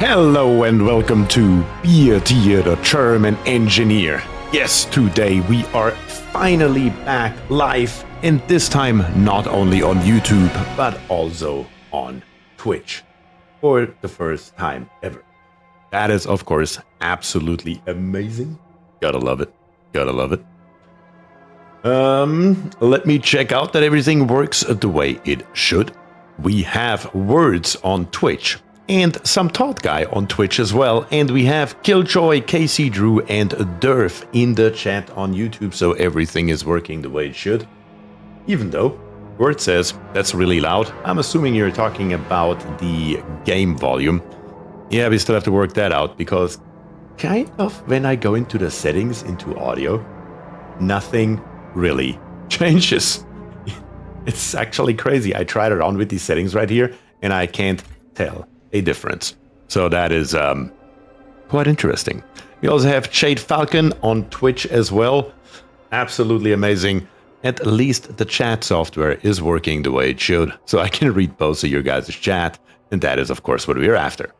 Hello and welcome to BierTier, the German engineer. Yes, today we are finally back live, and this time not only on YouTube, but also on Twitch. For the first time ever. That is, of course, absolutely amazing. Gotta love it. Gotta love it. Let me check out that everything works the way it should. We have words on Twitch and some Todd guy on Twitch as well, and we have Killjoy, Casey Drew, and Durf in the chat on YouTube, so everything is working the way it should. Even though Word says that's really loud, I'm assuming you're talking about the game volume. Yeah, we still have to work that out, because kind of when I go into the settings into audio, nothing really changes. It's actually crazy. I tried it on with these settings right here, and I can't tell a difference. So that is quite interesting. We also have Jade Falcon on Twitch as well. Absolutely amazing. At least the chat software is working the way it should, so I can read both of your guys' chat, and that is of course what we're after.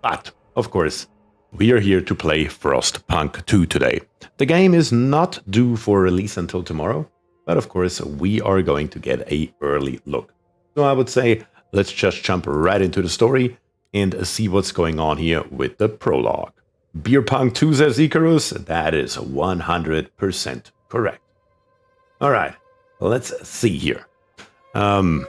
But, of course, we are here to play Frostpunk 2 today. The game is not due for release until tomorrow, but of course we are going to get an early look. So I would say let's just jump right into the story and see what's going on here with the prologue. BierPunk 2 says Icarus, that is 100% correct. Alright, let's see here. I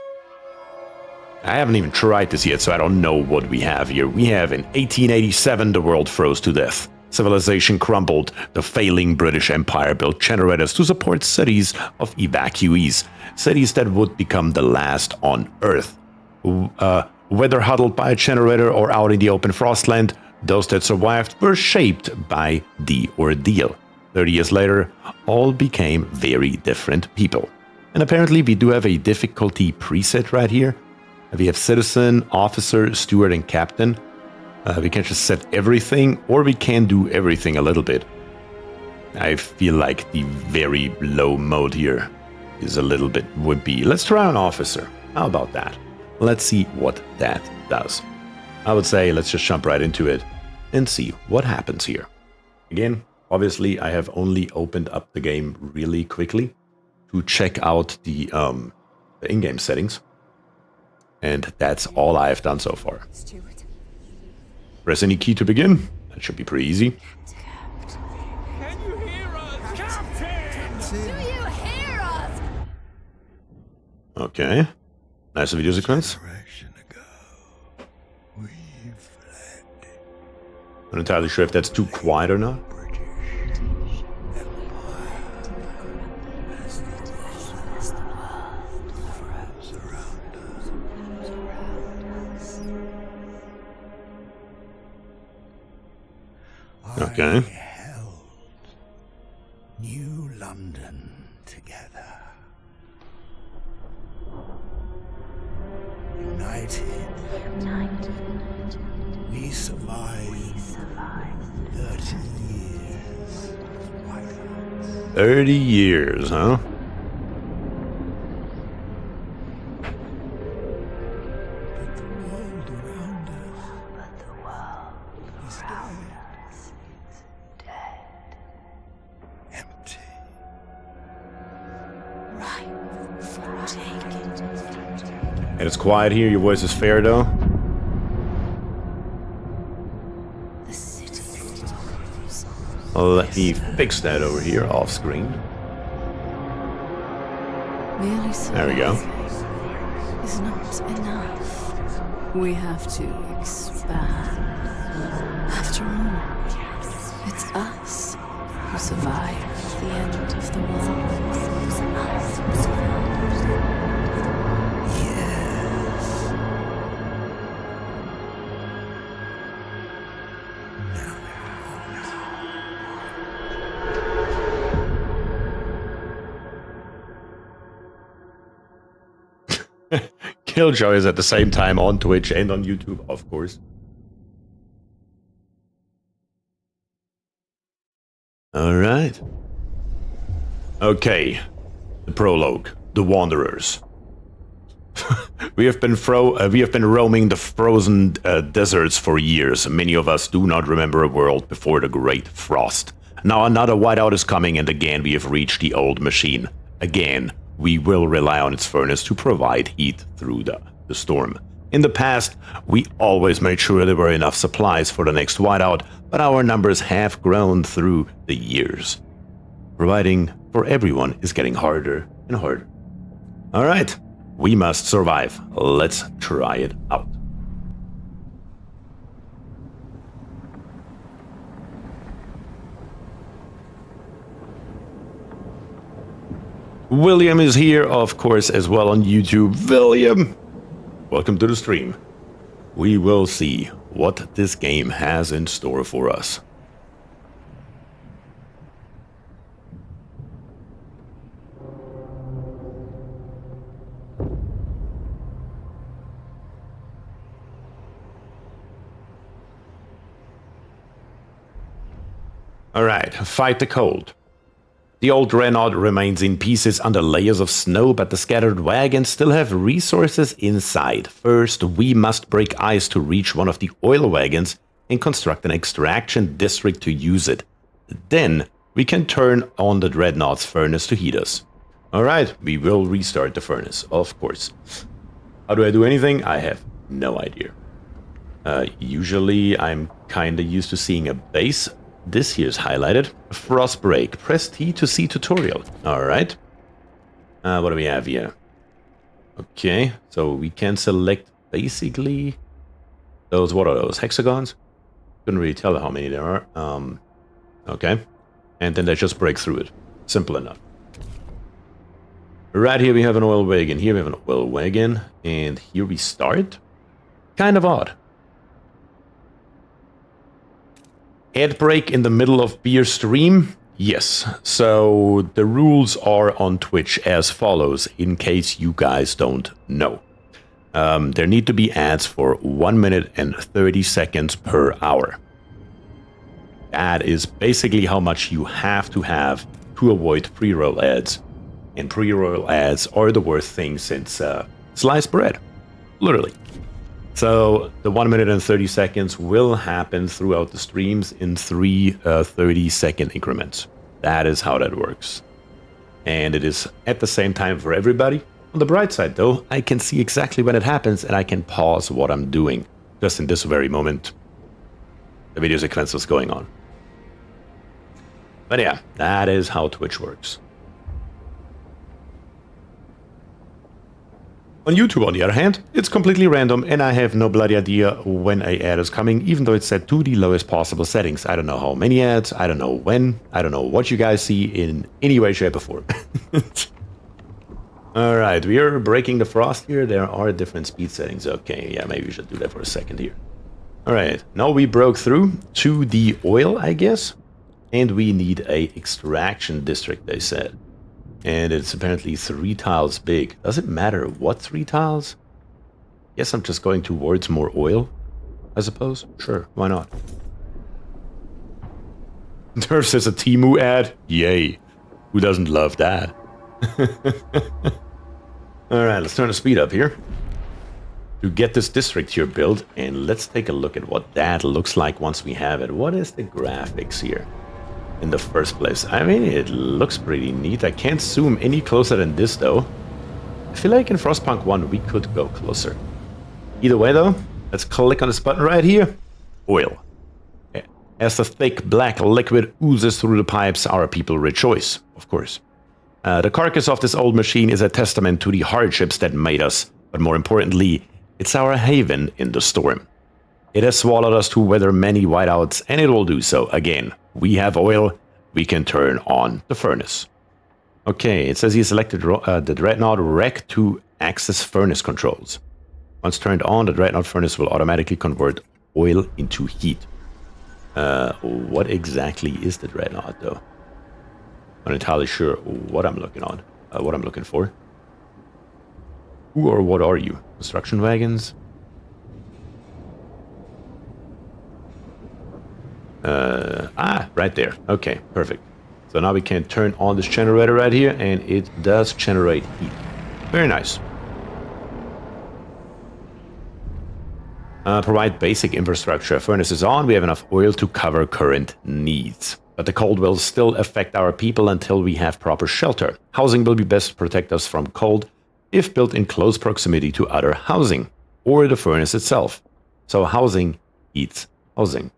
haven't even tried this yet, so I don't know what we have here. We have in 1887, the world froze to death. Civilization crumbled. The failing British Empire built generators to support cities of evacuees. Cities that would become the last on Earth. Whether huddled by a generator or out in the open frostland, those that survived were shaped by the ordeal. 30 years later, all became very different people. And apparently we do have a difficulty preset right here. We have citizen, officer, steward, and captain. We can just set everything, or we can do everything a little bit. I feel like the very low mode here is a little bit wimpy. Let's try an officer. How about that? Let's see what that does. I would say let's just jump right into it and see what happens here. Again, obviously I have only opened up the game really quickly to check out the in-game settings. And that's all I have done so far. Press any key to begin. That should be pretty easy. Can you hear us? Captain! Do you hear us? Okay. Nice video sequence. Not entirely sure if that's too quiet or not. Okay. Held New London together. United. We survived 30 years of whiteout. 30 years, huh? But the world around us is dead. Empty. Right for taking. And it's quiet here. Your voice is fair, though. The city flows. Let me fix that over here off screen. Merely There we go. surviving is not enough. We have to expand. After all, it's us who survived the end of the world. Yes. Killjoy is at the same time on Twitch and on YouTube, of course. All right. Okay. The prologue. The Wanderers. We have been roaming the frozen deserts for years. Many of us do not remember a world before the Great Frost. Now another whiteout is coming, and again we have reached the old machine. Again, we will rely on its furnace to provide heat through the storm. In the past, we always made sure there were enough supplies for the next whiteout, but our numbers have grown through the years. Providing for everyone is getting harder and harder. Alright, we must survive. Let's try it out. William is here, of course, as well on YouTube. William! Welcome to the stream. We will see what this game has in store for us. Alright, fight the cold. The old Dreadnought remains in pieces under layers of snow, but the scattered wagons still have resources inside. First, we must break ice to reach one of the oil wagons and construct an extraction district to use it. Then, we can turn on the Dreadnought's furnace to heat us. Alright, we will restart the furnace, of course. How do I do anything? I have no idea. Usually, I'm kinda used to seeing a base. This here is highlighted. Frost break. Press T to see tutorial. Alright. What do we have here? Okay, so we can select basically those, what are those, hexagons? Couldn't really tell how many there are. Okay. And then they just break through it. Simple enough. Right here we have an oil wagon. Here we have an oil wagon. And here we start. Kind of odd. Ad break in the middle of beer stream? Yes. So the rules are on Twitch as follows, in case you guys don't know. There need to be ads for 1 minute and 30 seconds per hour. That is basically how much you have to avoid pre-roll ads. And pre-roll ads are the worst thing since sliced bread. Literally. So the 1 minute and 30 seconds will happen throughout the streams in 3 30-second increments. That is how that works. And it is at the same time for everybody. On the bright side though, I can see exactly when it happens and I can pause what I'm doing. Just in this very moment, the video sequence was going on. But yeah, that is how Twitch works. On YouTube, on the other hand, it's completely random and I have no bloody idea when an ad is coming, even though it's set to the lowest possible settings. I don't know how many ads, I don't know when, I don't know what you guys see in any way, shape, or form. Alright, we are breaking the frost here. There are different speed settings. Okay, yeah, maybe we should do that for a second here. Alright, now we broke through to the oil, I guess. And we need a extraction district, they said. And it's apparently 3 tiles big. Does it matter what 3 tiles? Guess I'm just going towards more oil, I suppose. Sure, why not? Nerf says a Temu ad. Yay. Who doesn't love that? Alright, let's turn the speed up here. To get this district here built. And let's take a look at what that looks like once we have it. What is the graphics here? In the first place. I mean, it looks pretty neat. I can't zoom any closer than this, though. I feel like in Frostpunk 1 we could go closer. Either way, though, let's click on this button right here. Oil. As the thick black liquid oozes through the pipes, our people rejoice, of course. The carcass of this old machine is a testament to the hardships that made us, but more importantly, it's our haven in the storm. It has swallowed us to weather many whiteouts, and it will do so again. We have oil, we can turn on the furnace. Okay, it says he selected the Dreadnought Rec to access furnace controls. Once turned on, the Dreadnought furnace will automatically convert oil into heat. What exactly is the Dreadnought, though? I'm not entirely sure what I'm looking for. Who or what are you? Construction wagons? Right there. Okay, perfect. So now we can turn on this generator right here, and it does generate heat. Very nice. Provide basic infrastructure. Furnace is on. We have enough oil to cover current needs. But the cold will still affect our people until we have proper shelter. Housing will be best to protect us from cold if built in close proximity to other housing or the furnace itself. So housing eats housing.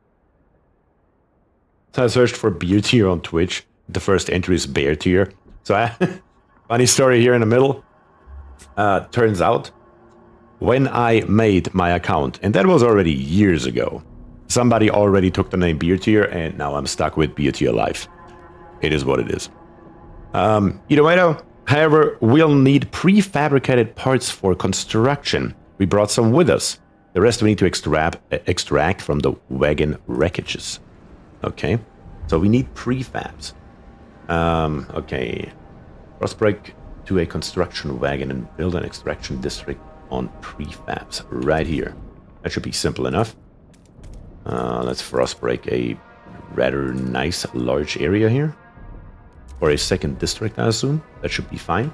So I searched for BierTier on Twitch. The first entry is BierTier. So funny story here in the middle. Turns out when I made my account, and that was already years ago, somebody already took the name BierTier, and now I'm stuck with BierTier Life. It is what it is. Either way though, however, we'll need prefabricated parts for construction. We brought some with us. The rest we need to extract from the wagon wreckages. Okay, so we need prefabs. Okay, Frostpunk to a construction wagon and build an extraction district on prefabs right here. That should be simple enough. Let's Frostbreak a rather nice large area here. For a second district, I assume. That should be fine.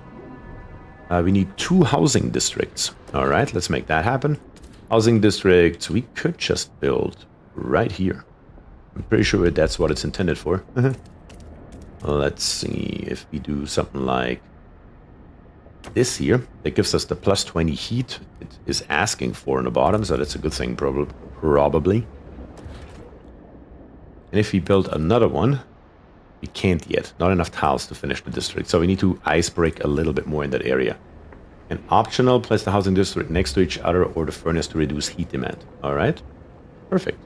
We need 2 housing districts. Alright, let's make that happen. Housing districts, we could just build right here. I'm pretty sure that's what it's intended for. Let's see if we do something like this here. That gives us the plus 20 heat it is asking for in the bottom, so that's a good thing probably. And if we build another one, we can't yet. Not enough tiles to finish the district, so we need to ice break a little bit more in that area. And optional, place the housing district next to each other or the furnace to reduce heat demand. Alright, perfect.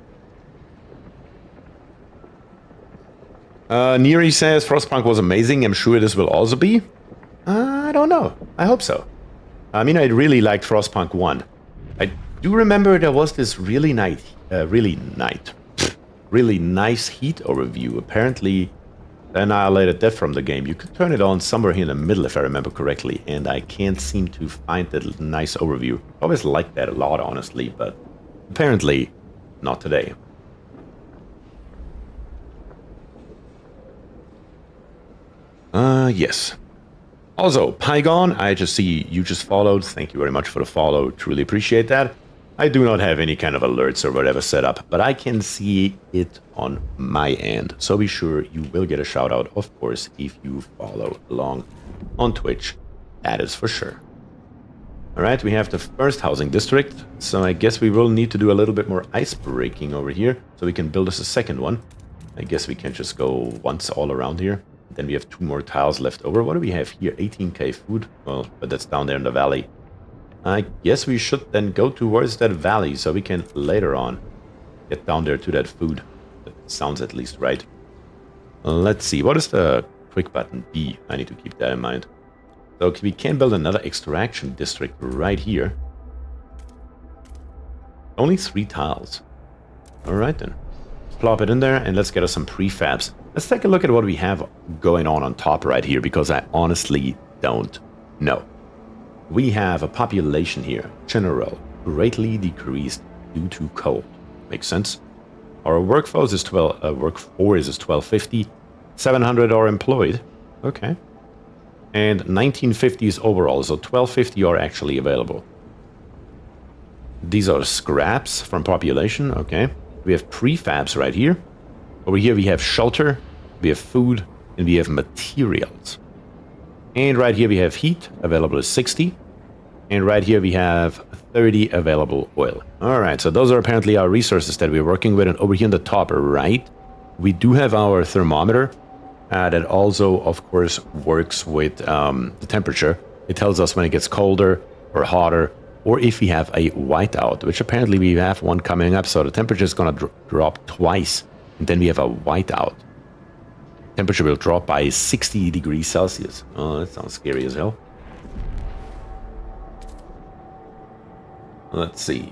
Neri says Frostpunk was amazing. I'm sure this will also be. I don't know. I hope so. I mean, I really liked Frostpunk 1. I do remember there was this really nice heat overview. Apparently, they annihilated that from the game. You could turn it on somewhere here in the middle, if I remember correctly, and I can't seem to find that nice overview. I always liked that a lot, honestly, but apparently not today. Yes. Also, Pygon, I just see you just followed. Thank you very much for the follow. Truly appreciate that. I do not have any kind of alerts or whatever set up, but I can see it on my end. So be sure you will get a shout out, of course, if you follow along on Twitch. That is for sure. Alright, we have the first housing district. So I guess we will need to do a little bit more ice breaking over here so we can build us a second one. I guess we can just go once all around here. Then we have 2 more tiles left over. What do we have here? 18k food. Well, but that's down there in the valley. I guess we should then go towards that valley so we can later on get down there to that food. That sounds at least right. Let's see. What is the quick button? B. I need to keep that in mind. So we can build another extraction district right here. Only 3 tiles. Alright then. Plop it in there and let's get us some prefabs. Let's take a look at what we have going on top right here, because I honestly don't know. We have a population here, general, greatly decreased due to cold. Makes sense. Our workforce is 1250. 700 are employed. Okay. And 1950s overall, so 1250 are actually available. These are scraps from population. Okay. We have prefabs right here. Over here we have shelter, we have food, and we have materials. And right here we have heat, available is 60. And right here we have 30 available oil. Alright, so those are apparently our resources that we're working with. And over here on the top right, we do have our thermometer that also, of course, works with the temperature. It tells us when it gets colder or hotter, or if we have a whiteout, which apparently we have one coming up. So the temperature is going to drop twice. And then we have a whiteout. Temperature will drop by 60 degrees Celsius. Oh, that sounds scary as hell. Let's see.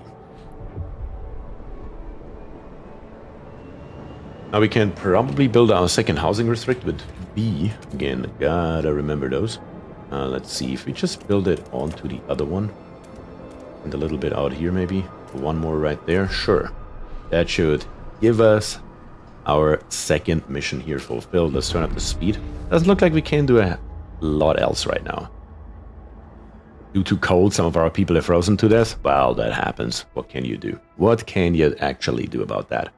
Now we can probably build our second housing district with B. Again, gotta remember those. Let's see if we just build it onto the other one. And a little bit out here maybe. One more right there. Sure. That should give us our second mission here fulfilled. Let's turn up the speed. Doesn't look like we can do a lot else right now. Due to cold, some of our people have frozen to death. Well, that happens. What can you do? What can you actually do about that?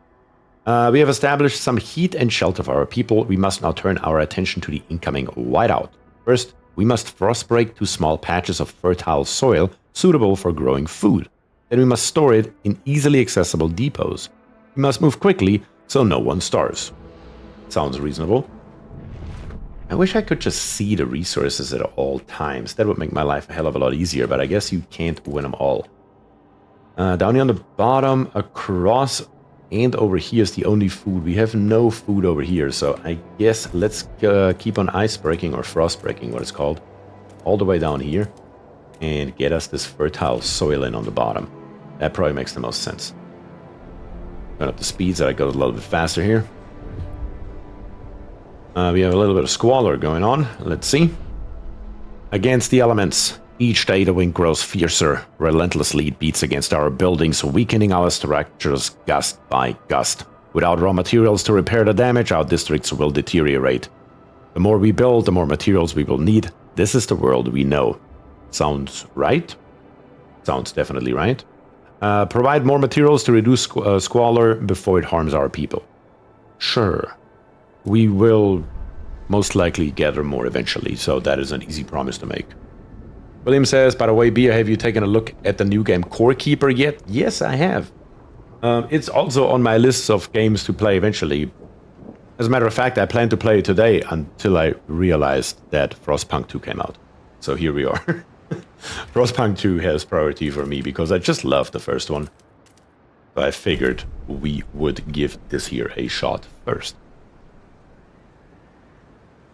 We have established some heat and shelter for our people. We must now turn our attention to the incoming whiteout. First, we must frostbreak 2 small patches of fertile soil suitable for growing food. Then we must store it in easily accessible depots. We must move quickly so no one starves. Sounds reasonable. I wish I could just see the resources at all times. That would make my life a hell of a lot easier, but I guess you can't win them all. Down here on the bottom, across and over here is the only food. We have no food over here, so I guess let's keep on ice breaking or frost breaking, what it's called, all the way down here and get us this fertile soil in on the bottom. That probably makes the most sense. Turn up the speed so I go a little bit faster here. We have a little bit of squalor going on. Let's see. Against the elements. Each day the wind grows fiercer. Relentlessly it beats against our buildings, weakening our structures gust by gust. Without raw materials to repair the damage, our districts will deteriorate. The more we build, the more materials we will need. This is the world we know. Sounds right? Sounds definitely right. Provide more materials to reduce squalor before it harms our people. Sure. We will most likely gather more eventually, so that is an easy promise to make. William says, by the way, Bier, have you taken a look at the new game Core Keeper yet? Yes, I have. It's also on my list of games to play eventually. As a matter of fact, I plan to play it today until I realized that Frostpunk 2 came out. So here we are. Frostpunk 2 has priority for me because I just love the first one. So I figured we would give this here a shot first.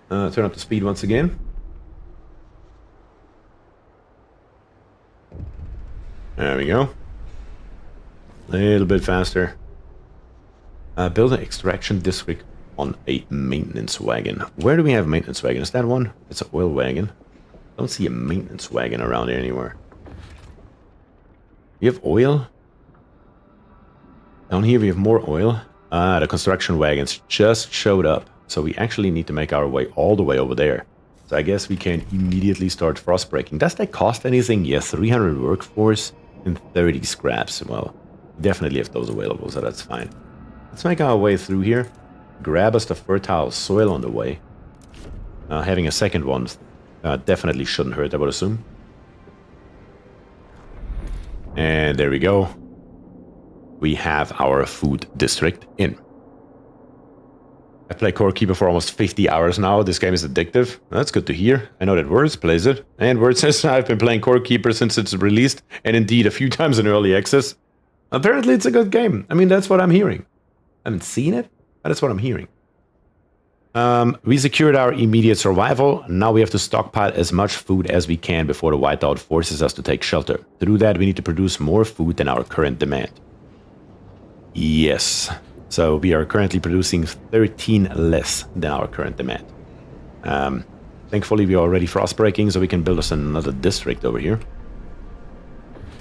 Turn up the speed once again. There we go. A little bit faster. Build an extraction district on a maintenance wagon. Where do we have a maintenance wagon? Is that one? It's an oil wagon. Don't see a maintenance wagon around here anywhere. You have oil? Down here we have more oil. The construction wagons just showed up. So we actually need to make our way all the way over there. So I guess we can immediately start frost breaking. Does that cost anything? Yes, 300 workforce and 30 scraps. Well, definitely have those available, so that's fine. Let's make our way through here. Grab us the fertile soil on the way. Having a second one definitely shouldn't hurt, I would assume. And there we go. We have our food district in. I play Core Keeper for almost 50 hours now. This game is addictive. That's good to hear. I know that Words plays it. And Words says I've been playing Core Keeper since it's released. And indeed, a few times in early access. Apparently, it's a good game. I mean, that's what I'm hearing. I haven't seen it, but that's what I'm hearing. We secured our immediate survival. Now we have to stockpile as much food as we can before the whiteout forces us to take shelter. To do that, we need to produce more food than our current demand. Yes. So we are currently producing 13 less than our current demand. Thankfully, we are already frost breaking, so we can build us another district over here.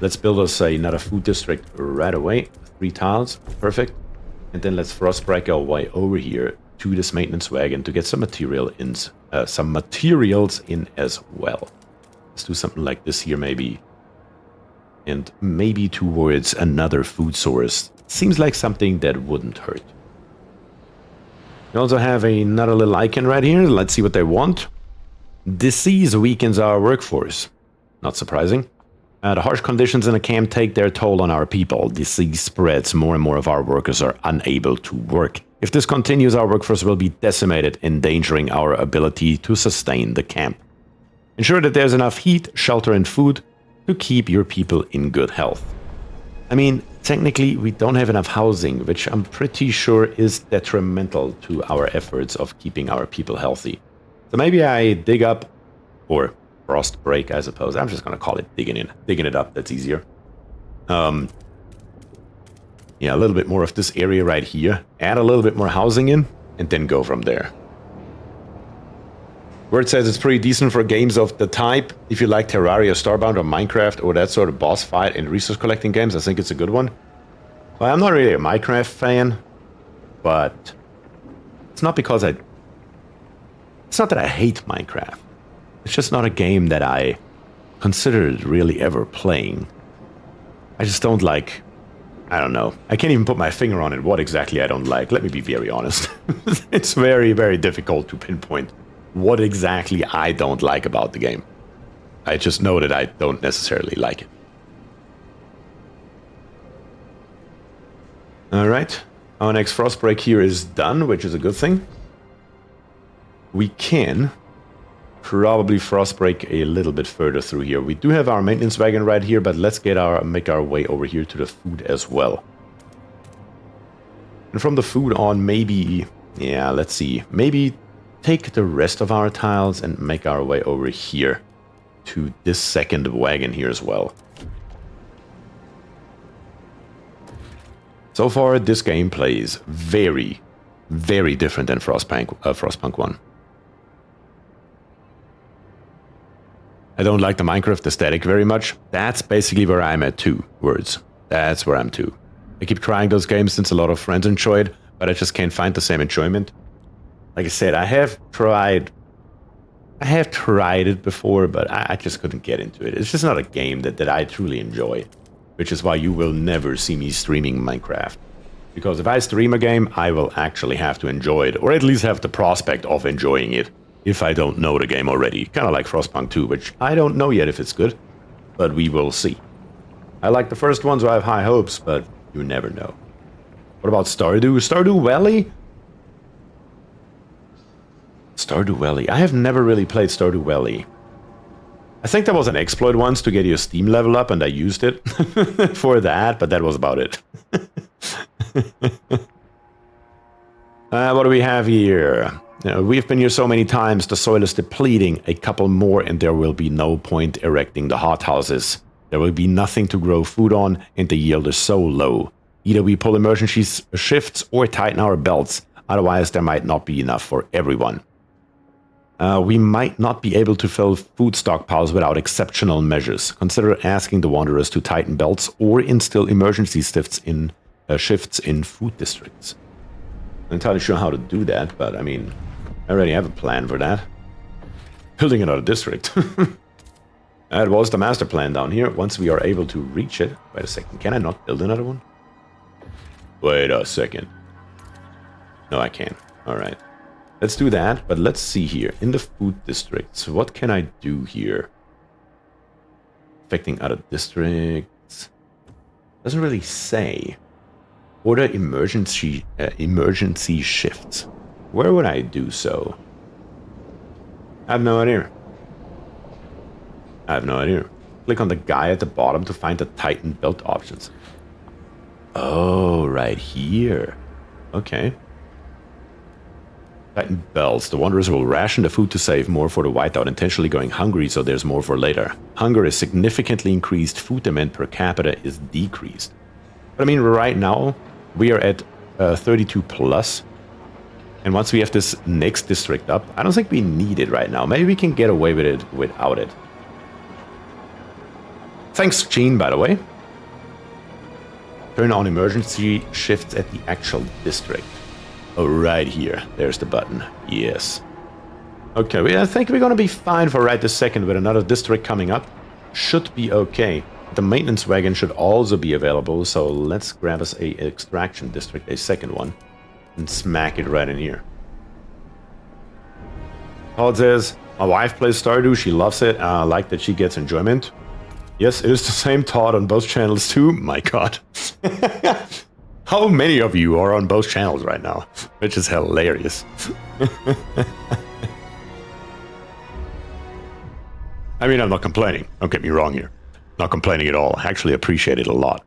Let's build us another food district right away. 3 tiles, perfect. And then let's frost break our way over here to this maintenance wagon to get some materials in as well. Let's do something like this here, maybe. And maybe towards another food source. Seems like something that wouldn't hurt. We also have another little icon right here. Let's see what they want. Disease weakens our workforce. Not surprising. The harsh conditions in the camp take their toll on our people. Disease spreads. More and more of our workers are unable to work. If this continues, our workforce will be decimated, endangering our ability to sustain the camp. Ensure that there's enough heat, shelter, and food to keep your people in good health. I mean, technically, we don't have enough housing, which I'm pretty sure is detrimental to our efforts of keeping our people healthy. So maybe I dig up, or frost break, I suppose. I'm just going to call it digging it up. That's easier. Yeah, a little bit more of this area right here. Add a little bit more housing in, and then go from there. Word says it's pretty decent for games of the type. If you like Terraria, Starbound, or Minecraft, or that sort of boss fight and resource collecting games, I think it's a good one. Well, I'm not really a Minecraft fan, but it's not because it's not that I hate Minecraft. It's just not a game that I considered really ever playing. I just don't like... I don't know. I can't even put my finger on it what exactly I don't like. Let me be very honest. It's very, very difficult to pinpoint what exactly I don't like about the game. I just know that I don't necessarily like it. Alright. Our next frost break here is done, which is a good thing. We can probably frost break a little bit further through here. We do have our maintenance wagon right here, but let's make our way over here to the food as well. And from the food on, maybe, yeah, let's see, maybe take the rest of our tiles and make our way over here to this second wagon here as well. So far, this game plays very, very different than Frostpunk 1. I don't like the Minecraft aesthetic very much. That's basically where I'm at too. Words. That's where I'm too. I keep trying those games since a lot of friends enjoy it, but I just can't find the same enjoyment. Like I said, I have tried it before, but I just couldn't get into it. It's just not a game that I truly enjoy, which is why you will never see me streaming Minecraft. Because if I stream a game, I will actually have to enjoy it, or at least have the prospect of enjoying it, if I don't know the game already. Kind of like Frostpunk 2, which I don't know yet if it's good, but we will see. I like the first one, so I have high hopes, but you never know. What about Stardew? Stardew Valley? Stardew Valley. I have never really played Stardew Valley. I think there was an exploit once to get your Steam level up, and I used it for that, but that was about it. What do we have here? We've been here so many times, the soil is depleting. A couple more and there will be no point erecting the hothouses. There will be nothing to grow food on and the yield is so low. Either we pull emergency shifts or tighten our belts, otherwise there might not be enough for everyone. We might not be able to fill food stockpiles without exceptional measures. Consider asking the wanderers to tighten belts or instill emergency shifts in food districts. I'm not entirely sure how to do that, but I mean, I already have a plan for that. Building another district. That was the master plan down here. Once we are able to reach it... Wait a second, can I not build another one? Wait a second. No, I can't. Alright. Let's do that, but let's see here. In the food districts, what can I do here? Affecting other districts... Doesn't really say. Order emergency shifts. Where would I do so? I have no idea. Click on the guy at the bottom to find the Titan belt options. Oh, right here. Okay. Titan belts. The wanderers will ration the food to save more for the whiteout, intentionally going hungry so there's more for later. Hunger is significantly increased. Food demand per capita is decreased. But I mean, right now, we are at 32 plus. And once we have this next district up, I don't think we need it right now. Maybe we can get away with it without it. Thanks, Gene, by the way. Turn on emergency shifts at the actual district. Oh, right here. There's the button. Yes. Okay, I think we're gonna be fine for right this second with another district coming up. Should be okay. The maintenance wagon should also be available, so let's grab us a extraction district, a second one, and smack it right in here. Todd says, my wife plays Stardew, she loves it, I like that she gets enjoyment. Yes, it is the same Todd on both channels too, my god. How many of you are on both channels right now? Which is hilarious. I mean, I'm not complaining, don't get me wrong here. Not complaining at all. I actually appreciate it a lot.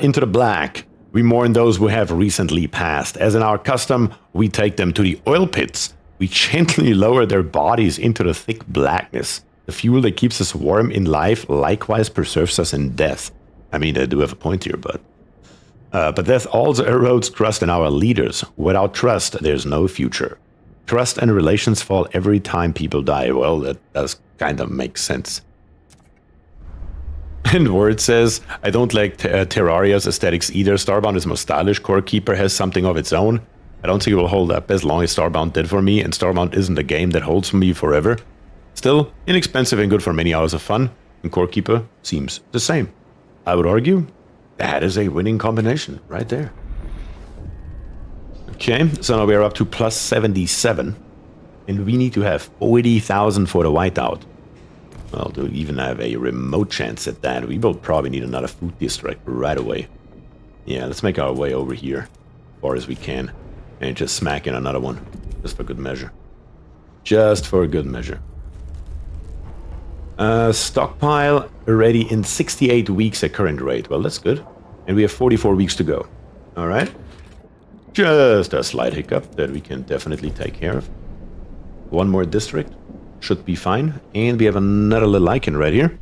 Into the black. We mourn those who have recently passed. As in our custom, we take them to the oil pits. We gently lower their bodies into the thick blackness. The fuel that keeps us warm in life likewise preserves us in death. I mean, I do have a point here, but death also erodes trust in our leaders. Without trust, there's no future. Trust and relations fall every time people die. Well, that does kind of make sense. And Word says, I don't like Terraria's aesthetics either. Starbound is more stylish. Core Keeper has something of its own. I don't think it will hold up as long as Starbound did for me, and Starbound isn't a game that holds for me forever. Still, inexpensive and good for many hours of fun, and Core Keeper seems the same. I would argue that is a winning combination right there. Okay, so now we are up to plus 77, and we need to have 40,000 for the whiteout. Well, to even have a remote chance at that, we will probably need another food district right away. Yeah, let's make our way over here as far as we can, and just smack in another one, just for good measure. Just for good measure. Stockpile ready in 68 weeks at current rate. Well, that's good. And we have 44 weeks to go. Alright. Just a slight hiccup that we can definitely take care of. One more district. Should be fine. And we have another little icon right here.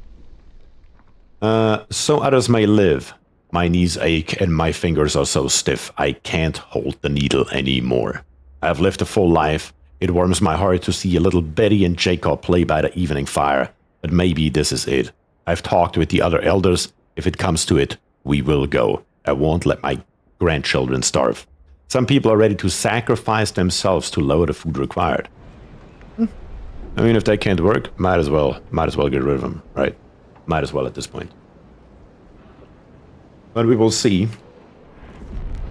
So others may live. My knees ache and my fingers are so stiff I can't hold the needle anymore. I've lived a full life. It warms my heart to see a little Betty and Jacob play by the evening fire. But maybe this is it. I've talked with the other elders. If it comes to it, we will go. I won't let my grandchildren starve. Some people are ready to sacrifice themselves to lower the food required. I mean, if they can't work, might as well get rid of them, right? Might as well at this point. But we will see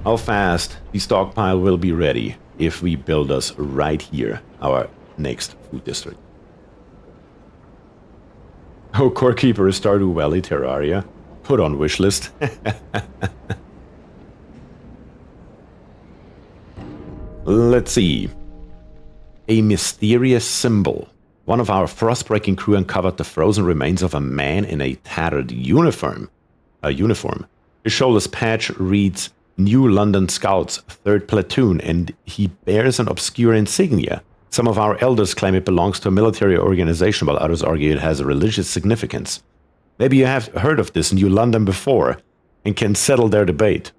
how fast the stockpile will be ready if we build us right here, our next food district. Oh, Core Keeper is Stardew Valley Terraria. Put on wishlist. Let's see. A mysterious symbol. One of our Frostbreaking crew uncovered the frozen remains of a man in a tattered uniform. His shoulder's patch reads New London Scouts, 3rd Platoon, and he bears an obscure insignia. Some of our elders claim it belongs to a military organization, while others argue it has a religious significance. Maybe you have heard of this New London before and can settle their debate.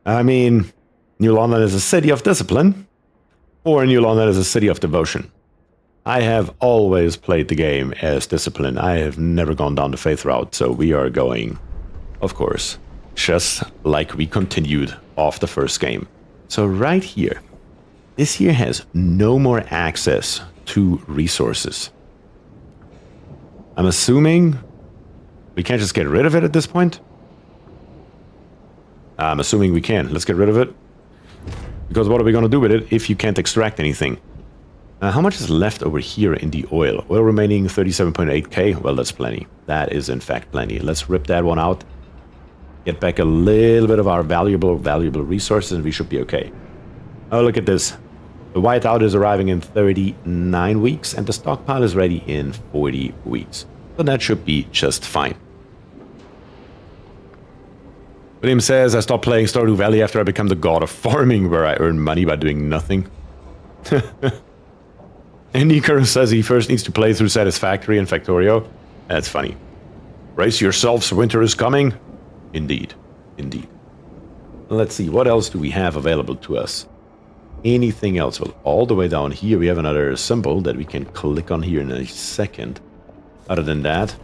I mean, New London is a city of discipline, or New London is a city of devotion. I have always played the game as discipline. I have never gone down the faith route, so we are going, of course, just like we continued off the first game. So right here, this here has no more access to resources. I'm assuming we can't just get rid of it at this point. I'm assuming we can. Let's get rid of it. Because what are we going to do with it if you can't extract anything? How much is left over here in the oil? Oil remaining 37.8k. Well, that's plenty. That is in fact plenty. Let's rip that one out. Get back a little bit of our valuable resources and we should be okay. Oh, look at this. The whiteout is arriving in 39 weeks and the stockpile is ready in 40 weeks. So that should be just fine. William says, I stopped playing Stardew Valley after I become the god of farming, where I earn money by doing nothing. And Nikar says he first needs to play through Satisfactory and Factorio. That's funny. Brace yourselves, winter is coming. Indeed. Indeed. Let's see, what else do we have available to us? Anything else? Well, all the way down here we have another symbol that we can click on here in a second. Other than that,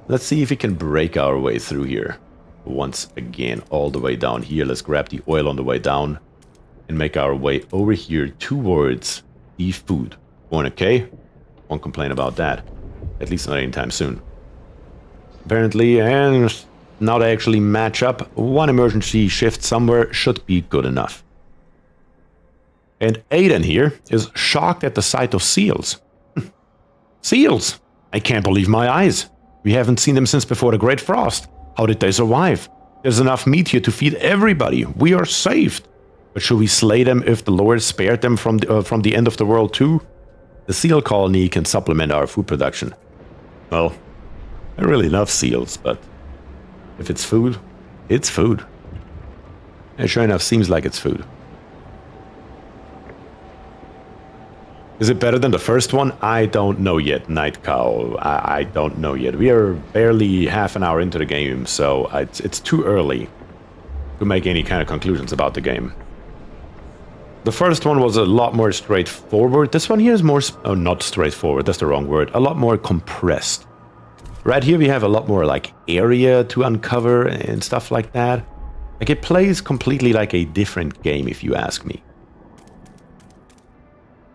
let's see if we can break our way through here. Once again, all the way down here. Let's grab the oil on the way down and make our way over here towards the food. Going okay? Won't complain about that. At least not anytime soon. Apparently, and now they actually match up. One emergency shift somewhere should be good enough. And Aiden here is shocked at the sight of seals. Seals! I can't believe my eyes. We haven't seen them since before the Great Frost. How did they survive? There's enough meat here to feed everybody. We are saved. But should we slay them if the Lord spared them from the end of the world too? The seal colony can supplement our food production. Well, I really love seals, but if it's food, it's food. And sure enough, seems like it's food. Is it better than the first one? I don't know yet, Night Cow. I don't know yet. We are barely half an hour into the game, so it's too early to make any kind of conclusions about the game. The first one was a lot more straightforward. This one here is more... Oh, not straightforward. That's the wrong word. A lot more compressed. Right here we have a lot more like area to uncover and stuff like that. Like it plays completely like a different game if you ask me.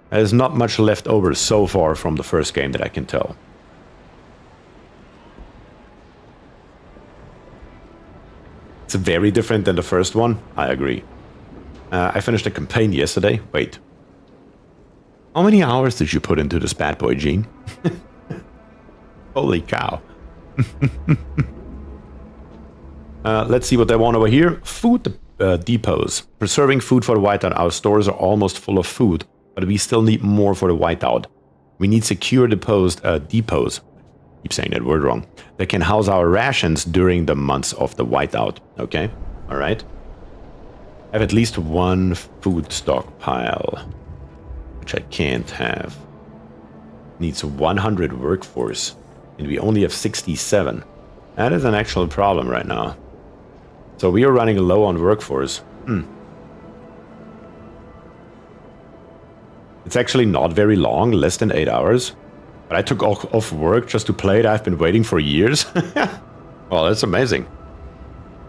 There's not much left over so far from the first game that I can tell. It's very different than the first one, I agree. I finished a campaign yesterday. Wait. How many hours did you put into this bad boy, Gene? Holy cow. Let's see what they want over here. Food depots. Preserving food for the whiteout. Our stores are almost full of food, but we still need more for the whiteout. We need secure depots. Keep saying that word wrong. That can house our rations during the months of the whiteout. Okay, all right. I have at least one food stockpile, which I can't have. Needs 100 workforce, and we only have 67. That is an actual problem right now. So we are running low on workforce. It's actually not very long, less than 8 hours. But I took off work just to play it. I've been waiting for years. Well, that's amazing.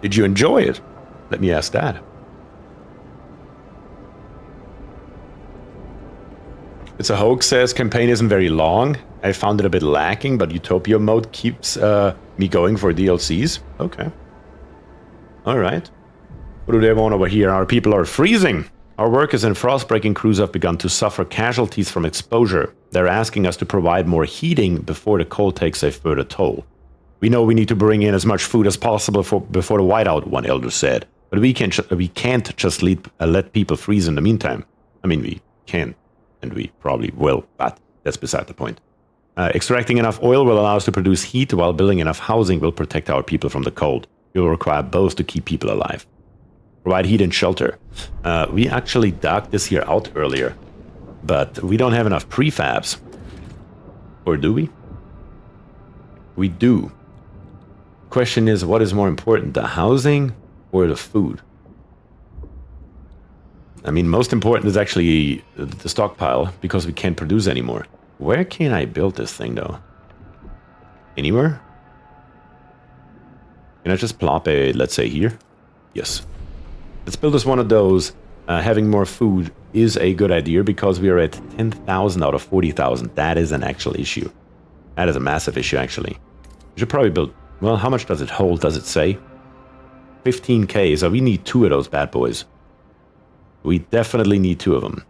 Did you enjoy it? Let me ask that. It's a hoax says campaign isn't very long. I found it a bit lacking, but Utopia mode keeps me going for DLCs. Okay. Alright. What do they want over here? Our people are freezing. Our workers in Frostbreaking crews have begun to suffer casualties from exposure. They're asking us to provide more heating before the cold takes a further toll. We know we need to bring in as much food as possible before the whiteout, one elder said. But we can't just let people freeze in the meantime. I mean, we can, and we probably will, but that's beside the point. Extracting enough oil will allow us to produce heat, while building enough housing will protect our people from the cold. We will require both to keep people alive. Provide heat and shelter. We actually dug this here out earlier, but we don't have enough prefabs. Or do we? We do. Question is, what is more important, the housing or the food? I mean, most important is actually the stockpile, because we can't produce anymore. Where can I build this thing, though? Anywhere? Can I just plop a, let's say, here? Yes. Let's build us one of those. Having more food is a good idea, because we are at 10,000 out of 40,000. That is an actual issue. That is a massive issue, actually. We should probably build... Well, how much does it hold? Does it say? 15k, so we need 2 of those bad boys. We definitely need 2 of them.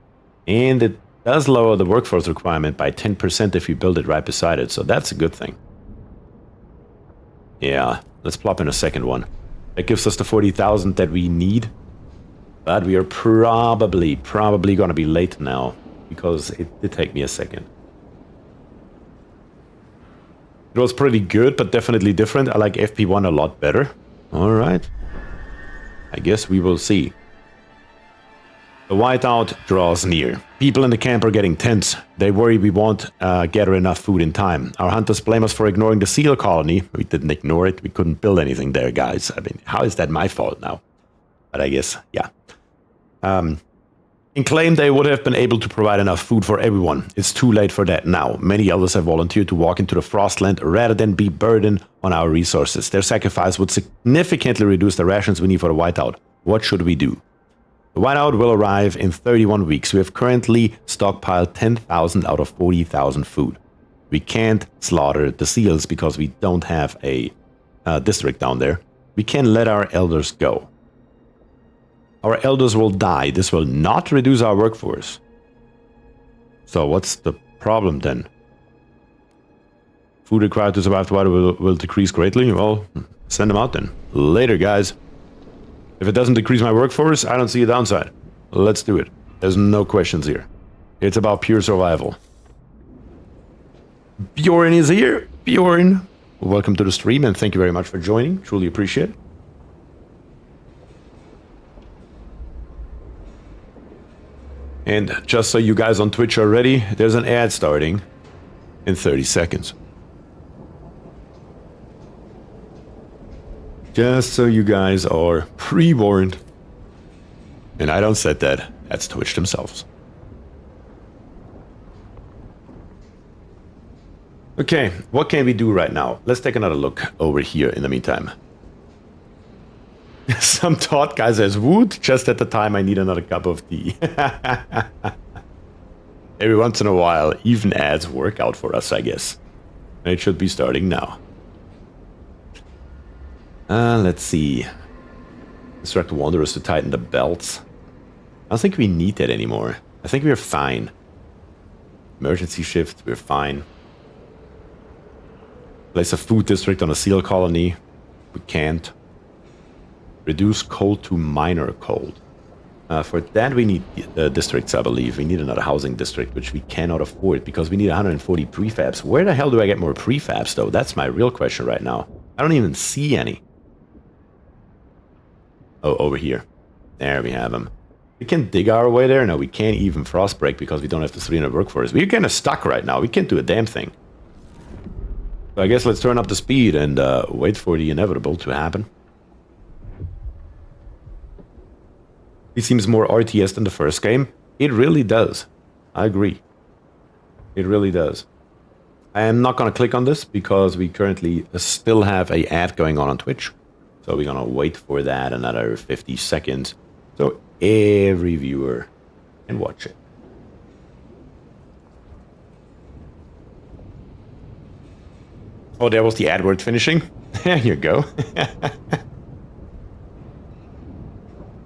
And it does lower the workforce requirement by 10% if you build it right beside it, so that's a good thing. Yeah, let's plop in a second one. That gives us the 40,000 that we need. But we are probably going to be late now, because it did take me a second. It was pretty good, but definitely different. I like FP1 a lot better. Alright. I guess we will see. The whiteout draws near. People in the camp are getting tense. They worry we won't gather enough food in time. Our hunters blame us for ignoring the seal colony. We didn't ignore it. We couldn't build anything there, guys. I mean, how is that my fault now? But I guess, yeah. And claim they would have been able to provide enough food for everyone. It's too late for that now. Many elders have volunteered to walk into the Frostland rather than be burdened on our resources. Their sacrifice would significantly reduce the rations we need for the whiteout. What should we do? The whiteout will arrive in 31 weeks. We have currently stockpiled 10,000 out of 40,000 food. We can't slaughter the seals because we don't have a district down there. We can let our elders go. Our elders will die. This will not reduce our workforce. So what's the problem then? Food required to survive the whiteout will decrease greatly. Well, send them out then. Later, guys. If it doesn't decrease my workforce, I don't see a downside. Let's do it. There's no questions here. It's about pure survival. Bjorn is here. Bjorn, welcome to the stream, and thank you very much for joining. Truly appreciate it. And just so you guys on Twitch are ready, there's an ad starting in 30 seconds. Just so you guys are pre-warned. And I don't said that, that's Twitch themselves. Okay, what can we do right now? Let's take another look over here in the meantime. Some Todd guy says, wood, just at the time I need another cup of tea. Every once in a while, even ads work out for us, I guess. It should be starting now. Let's see. Instruct Wanderers to tighten the belts. I don't think we need that anymore. I think we're fine. Emergency shift, we're fine. Place a food district on a seal colony. We can't. Reduce cold to minor cold. For that we need districts, I believe. We need another housing district, which we cannot afford because we need 140 prefabs. Where the hell do I get more prefabs, though? That's my real question right now. I don't even see any. Oh, over here. There we have them. We can dig our way there. No, we can't even frostbreak because we don't have the 300 workforce. We're kind of stuck right now. We can't do a damn thing. So I guess let's turn up the speed and wait for the inevitable to happen. It seems more RTS than the first game. It really does. I agree. It really does. I am not going to click on this because we currently still have an ad going on Twitch. So we're going to wait for that another 50 seconds. So every viewer can watch it. Oh, there was the ad word finishing. There you go.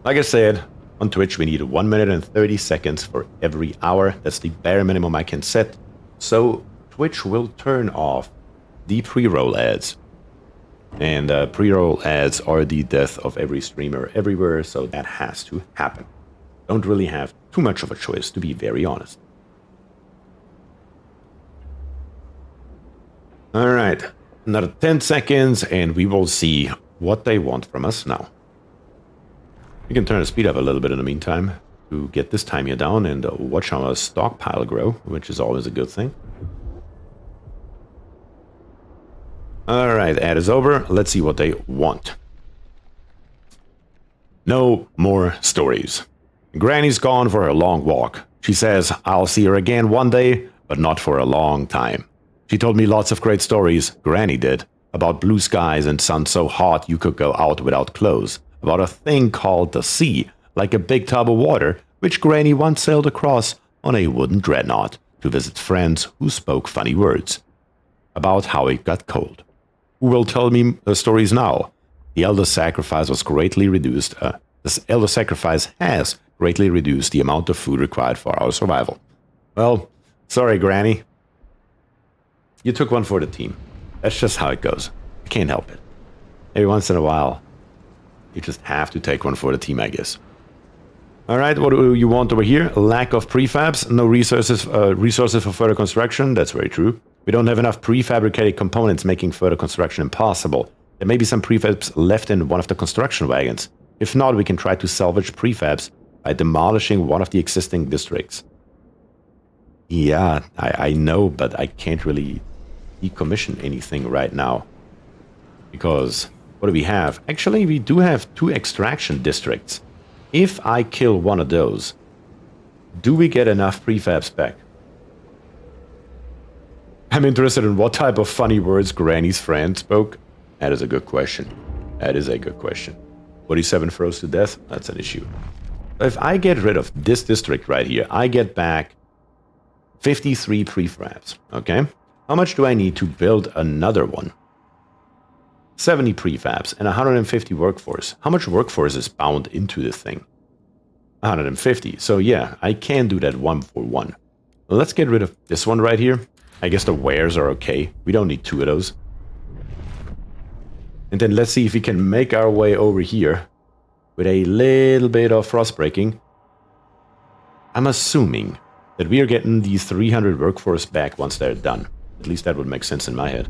Like I said, on Twitch we need 1 minute and 30 seconds for every hour. That's the bare minimum I can set. So Twitch will turn off the pre-roll ads. And pre-roll ads are the death of every streamer everywhere, so that has to happen. Don't really have too much of a choice, to be very honest. Alright, another 10 seconds and we will see what they want from us now. We can turn the speed up a little bit in the meantime to get this time here down and watch our stockpile grow, which is always a good thing. Alright, ad is over. Let's see what they want. No more stories. Granny's gone for her long walk. She says, I'll see her again one day, but not for a long time. She told me lots of great stories, Granny did, about blue skies and sun so hot you could go out without clothes, about a thing called the sea, like a big tub of water, which Granny once sailed across on a wooden dreadnought to visit friends who spoke funny words, about how it got cold. Who will tell me the stories now? The elder sacrifice was greatly reduced. The elder sacrifice has greatly reduced the amount of food required for our survival. Well, sorry, Granny. You took one for the team. That's just how it goes. I can't help it. Every once in a while, you just have to take one for the team, I guess. Alright, what do you want over here? Lack of prefabs, no resources for further construction. That's very true. We don't have enough prefabricated components, making further construction impossible. There may be some prefabs left in one of the construction wagons. If not, we can try to salvage prefabs by demolishing one of the existing districts. Yeah, I know, but I can't really decommission anything right now. Because, what do we have? Actually, we do have 2 extraction districts. If I kill one of those, do we get enough prefabs back? I'm interested in what type of funny words Granny's friend spoke. That is a good question. That is a good question. 47 froze to death? That's an issue. If I get rid of this district right here, I get back 53 prefabs, okay? How much do I need to build another one? 70 prefabs and 150 workforce. How much workforce is bound into this thing? 150. So yeah, I can do that 1 for 1. Let's get rid of this one right here. I guess the wares are okay. We don't need 2 of those. And then let's see if we can make our way over here with a little bit of frost breaking. I'm assuming that we are getting these 300 workforce back once they're done. At least that would make sense in my head.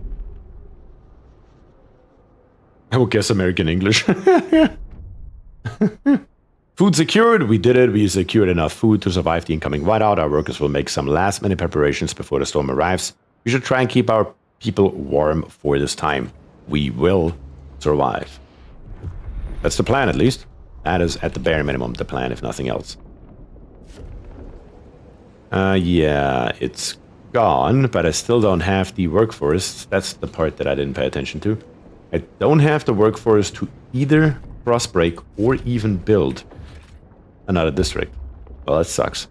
I will guess American English. Food secured. We did it. We secured enough food to survive the incoming whiteout. Our workers will make some last-minute preparations before the storm arrives. We should try and keep our people warm for this time. We will survive. That's the plan, at least. That is, at the bare minimum, the plan, if nothing else. Yeah, it's gone, but I still don't have the workforce. That's the part that I didn't pay attention to. I don't have the workforce to either frostbreak or even build another district. Well, that sucks.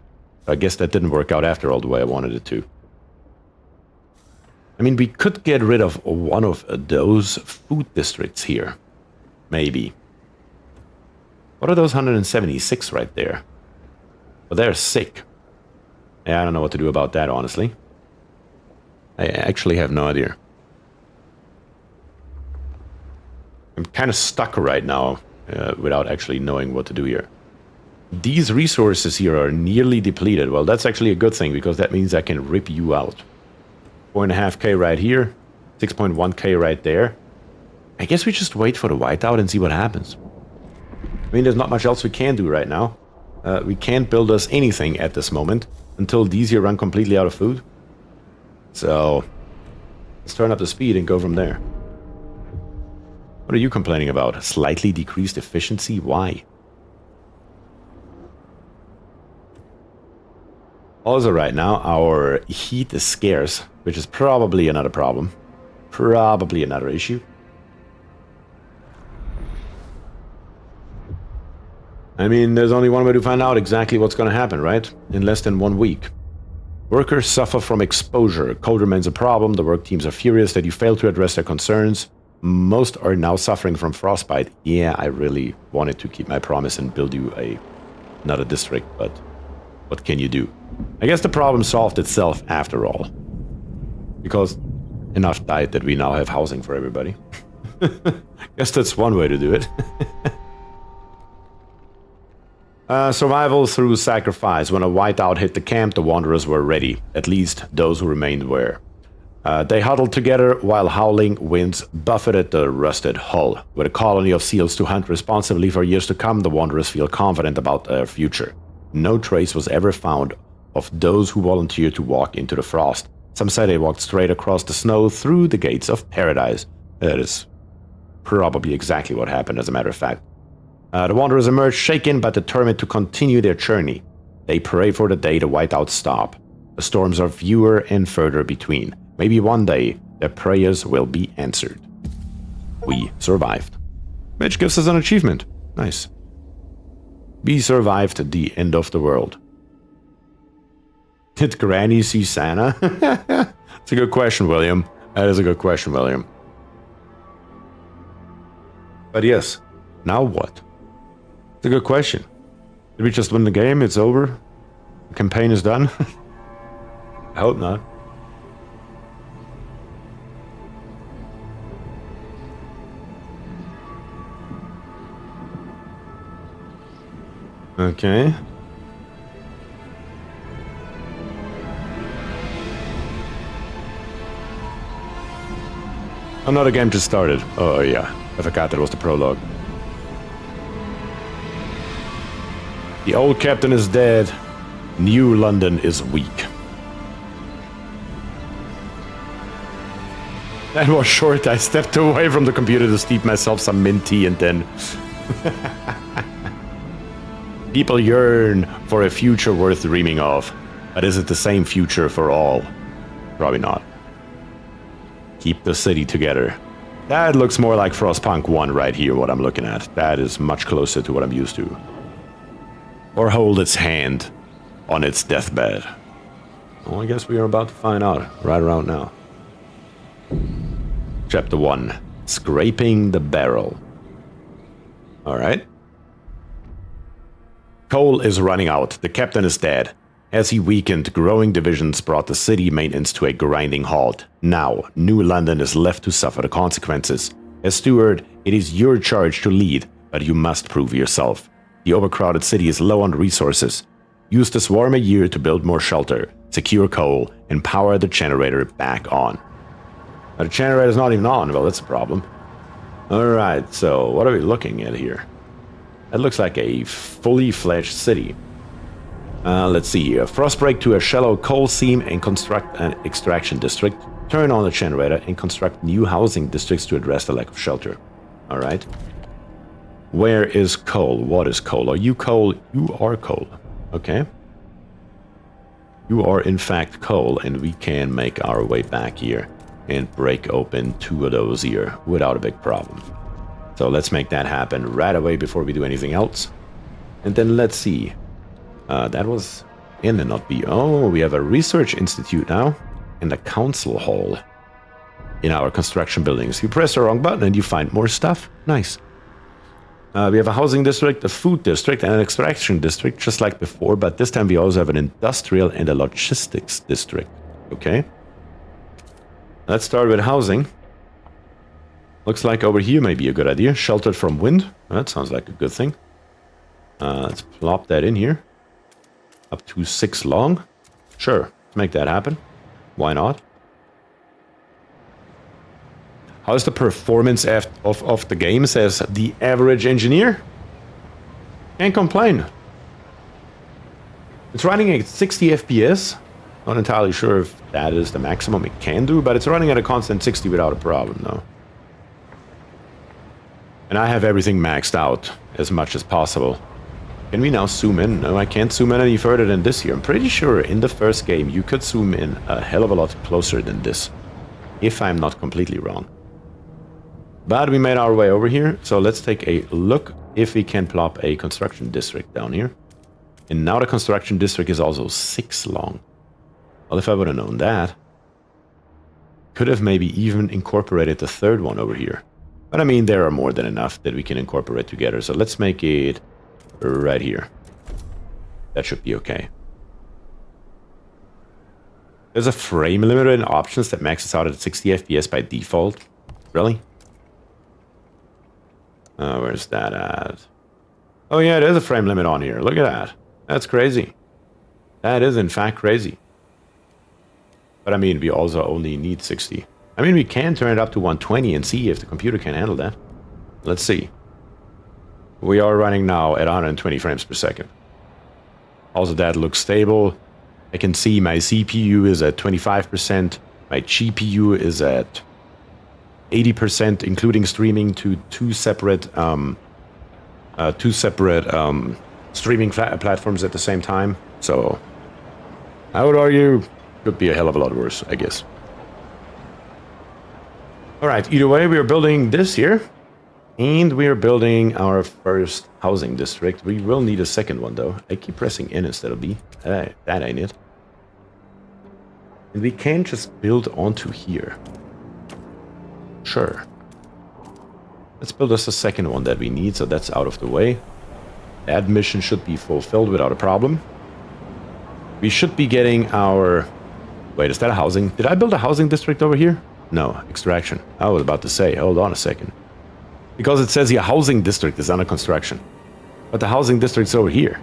I guess that didn't work out after all the way I wanted it to. I mean, we could get rid of one of those food districts here. Maybe. What are those 176 right there? Well, they're sick. Yeah, I don't know what to do about that, honestly. I actually have no idea. I'm kind of stuck right now without actually knowing what to do here. These resources here are nearly depleted. Well, that's actually a good thing, because that means I can rip you out. 4.5k right here. 6.1k right there. I guess we just wait for the whiteout and see what happens. I mean, there's not much else we can do right now. We can't build us anything at this moment until these here run completely out of food. So, let's turn up the speed and go from there. What are you complaining about? Slightly decreased efficiency? Why? Also right now, our heat is scarce, which is probably another problem. Probably another issue. I mean, there's only one way to find out exactly what's going to happen, right? In less than 1 week. Workers suffer from exposure. Cold remains a problem. The work teams are furious that you failed to address their concerns. Most are now suffering from frostbite. Yeah, I really wanted to keep my promise and build you another district, but what can you do? I guess the problem solved itself after all. Because enough died that we now have housing for everybody. Guess that's one way to do it. Survival through sacrifice. When a whiteout hit the camp, the Wanderers were ready. At least those who remained were. They huddled together while howling winds buffeted the rusted hull. With a colony of seals to hunt responsibly for years to come, the Wanderers feel confident about their future. No trace was ever found of those who volunteered to walk into the frost. Some say they walked straight across the snow through the gates of paradise. That is probably exactly what happened, as a matter of fact. The Wanderers emerged shaken but determined to continue their journey. They pray for the day the whiteouts stop. The storms are fewer and further between. Maybe one day their prayers will be answered. We survived. Which gives us an achievement. Nice. We survived the end of the world. Did Granny see Santa? That's a good question, William. That is a good question, William. But yes, now what? It's a good question. Did we just win the game? It's over? The campaign is done? I hope not. Okay. Another game just started. Oh yeah, I forgot that was the prologue. The old captain is dead. New London is weak. That was short. I stepped away from the computer to steep myself some mint tea and then... People yearn for a future worth dreaming of. But is it the same future for all? Probably not. Keep the city together. That looks more like Frostpunk 1 right here, what I'm looking at. That is much closer to what I'm used to. Or hold its hand on its deathbed. Well, I guess we are about to find out right around now. Chapter 1. Scraping the barrel. Alright. Coal is running out. The captain is dead. As he weakened, growing divisions brought the city maintenance to a grinding halt. Now, New London is left to suffer the consequences. As steward, it is your charge to lead, but you must prove yourself. The overcrowded city is low on resources. Use this warmer year to build more shelter, secure coal, and power the generator back on. Now, the generator is not even on. Well, that's a problem. Alright, so what are we looking at here? That looks like a fully fledged city. Let's see here. Frostbreak to a shallow coal seam and construct an extraction district. Turn on the generator and construct new housing districts to address the lack of shelter. Alright. Where is coal? What is coal? Are you coal? You are coal. Okay. You are in fact coal, and we can make our way back here and break open 2 of those here without a big problem. So let's make that happen right away before we do anything else. And then let's see. That was And then not B. Oh, we have a research institute now. And a council hall. In our construction buildings. You press the wrong button and you find more stuff. Nice. We have a housing district, a food district, and an extraction district, just like before. But this time we also have an industrial and a logistics district. Okay. Let's start with housing. Looks like over here may be a good idea. Sheltered from wind. That sounds like a good thing. Let's plop that in here. Up to 6 long. Sure, let's make that happen. Why not? How's the performance of the game, says the average engineer? Can't complain. It's running at 60 FPS. Not entirely sure if that is the maximum it can do, but it's running at a constant 60 without a problem, though. And I have everything maxed out as much as possible. Can we now zoom in? No, I can't zoom in any further than this here. I'm pretty sure in the first game you could zoom in a hell of a lot closer than this. If I'm not completely wrong. But we made our way over here, so let's take a look if we can plop a construction district down here. And now the construction district is also 6 long. Well, if I would have known that, could have maybe even incorporated the third one over here. But I mean, there are more than enough that we can incorporate together, so let's make it right here. That should be okay. There's a frame limiter in options that maxes out at 60 FPS by default. Really? Where's that at? Oh yeah, there's a frame limit on here. Look at that. That's crazy. That is in fact crazy. But I mean, we also only need 60. I mean, we can turn it up to 120 and see if the computer can handle that. Let's see. We are running now at 120 frames per second. Also, that looks stable. I can see my CPU is at 25%. My GPU is at 80%, including streaming to two separate streaming platforms at the same time. So, I would argue could be a hell of a lot worse, I guess. Alright, either way, we are building this here. And we are building our first housing district. We will need a second one, though. I keep pressing N instead of B. That ain't it. And we can just build onto here. Sure. Let's build us a second one that we need, so that's out of the way. That mission should be fulfilled without a problem. We should be getting our... Wait, is that a housing? Did I build a housing district over here? No, extraction. I was about to say, hold on a second. Because it says here housing district is under construction. But the housing district's over here.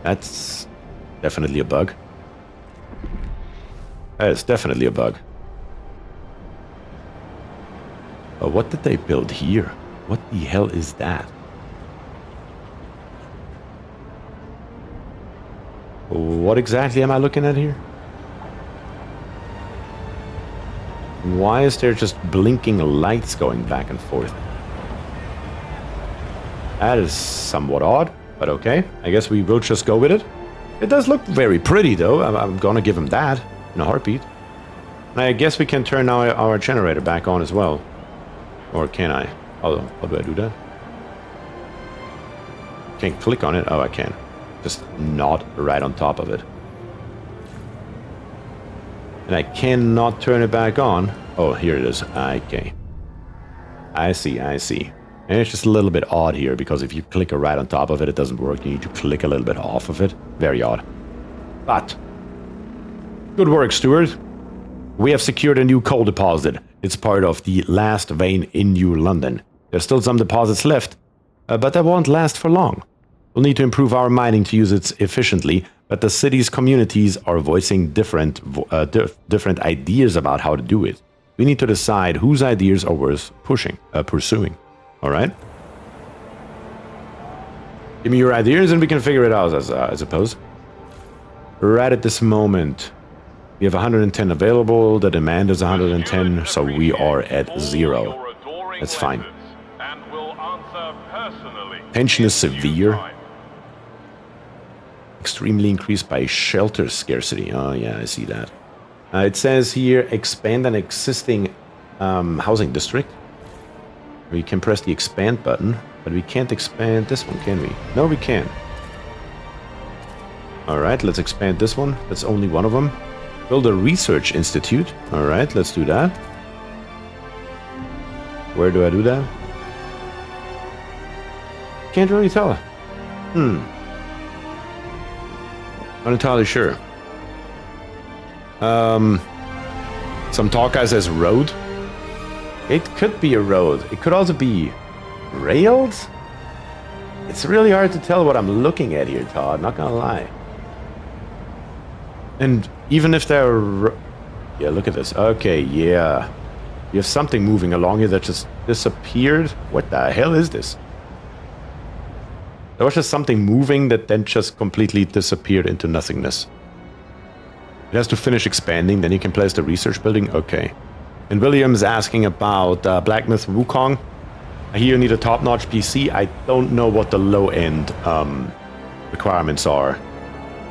That's definitely a bug. That is definitely a bug. But what did they build here? What the hell is that? What exactly am I looking at here? Why is there just blinking lights going back and forth? That is somewhat odd, but okay. I guess we will just go with it. It does look very pretty, though. I'm gonna give him that in a heartbeat. And I guess we can turn now our generator back on as well. Or can I? Oh, how do I do that? Can't click on it. Oh, I can. Just not right on top of it. And I cannot turn it back on. Oh, here it is. Okay. I see, I see. And it's just a little bit odd here, because if you click right on top of it, it doesn't work. You need to click a little bit off of it. Very odd. But, good work, Stuart. We have secured a new coal deposit. It's part of the last vein in New London. There's still some deposits left, but that won't last for long. We'll need to improve our mining to use it efficiently, but the city's communities are voicing different ideas about how to do it. We need to decide whose ideas are worth pursuing. All right? Give me your ideas and we can figure it out, I suppose. Right at this moment, we have 110 available. The demand is 110, so we are at 0. That's fine. Tension is severe. Extremely increased by shelter scarcity. Oh yeah, I see that. It says here, expand an existing housing district. We can press the expand button, but we can't expand this one, can we? No, we can. Alright, let's expand this one. That's only one of them. Build a research institute. Alright, let's do that. Where do I do that? Can't really tell. Not entirely sure. Some talk guy says road. It could be a road. It could also be rails. It's really hard to tell what I'm looking at here, Todd. Not gonna lie. And even if they're... Yeah, look at this. Okay, yeah. You have something moving along here that just disappeared. What the hell is this? There was just something moving that then just completely disappeared into nothingness. It has to finish expanding, then you can place the research building. Okay. And William's asking about Blacksmith Wukong. I hear you need a top-notch PC. I don't know what the low-end requirements are.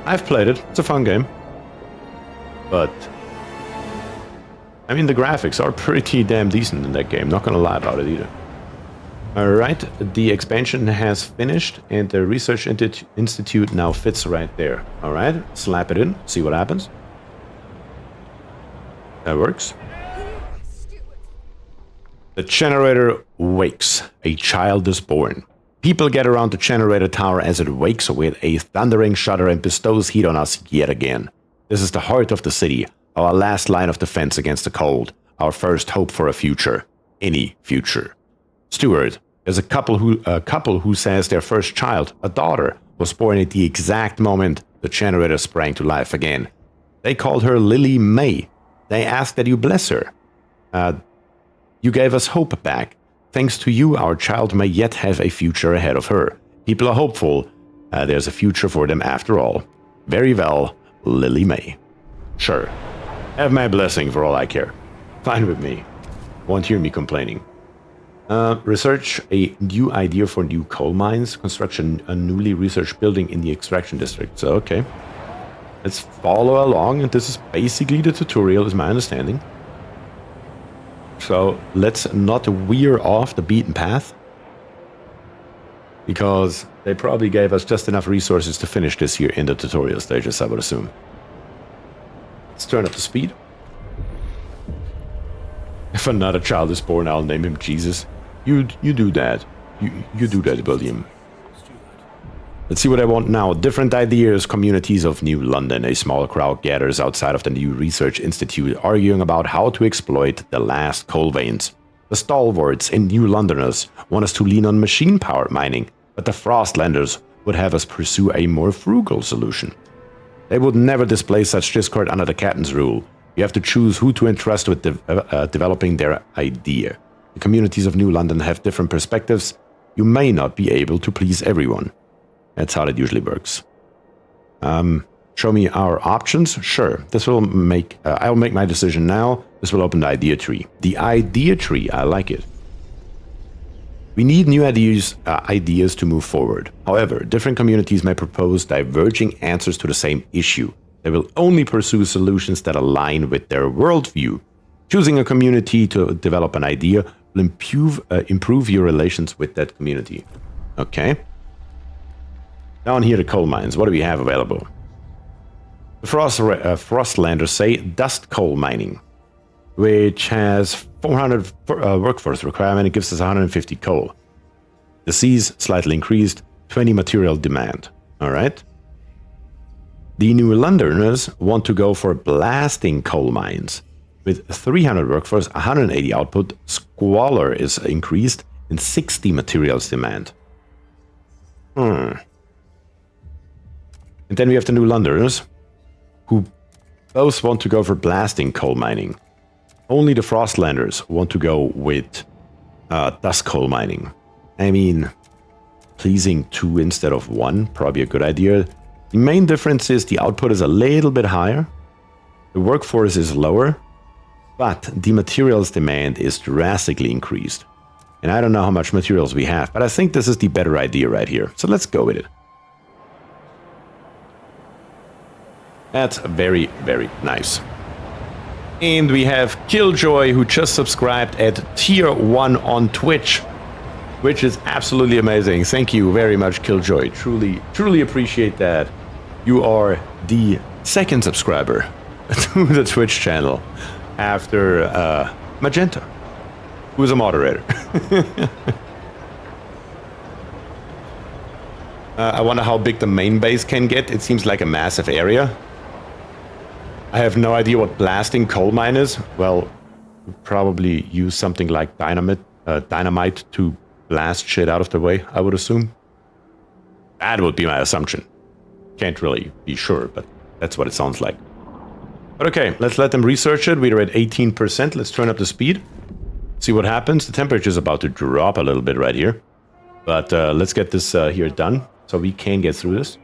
I've played it. It's a fun game. But... I mean, the graphics are pretty damn decent in that game. Not gonna lie about it either. Alright, the expansion has finished and the research institute now fits right there. Alright, slap it in, see what happens. That works. The generator wakes. A child is born. People get around the generator tower as it wakes with a thundering shudder and bestows heat on us yet again. This is the heart of the city, our last line of defense against the cold, our first hope for a future. Any future. Stewart, there's a couple who says their first child, a daughter, was born at the exact moment the generator sprang to life again. They called her Lily May. They asked that you bless her. You gave us hope back. Thanks to you, our child may yet have a future ahead of her. People are hopeful. There's a future for them after all. Very well, Lily May. Sure. Have my blessing for all I care. Fine with me. Won't hear me complaining. Research a new idea for new coal mines. Construction a newly researched building in the extraction district. So, okay. Let's follow along, and this is basically the tutorial, is my understanding. So, let's not veer off the beaten path. Because they probably gave us just enough resources to finish this here in the tutorial stages, I would assume. Let's turn up the speed. If another child is born, I'll name him Jesus. You do that. You do that, William. Let's see what I want now. Different ideas, communities of New London. A small crowd gathers outside of the new research institute, arguing about how to exploit the last coal veins. The stalwarts and New Londoners want us to lean on machine-powered mining, but the Frostlanders would have us pursue a more frugal solution. They would never display such discord under the captain's rule. You have to choose who to entrust with developing their idea. The communities of New London have different perspectives. You may not be able to please everyone. That's how it usually works. Show me our options. Sure. This will make... I'll make my decision now. This will open the idea tree. The idea tree. I like it. We need new ideas to move forward. However, different communities may propose diverging answers to the same issue. They will only pursue solutions that align with their worldview. Choosing a community to develop an idea will improve your relations with that community. Okay. Down here, the coal mines. What do we have available? The Frostlanders say dust coal mining, which has 400 workforce requirement. It gives us 150 coal. The seas slightly increased, 20 material demand. All right. The New Londoners want to go for blasting coal mines. With 300 workforce, 180 output, squalor is increased, and 60 materials demand. And then we have the New Londoners, who both want to go for blasting coal mining. Only the Frostlanders want to go with dust coal mining. I mean, pleasing 2 instead of 1, probably a good idea. The main difference is the output is a little bit higher, the workforce is lower, but the materials demand is drastically increased. And I don't know how much materials we have, but I think this is the better idea right here. So let's go with it. That's very, very nice. And we have Killjoy, who just subscribed at tier 1 on Twitch, which is absolutely amazing. Thank you very much, Killjoy. Truly, truly appreciate that. You are the second subscriber to the Twitch channel after Magenta, who is a moderator. I wonder how big the main base can get. It seems like a massive area. I have no idea what blasting coal mine is. Well, probably use something like dynamite to blast shit out of the way, I would assume. That would be my assumption. Can't really be sure, but that's what it sounds like. But okay, let's let them research it. We're at 18%. Let's turn up the speed. See what happens. The temperature is about to drop a little bit right here. But let's get this here done so we can get through this.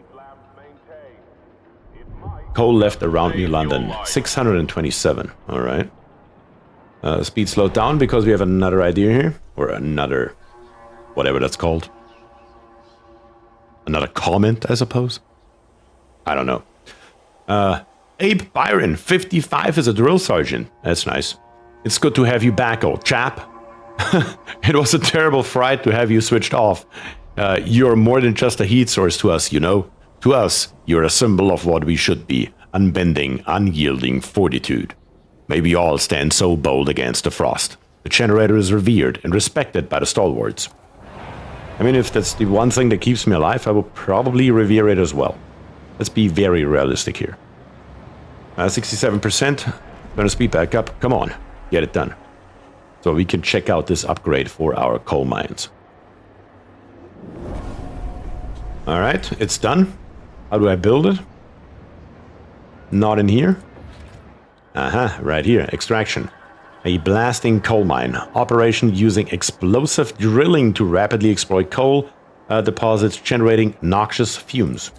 Coal left around New London. 627. All right. Speed slowed down because we have another idea here. Or another... whatever that's called. Another comment, I suppose. I don't know. Abe Byron, 55, is a drill sergeant. That's nice. It's good to have you back, old chap. It was a terrible fright to have you switched off. You're more than just a heat source to us, you know. To us, you're a symbol of what we should be. Unbending, unyielding fortitude. May we all stand so bold against the frost. The generator is revered and respected by the stalwarts. I mean, if that's the one thing that keeps me alive, I will probably revere it as well. Let's be very realistic here. 67%. Gonna speed back up. Come on, get it done. So we can check out this upgrade for our coal mines. Alright, it's done. How do I build it? Not in here. Aha, right here. Extraction. A blasting coal mine. Operation using explosive drilling to rapidly exploit coal deposits generating noxious fumes.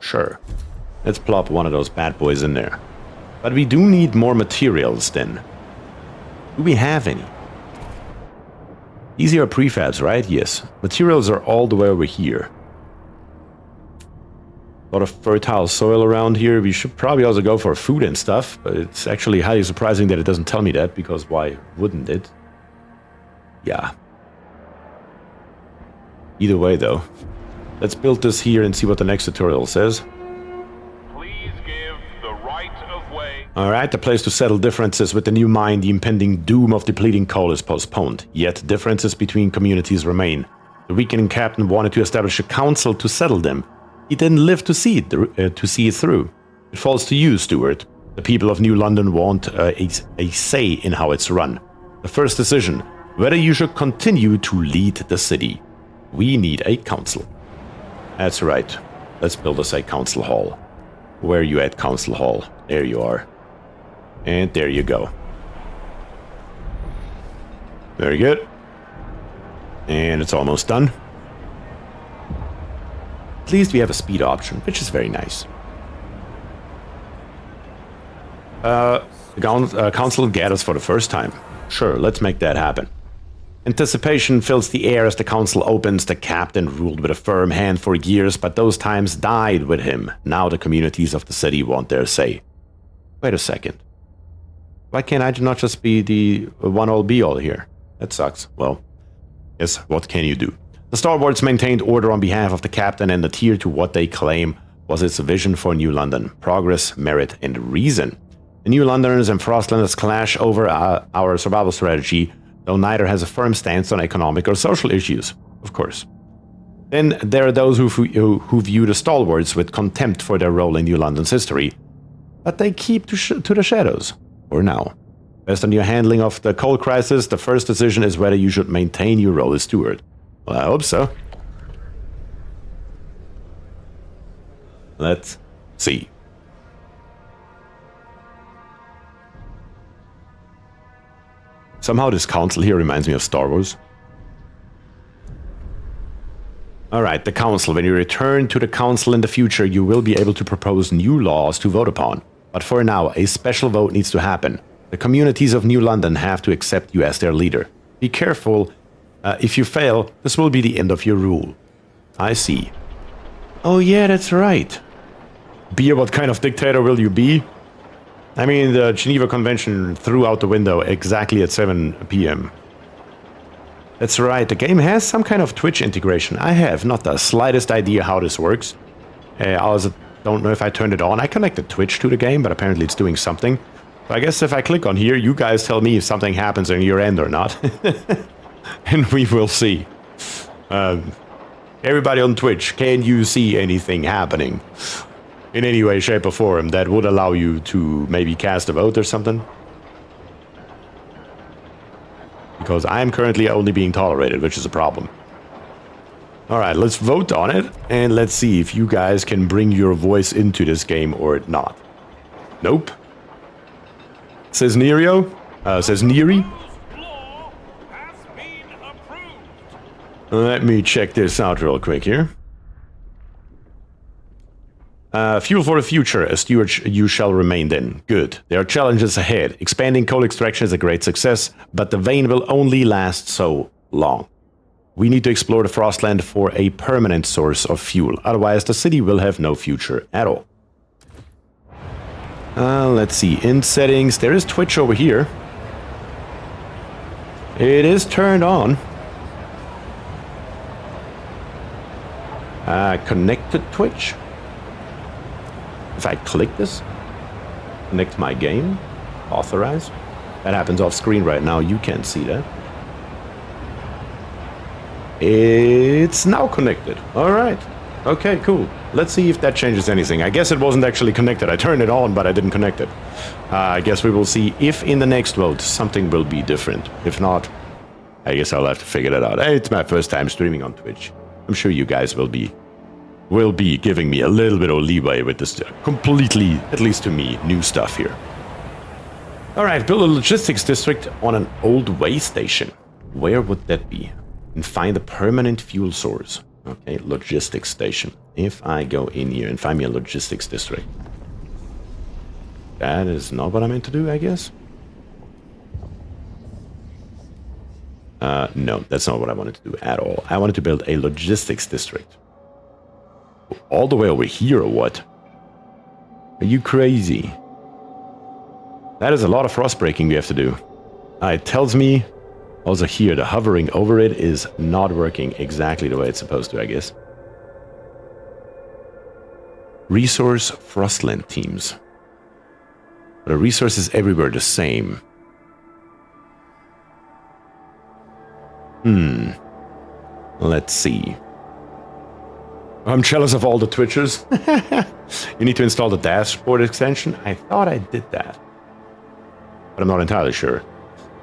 Sure. Let's plop one of those bad boys in there. But we do need more materials then. Do we have any? These are prefabs, right? Yes. Materials are all the way over here. A lot of fertile soil around here. We should probably also go for food and stuff, but it's actually highly surprising that it doesn't tell me that, because why wouldn't it? Yeah. Either way, though. Let's build this here and see what the next tutorial says. Please give the right of way. Alright, the place to settle differences with the new mine. The impending doom of depleting coal is postponed, yet differences between communities remain. The weakening captain wanted to establish a council to settle them. He didn't live to see it through. It falls to you, Stuart. The people of New London want a say in how it's run. The first decision, whether you should continue to lead the city. We need a council. That's right. Let's build us a council hall. Where are you at, council hall? There you are. And there you go. Very good. And it's almost done. At least we have a speed option, which is very nice. The council gathers for the first time. Sure, let's make that happen. Anticipation fills the air as the council opens. The captain ruled with a firm hand for years, but those times died with him. Now the communities of the city want their say. Wait a second. Why can't I not just be the one-all be-all here? That sucks. Well, yes, what can you do? The stalwarts maintained order on behalf of the captain and adhered to what they claim was its vision for New London: progress, merit, and reason. The New Londoners and Frostlanders clash over our survival strategy, though neither has a firm stance on economic or social issues, of course. Then there are those who view the stalwarts with contempt for their role in New London's history, but they keep to the shadows, for now. Based on your handling of the coal crisis, the first decision is whether you should maintain your role as steward. Well, I hope so. Let's see. Somehow this council here reminds me of Star Wars. Alright, the council. When you return to the council in the future, you will be able to propose new laws to vote upon. But for now, a special vote needs to happen. The communities of New London have to accept you as their leader. Be careful. If you fail, this will be the end of your rule. I see. Oh yeah, that's right. Beer, what kind of dictator will you be? I mean, the Geneva Convention threw out the window exactly at 7 p.m. That's right, the game has some kind of Twitch integration. I have not the slightest idea how this works. I was Don't know if I turned it on. I connected Twitch to the game, but apparently it's doing something. So I guess if I click on here, you guys tell me if something happens on your end or not. And we will see. Everybody on Twitch, can you see anything happening? In any way, shape, or form that would allow you to maybe cast a vote or something? Because I am currently only being tolerated, which is a problem. Alright, let's vote on it, and let's see if you guys can bring your voice into this game or not. Nope. Says Nerio. Says Neri. Law has been approved. Let me check this out real quick here. Fuel for the future, a steward you shall remain in. Good. There are challenges ahead. Expanding coal extraction is a great success, but the vein will only last so long. We need to explore the Frostland for a permanent source of fuel, otherwise the city will have no future at all. Let's see, in settings, there is Twitch over here. It is turned on. Connected Twitch. If I click this, connect my game, authorize. That happens off screen right now, you can't see that. It's now connected. All right. Okay, cool. Let's see if that changes anything. I guess it wasn't actually connected. I turned it on, but I didn't connect it. I guess we will see if in the next vote something will be different. If not, I guess I'll have to figure that out. Hey, it's my first time streaming on Twitch. I'm sure you guys will be giving me a little bit of leeway with this completely, at least to me, new stuff here. All right, build a logistics district on an old way station. Where would that be? And find a permanent fuel source. Okay, logistics station. If I go in here and find me a logistics district. That is not what I meant to do, I guess. No, that's not what I wanted to do at all. I wanted to build a logistics district. All the way over here or what? Are you crazy? That is a lot of frost breaking we have to do. It tells me also here the hovering over it is not working exactly the way it's supposed to, I guess. Resource Frostland teams. But the resources everywhere the same. Let's see. I'm jealous of all the Twitchers. You need to install the dashboard extension. I thought I did that, but I'm not entirely sure.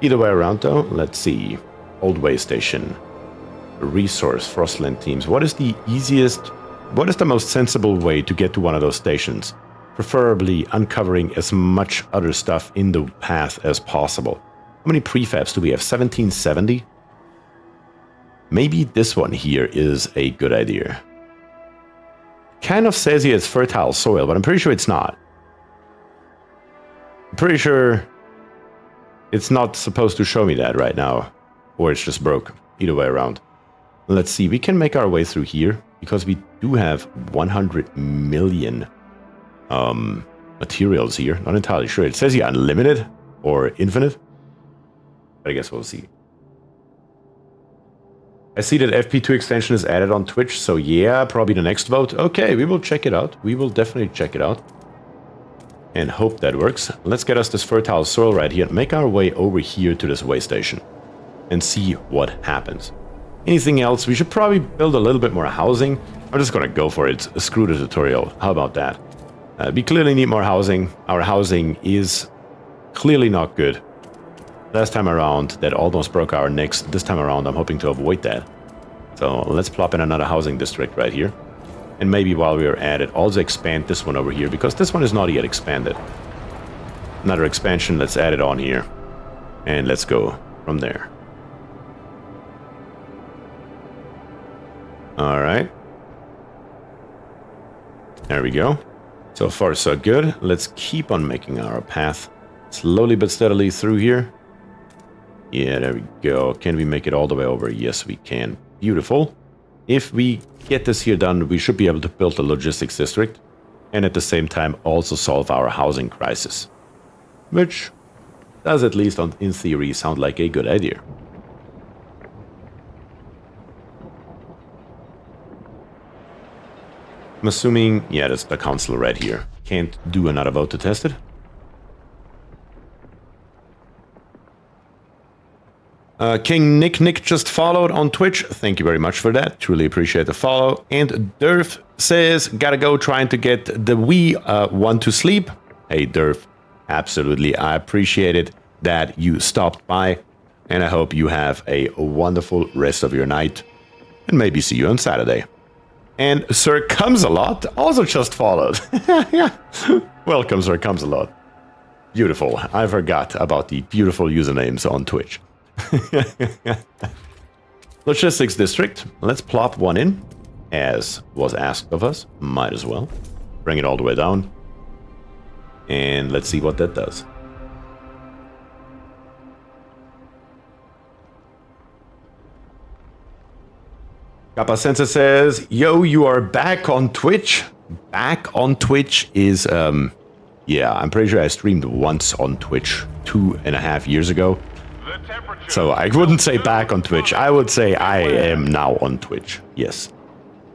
Either way around though, let's see. Old way station. Resource Frostland teams. What is the easiest, what is the most sensible way to get to one of those stations? Preferably uncovering as much other stuff in the path as possible. How many prefabs do we have? 1770? Maybe this one here is a good idea. Kind of says here it's fertile soil, but I'm pretty sure it's not. I'm pretty sure it's not supposed to show me that right now. Or it's just broke. Either way around. Let's see, we can make our way through here because we do have 100 million materials here. Not entirely sure. It says here unlimited or infinite. But I guess we'll see. I see that FP2 extension is added on Twitch, so yeah, probably the next vote. Okay, we will check it out. We will definitely check it out. And hope that works. Let's get us this fertile soil right here and make our way over here to this way station. And see what happens. Anything else? We should probably build a little bit more housing. I'm just gonna go for it. Screw the tutorial. How about that? We clearly need more housing. Our housing is clearly not good. Last time around, that almost broke our necks. This time around, I'm hoping to avoid that. So let's plop in another housing district right here. And maybe while we are at it, also expand this one over here, because this one is not yet expanded. Another expansion, let's add it on here. And let's go from there. Alright. There we go. So far, so good. Let's keep on making our path slowly but steadily through here. Yeah, there we go. Can we make it all the way over? Yes, we can. Beautiful. If we get this here done, we should be able to build a logistics district and at the same time also solve our housing crisis. Which does, at least in theory, sound like a good idea. I'm assuming, yeah, that's the council right here. Can't do another vote to test it. King Nick just followed on Twitch. Thank you very much for that. Truly appreciate the follow. And Durf says, gotta go trying to get the Wii one to sleep. Hey, Durf, absolutely. I appreciate it that you stopped by. And I hope you have a wonderful rest of your night. And maybe see you on Saturday. And Sir Comes-A-Lot also just followed. Yeah. Welcome, Sir Comes-A-Lot. Beautiful. I forgot about the beautiful usernames on Twitch. Logistics district. Let's plop one in, as was asked of us. Might as well. Bring it all the way down. And let's see what that does. Kappa Sensei says, yo, you are back on Twitch. Back on Twitch is, yeah, I'm pretty sure I streamed once on Twitch 2.5 years ago. So I wouldn't say back on Twitch. I would say I am now on Twitch. Yes.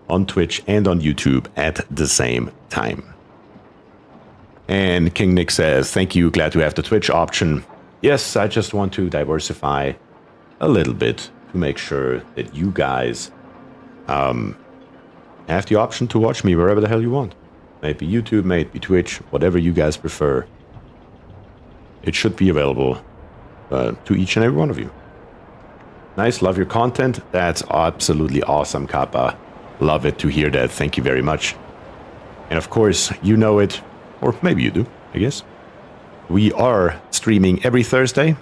On Twitch and on YouTube at the same time. And King Nick says, thank you. Glad to have the Twitch option. Yes, I just want to diversify a little bit to make sure that you guys have the option to watch me wherever the hell you want. Maybe YouTube, maybe Twitch, whatever you guys prefer. It should be available to each and every one of you. Nice, love your content. That's absolutely awesome, Kappa. Love it to hear that. Thank you very much. And of course, you know it, or maybe you do, I guess. We are streaming every Thursday,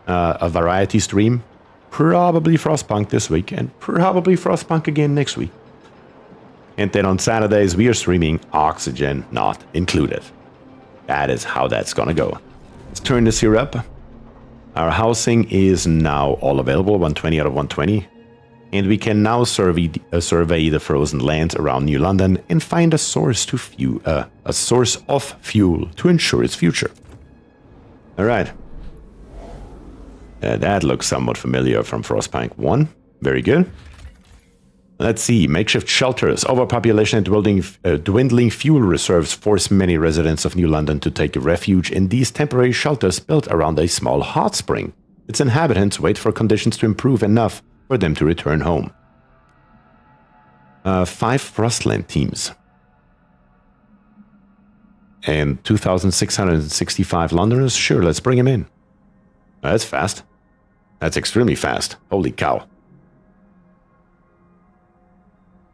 a variety stream. Probably Frostpunk this week, and probably Frostpunk again next week. And then on Saturdays, we are streaming Oxygen Not Included. That is how that's gonna go. Let's turn this here up. Our housing is now all available, 120 out of 120. And we can now survey the frozen lands around New London and find a source of fuel to ensure its future. All right. That looks somewhat familiar from Frostpunk 1. Very good. Let's see. Makeshift shelters. Overpopulation and dwindling fuel reserves force many residents of New London to take refuge in these temporary shelters built around a small hot spring. Its inhabitants wait for conditions to improve enough for them to return home. 5 Frostland teams. And 2,665 Londoners? Sure, let's bring them in. That's fast. That's extremely fast. Holy cow.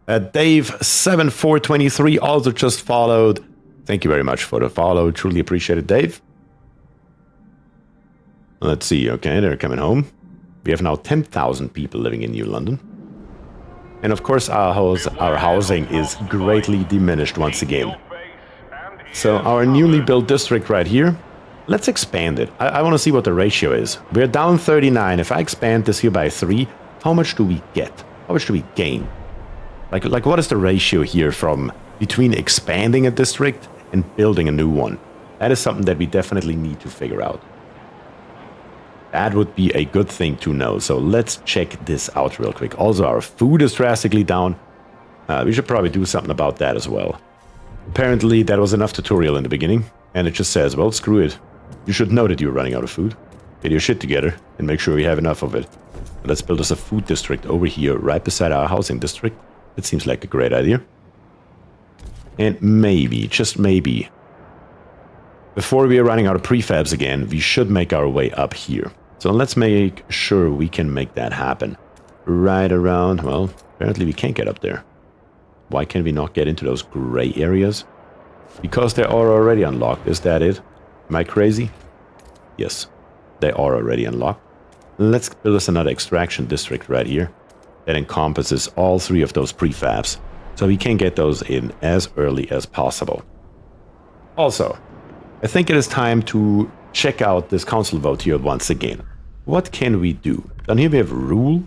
Dave7423 also just followed. Thank you very much for the follow. Truly appreciate it, Dave. Let's see. Okay, they're coming home. We have now 10,000 people living in New London. And of course, our housing is greatly diminished once again. So our newly built district right here, let's expand it. I want to see what the ratio is. We're down 39. If I expand this here by 3, how much do we get? How much do we gain? Like what is the ratio here from between expanding a district and building a new one? That is something that we definitely need to figure out. That would be a good thing to know. So let's check this out real quick. Also, our food is drastically down. We should probably do something about that as well. Apparently, that was enough tutorial in the beginning. And it just says, well, screw it. You should know that you're running out of food. Get your shit together and make sure we have enough of it. And let's build us a food district over here, right beside our housing district. It seems like a great idea. And maybe, just maybe, before we are running out of prefabs again, we should make our way up here. So let's make sure we can make that happen. Right around, well, apparently we can't get up there. Why can we not get into those gray areas? Because they are already unlocked, is that it? Am I crazy? Yes, they are already unlocked. Let's build us another extraction district right here that encompasses all 3 of those prefabs, so we can get those in as early as possible. Also, I think it is time to check out this council vote here once again. What can we do? Down here we have rule.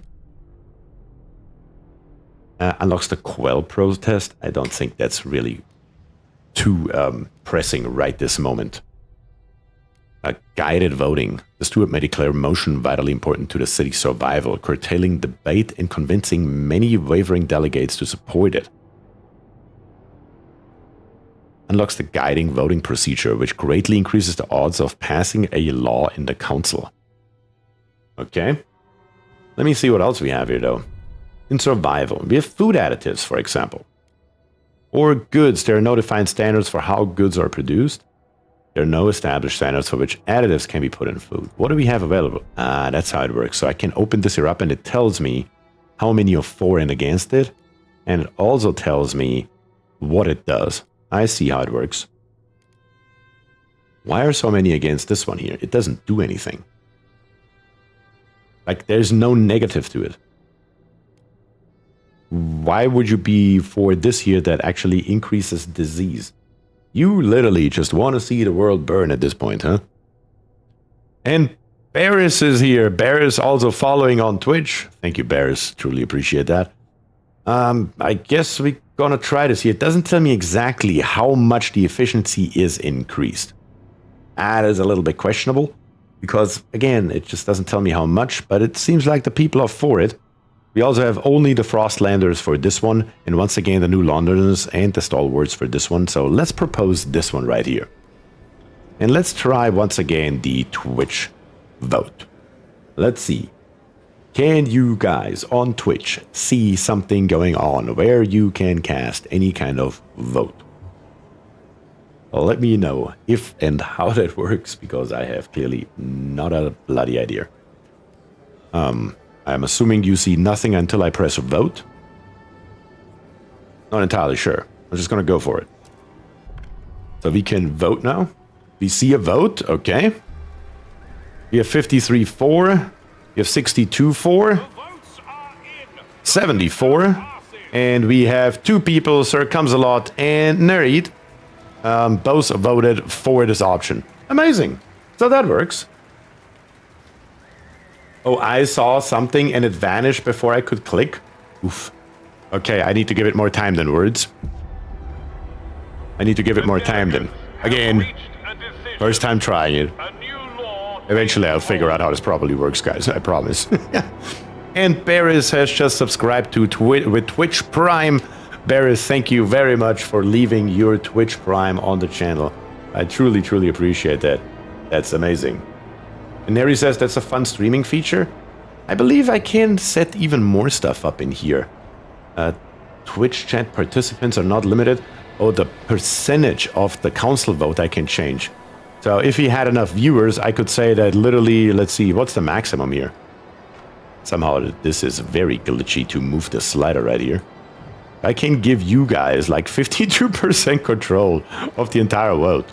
Unlocks the quell protest. I don't think that's really too pressing right this moment. Guided voting. The steward may declare motion vitally important to the city's survival, curtailing debate and convincing many wavering delegates to support it. Unlocks the guiding voting procedure, which greatly increases the odds of passing a law in the council. Okay. Let me see what else we have here, though. In survival, we have food additives, for example. Or goods. There are no defined standards for how goods are produced. There are no established standards for which additives can be put in food. What do we have available? That's how it works. So I can open this here up and it tells me how many are for and against it. And it also tells me what it does. I see how it works. Why are so many against this one here? It doesn't do anything. Like, there's no negative to it. Why would you be for this here that actually increases disease? You literally just want to see the world burn at this point, huh? And Barris is here. Barris also following on Twitch. Thank you, Barris. Truly appreciate that. I guess we're gonna try this here. It doesn't tell me exactly how much the efficiency is increased. That is a little bit questionable. Because, again, it just doesn't tell me how much, but it seems like the people are for it. We also have only the Frostlanders for this one, and once again the New Londoners and the Stalwarts for this one, so let's propose this one right here. And let's try once again the Twitch vote. Let's see. Can you guys on Twitch see something going on where you can cast any kind of vote? Let me know if and how that works, because I have clearly not a bloody idea. I'm assuming you see nothing until I press vote. Not entirely sure. I'm just gonna go for it. So we can vote now. We see a vote, okay. We have 53 for. We have 62 for. 74. And we have two people, Sir Comes-a-Lot and Nereid. Both voted for this option. Amazing. So that works. Oh, I saw something and it vanished before I could click. Oof. Okay, I need to give it more time than words. I need to give it more time than... Again, first time trying it. Eventually I'll figure out how this properly works, guys. I promise. And Barris has just subscribed to with Twitch Prime. Barris, thank you very much for leaving your Twitch Prime on the channel. I truly, truly appreciate that. That's amazing. And Neri says that's a fun streaming feature. I believe I can set even more stuff up in here. Twitch chat participants are not limited. Oh, the percentage of the council vote I can change. So if he had enough viewers, I could say that literally, let's see, what's the maximum here? Somehow this is very glitchy to move the slider right here. I can give you guys like 52% control of the entire vote.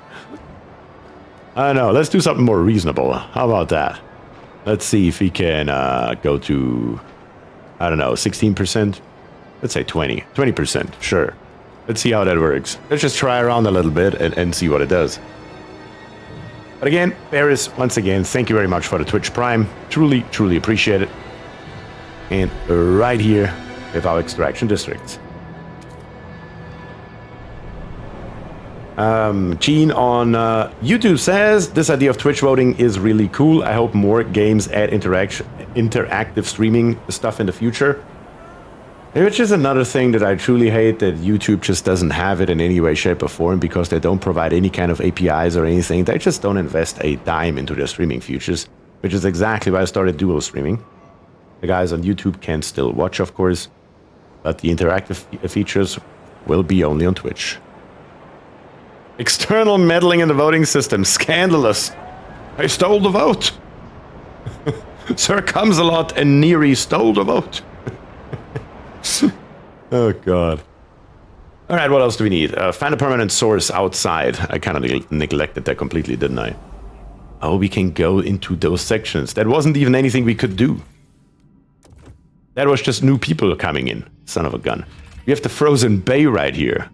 I don't know, let's do something more reasonable. How about that? Let's see if we can go to, I don't know, 16%? Let's say 20%, sure. Let's see how that works. Let's just try around a little bit and see what it does. But again, Barris, once again, thank you very much for the Twitch Prime. Truly, truly appreciate it. And right here with our extraction districts. Gene on YouTube says, this idea of Twitch voting is really cool. I hope more games add interactive streaming stuff in the future. Which is another thing that I truly hate, that YouTube just doesn't have it in any way, shape, or form, because they don't provide any kind of APIs or anything. They just don't invest a dime into their streaming features, which is exactly why I started dual streaming. The guys on YouTube can still watch, of course, but the interactive features will be only on Twitch. External meddling in the voting system. Scandalous. I stole the vote. Sir Comes-a-Lot and Neri stole the vote. Oh, God. All right, what else do we need? Find a permanent source outside. I kind of neglected that completely, didn't I? Oh, we can go into those sections. That wasn't even anything we could do. That was just new people coming in. Son of a gun. We have the Frozen Bay right here.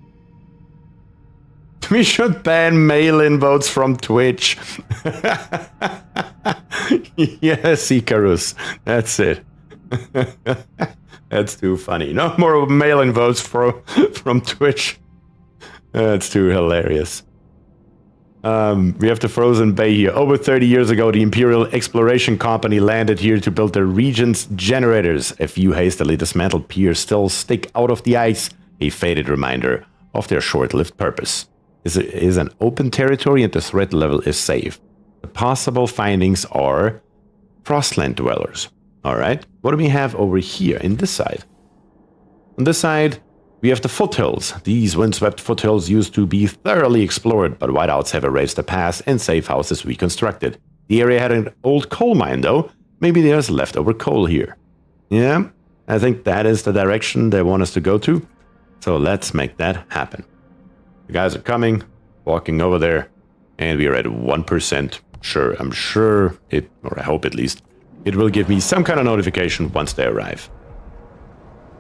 We should ban mail-in votes from Twitch. Yes, Icarus. That's it. That's too funny. No more mail-in votes from Twitch. That's too hilarious. We have the Frozen Bay here. Over 30 years ago, the Imperial Exploration Company landed here to build the region's generators. A few hastily dismantled piers still stick out of the ice, a faded reminder of their short-lived purpose. is an open territory and the threat level is safe. The possible findings are Frostland dwellers. Alright, what do we have over here in this side? On this side, we have the foothills. These windswept foothills used to be thoroughly explored, but whiteouts have erased the past and safe houses reconstructed. The area had an old coal mine though. Maybe there's leftover coal here. Yeah, I think that is the direction they want us to go to. So let's make that happen. The guys are coming, walking over there, and we are at 1%. Sure, I'm sure it, or I hope at least, it will give me some kind of notification once they arrive.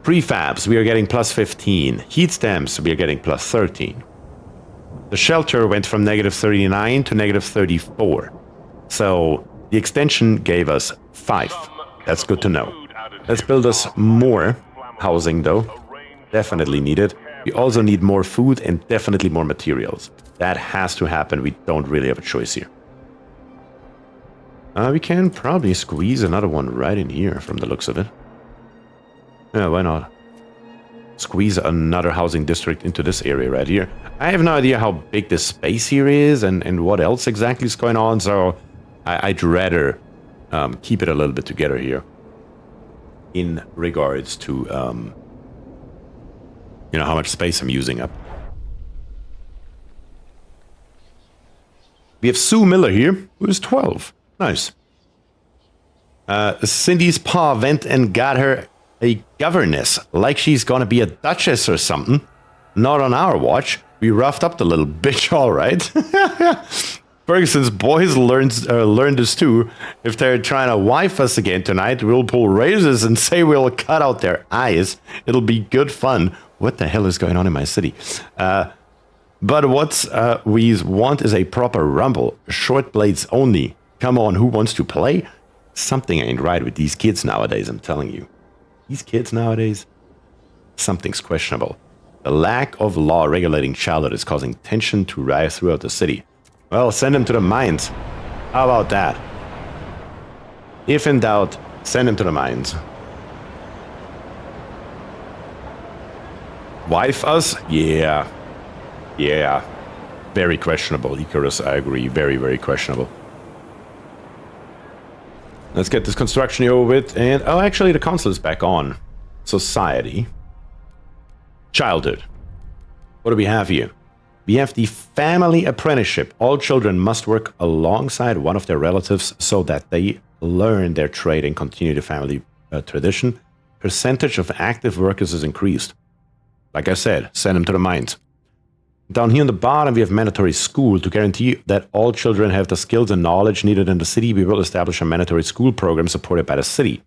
Prefabs, we are getting plus 15. Heat stamps, we are getting plus 13. The shelter went from negative 39 to negative 34. So the extension gave us 5. That's good to know. Let's build us more housing though. Definitely needed. We also need more food and definitely more materials. That has to happen. We don't really have a choice here. We can probably squeeze another one right in here from the looks of it. Yeah, why not? Squeeze another housing district into this area right here. I have no idea how big this space here is and what else exactly is going on, so I'd rather keep it a little bit together here in regards to you know, how much space I'm using up. We have Sue Miller here, who is 12. Nice. Cindy's pa went and got her a governess, like she's gonna be a duchess or something. Not on our watch. We roughed up the little bitch, all right. Ferguson's boys learned this too. If they're trying to wife us again tonight, we'll pull razors and say we'll cut out their eyes. It'll be good fun. What the hell is going on in my city? But what we want is a proper rumble. Short blades only. Come on, who wants to play? Something ain't right with these kids nowadays, I'm telling you. These kids nowadays, something's questionable. The lack of law regulating childhood is causing tension to rise throughout the city. Well, send them to the mines. How about that? If in doubt, send them to the mines. Wife us? Yeah. Yeah. Very questionable, Icarus, I agree. Very, very questionable. Let's get this construction over with. And, oh, actually, the console is back on. Society. Childhood. What do we have here? We have the family apprenticeship. All children must work alongside one of their relatives so that they learn their trade and continue the family tradition. Percentage of active workers is increased. Like I said, send them to the mines. Down here on the bottom, we have mandatory school. To guarantee that all children have the skills and knowledge needed in the city, we will establish a mandatory school program supported by the city.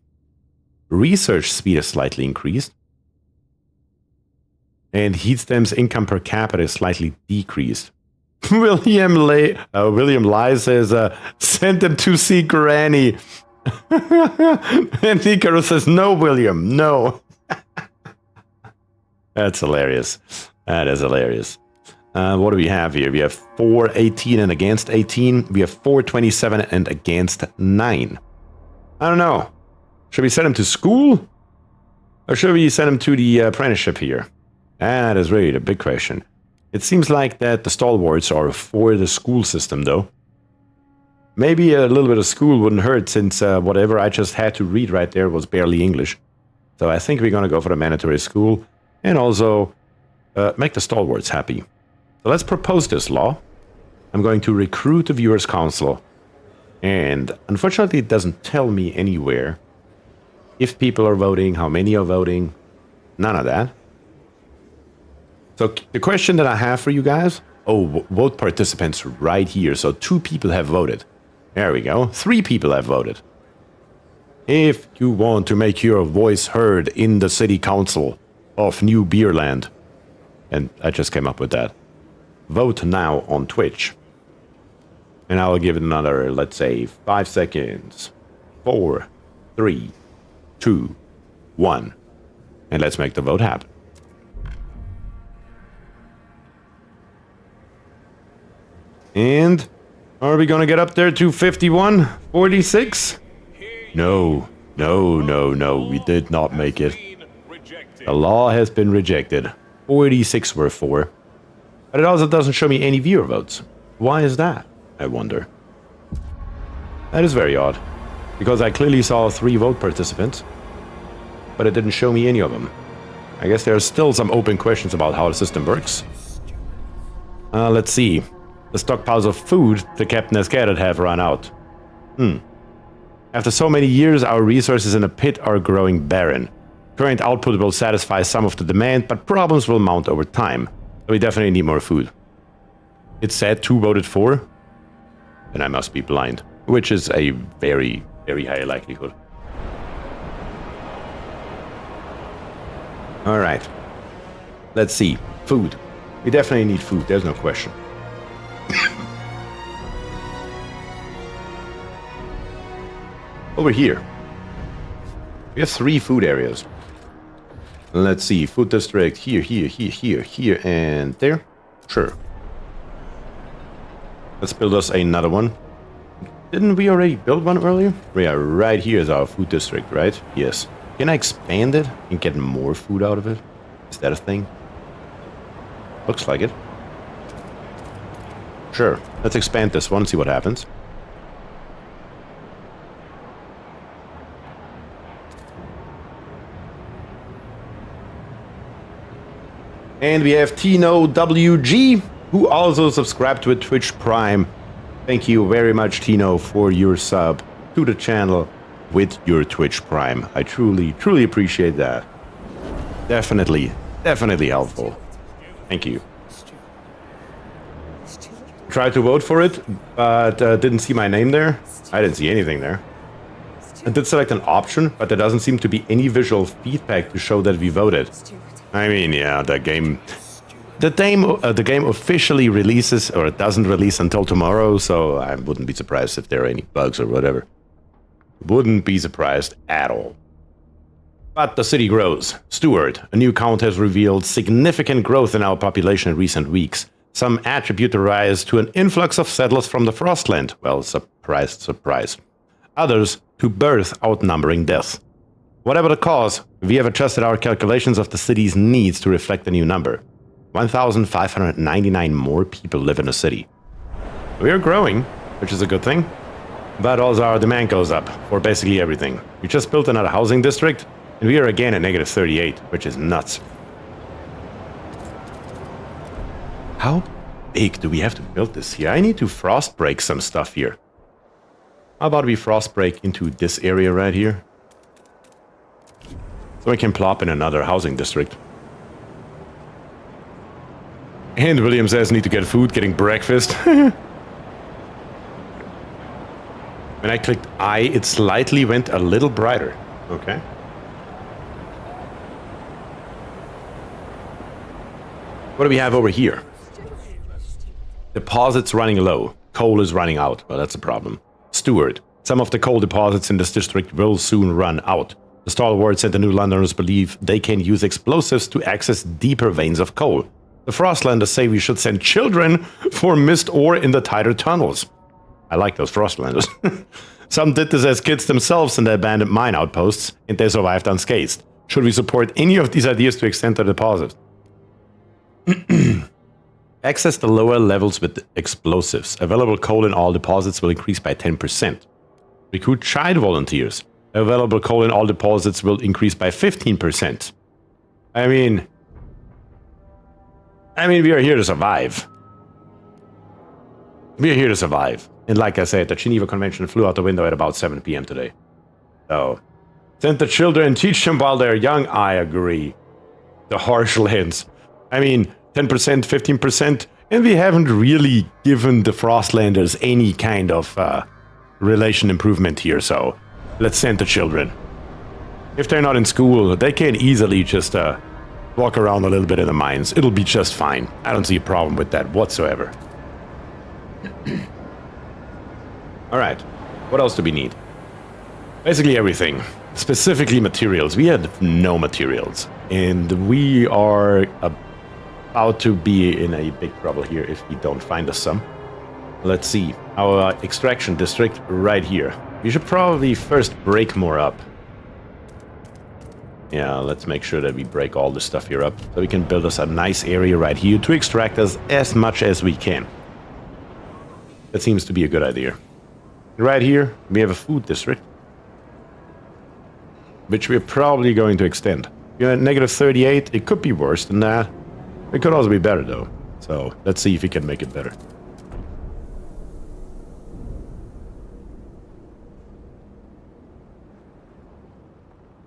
Research speed is slightly increased. And Heatstem's income per capita is slightly decreased. William Lai says, send them to see Granny. And Icarus says, no, William, no. That's hilarious. That is hilarious. What do we have here? We have 418 and against 18. We have 427 and against 9. I don't know. Should we send him to school? Or should we send him to the apprenticeship here? That is really the big question. It seems like that the stalwarts are for the school system, though. Maybe a little bit of school wouldn't hurt, since whatever I just had to read right there was barely English. So I think we're going to go for the mandatory school, and also make the stalwarts happy. So let's propose this law. I'm going to recruit the Viewers' Council. And unfortunately, it doesn't tell me anywhere if people are voting, how many are voting, none of that. So the question that I have for you guys, vote participants right here. So 2 people have voted. There we go. 3 people have voted. If you want to make your voice heard in the city council of New Beerland, and I just came up with that, vote now on Twitch. And I will give it another, let's say, 5 seconds. 4, 3, 2, 1. And let's make the vote happen. And are we going to get up there to 51? 46? No. We did not make it. The law has been rejected. 46 were for. But it also doesn't show me any viewer votes. Why is that, I wonder? That is very odd, because I clearly saw 3 vote participants, but it didn't show me any of them. I guess there are still some open questions about how the system works. Let's see. The stockpiles of food the captain has gathered have run out. After so many years, our resources in the pit are growing barren. Current output will satisfy some of the demand, but problems will mount over time. So we definitely need more food. It said 2 voted for, and I must be blind, which is a very, very high likelihood. Alright. Let's see. Food. We definitely need food, there's no question. Over here. We have 3 food areas. Let's see. Food district here, here, here, here, here, and there. Sure. Let's build us another one. Didn't we already build one earlier? Yeah, right here is our food district, right? Yes. Can I expand it and get more food out of it? Is that a thing? Looks like it. Sure. Let's expand this one, see what happens. And we have Tino WG, who also subscribed to a Twitch Prime. Thank you very much, Tino, for your sub to the channel with your Twitch Prime. I truly, truly appreciate that. Definitely, definitely helpful. Thank you. Tried to vote for it, but didn't see my name there. I didn't see anything there. I did select an option, but there doesn't seem to be any visual feedback to show that we voted. I mean, yeah, the game officially releases, or it doesn't release until tomorrow, so I wouldn't be surprised if there are any bugs or whatever. Wouldn't be surprised at all. But the city grows. Stewart, a new count, has revealed significant growth in our population in recent weeks. Some attribute the rise to an influx of settlers from the Frostland. Well, surprise, surprise. Others to birth outnumbering death. Whatever the cause, we have adjusted our calculations of the city's needs to reflect the new number. 1,599 more people live in the city. We are growing, which is a good thing, but also our demand goes up for basically everything. We just built another housing district, and we are again at -38, which is nuts. How big do we have to build this here? I need to frost break some stuff here. How about we frost break into this area right here? So we can plop in another housing district. And William says need to get food, getting breakfast. When I clicked I, it slightly went a little brighter. Okay. What do we have over here? Deposits running low. Coal is running out. Well, that's a problem. Steward. Some of the coal deposits in this district will soon run out. The stalwarts and the New Londoners believe they can use explosives to access deeper veins of coal. The Frostlanders say we should send children for missed ore in the tighter tunnels. I like those Frostlanders. Some did this as kids themselves in the abandoned mine outposts, and they survived unscathed. Should we support any of these ideas to extend the deposit? Access the lower levels with explosives. Available coal in all deposits will increase by 10%. Recruit child volunteers. Available coal in all deposits will increase by 15%. I mean, we are here to survive. We are here to survive. And like I said, the Geneva Convention flew out the window at about 7 p.m. today. So, send the children, teach them while they're young. I agree. The harsh lands. I mean, 10%, 15%, and we haven't really given the Frostlanders any kind of relation improvement here, so let's send the children. If they're not in school, they can easily just walk around a little bit in the mines. It'll be just fine. I don't see a problem with that whatsoever. Alright, what else do we need? Basically everything. Specifically materials. We had no materials, and we are about to be in a big trouble here if we don't find us some. Let's see. Our extraction district right here. We should probably first break more up. Yeah, let's make sure that we break all this stuff here up so we can build us a nice area right here to extract us as much as we can. That seems to be a good idea. Right here, we have a food district, which we're probably going to extend. You're at -38, it could be worse than that. It could also be better though. So let's see if we can make it better.